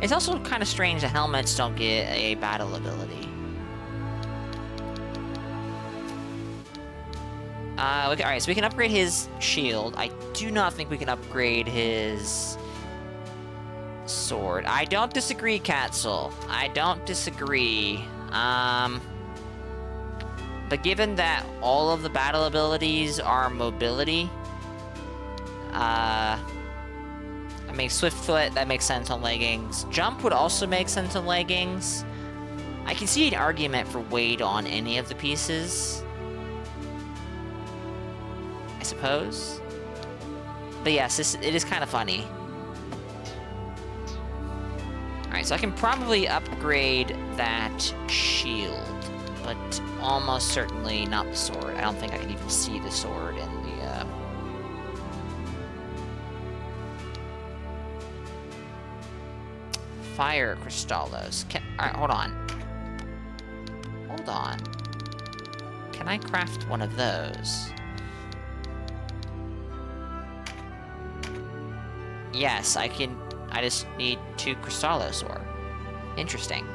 It's also kind of strange that helmets don't get a battle ability. Alright, so we can upgrade his shield. I do not think we can upgrade his sword. I don't disagree, Catzel. I don't disagree. But given that all of the battle abilities are mobility, I mean, Swiftfoot, that makes sense on leggings. Jump would also make sense on leggings. I can see an argument for weight on any of the pieces, I suppose. But yes, it is kind of funny. Alright, so I can probably upgrade that shield, but almost certainly not the sword. I don't think I can even see the sword in the, Fire Crystallos. Alright, hold on. Hold on. Can I craft one of those? Yes, I can. I just need 2 Crystallos ore. Interesting.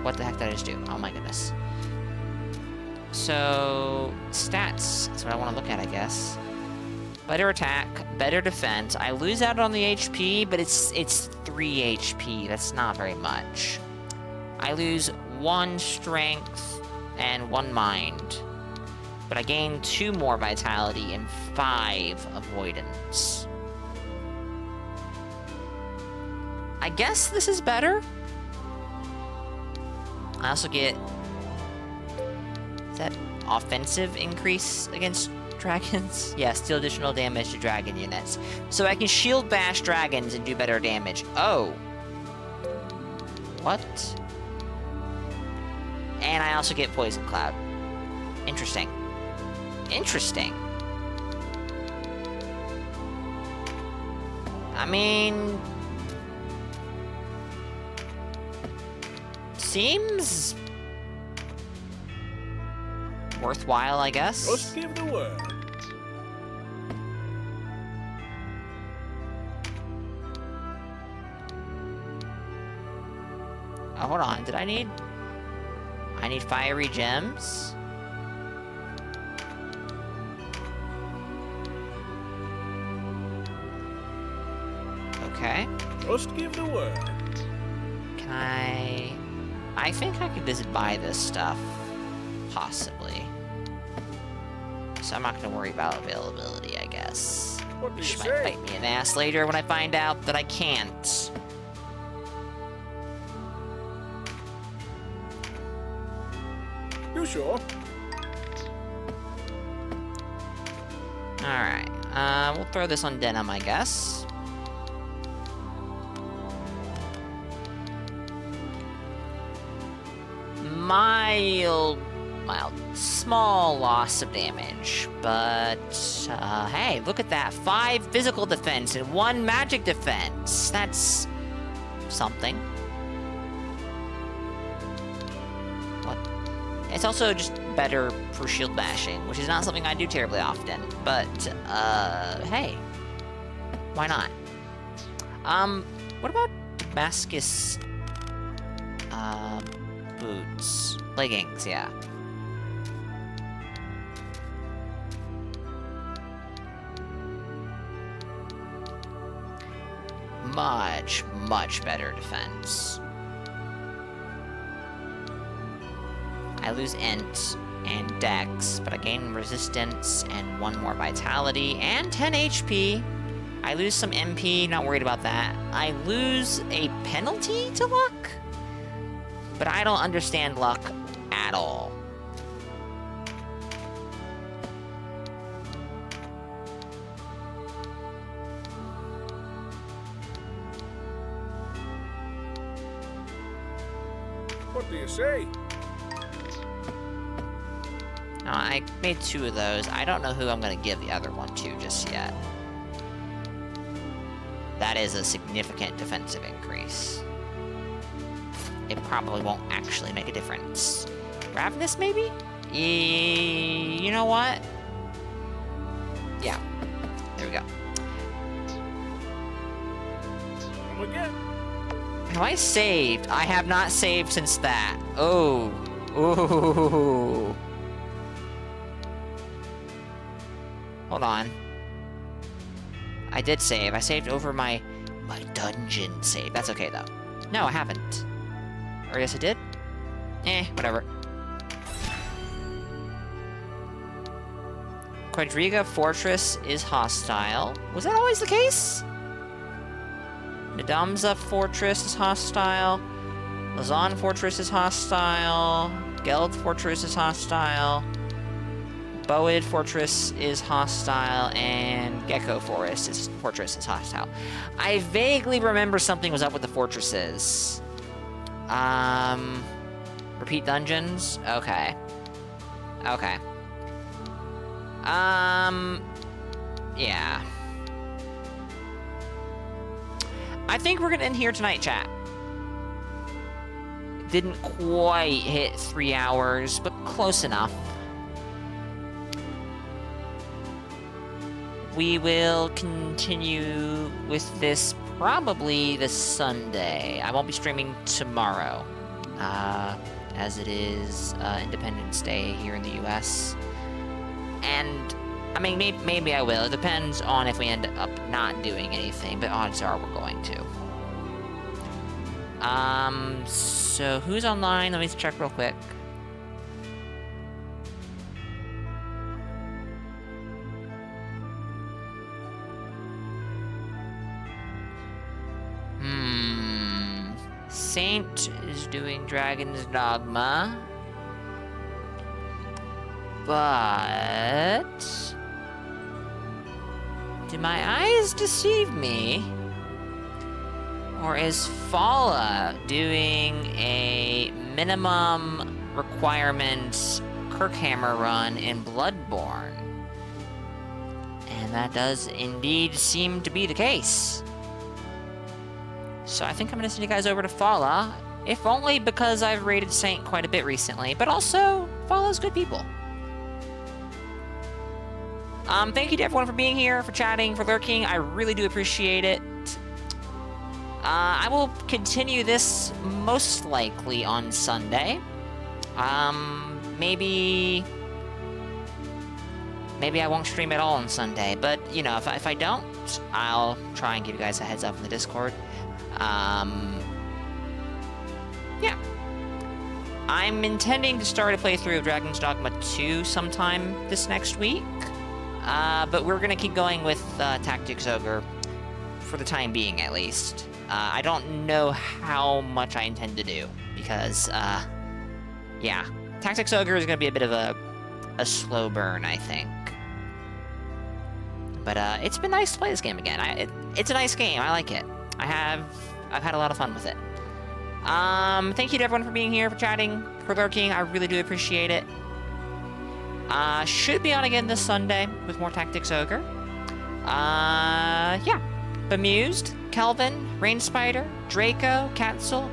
What the heck did I just do? Oh my goodness. So, stats. That's what I want to look at, I guess. Better attack, better defense. I lose out on the HP, but it's 3 HP. That's not very much. I lose 1 strength and 1 mind. But I gain 2 more vitality and 5 avoidance. I guess this is better. I also get... Is that offensive increase against dragons? Yes, deal additional damage to dragon units. So I can shield bash dragons and do better damage. Oh. What? And I also get poison cloud. Interesting. Interesting. I mean... Seems... worthwhile, I guess. Just give the word. Oh, hold on. Did I need... I need fiery gems? Okay. Just give the word. Can I think I could just buy this stuff. Possibly. So I'm not gonna worry about availability, I guess. What do you Which might say? bite me in the ass later when I find out that I can't. you sure? Alright, we'll throw this on denim, I guess. Mild, small loss of damage, but, hey, look at that. 5 physical defense and 1 magic defense. That's something. What? It's also just better for shield bashing, which is not something I do terribly often, but, hey, why not? What about Damascus, boots? Leggings, yeah. Much, much better defense. I lose int and dex, but I gain resistance and 1 more vitality and 10 HP. I lose some MP, not worried about that. I lose a penalty to luck? But I don't understand luck at all. What do you say? I made 2 of those. I don't know who I'm going to give the other one to just yet. That is a significant defensive increase. It probably won't actually make a difference. Ravenous, maybe? You know what? Yeah. There we go. Come again. Have I saved? I have not saved since that. Oh. Ooh. Hold on. I did save. I saved over my dungeon save. That's okay, though. No, I haven't. Or yes, I did? Whatever. Quadriga Fortress is hostile. Was that always the case? Nadamza Fortress is hostile. Lazan Fortress is hostile. Geld Fortress is hostile. Boed Fortress is hostile, and Gecko Fortress is hostile. I vaguely remember something was up with the fortresses. Repeat dungeons? Okay. Okay. Yeah. I think we're gonna end here tonight, chat. Didn't quite hit 3 hours, but close enough. We will continue with this probably this Sunday. I won't be streaming tomorrow, as it is Independence Day here in the US. And, I mean, maybe I will. It depends on if we end up not doing anything, but odds are we're going to. So who's online? Let me check real quick. Saint is doing Dragon's Dogma. But... do my eyes deceive me? Or is Fala doing a minimum requirements Kirkhammer run in Bloodborne? And that does indeed seem to be the case. So I think I'm gonna send you guys over to Fala, if only because I've raided Saint quite a bit recently, but also, Fala's good people. Thank you to everyone for being here, for chatting, for lurking. I really do appreciate it. I will continue this most likely on Sunday. Maybe I won't stream at all on Sunday, but, you know, if I don't, I'll try and give you guys a heads up in the Discord. Yeah. I'm intending to start a playthrough of Dragon's Dogma 2 sometime this next week. But we're gonna keep going with Tactics Ogre, for the time being at least. I don't know how much I intend to do, because, yeah, Tactics Ogre is going to be a bit of a slow burn, I think. But it's been nice to play this game again. It's a nice game. I like it. I've had a lot of fun with it. Thank you to everyone for being here, for chatting, for lurking. I really do appreciate it. Should be on again this Sunday with more Tactics Ogre. Yeah. Bemused, Kelvin, Rain Spider, Draco, Catzel,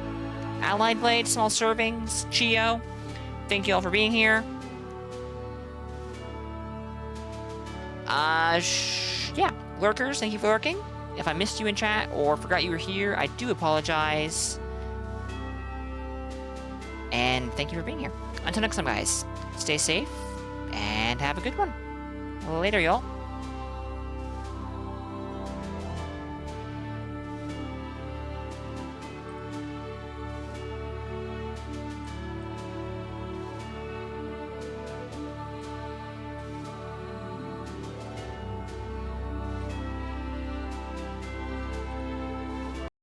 Allied Blade, Small Servings, Chio. Thank you all for being here. Yeah, lurkers, thank you for lurking. If I missed you in chat or forgot you were here, I do apologize. And thank you for being here. Until next time, guys, stay safe and have a good one. Later, y'all.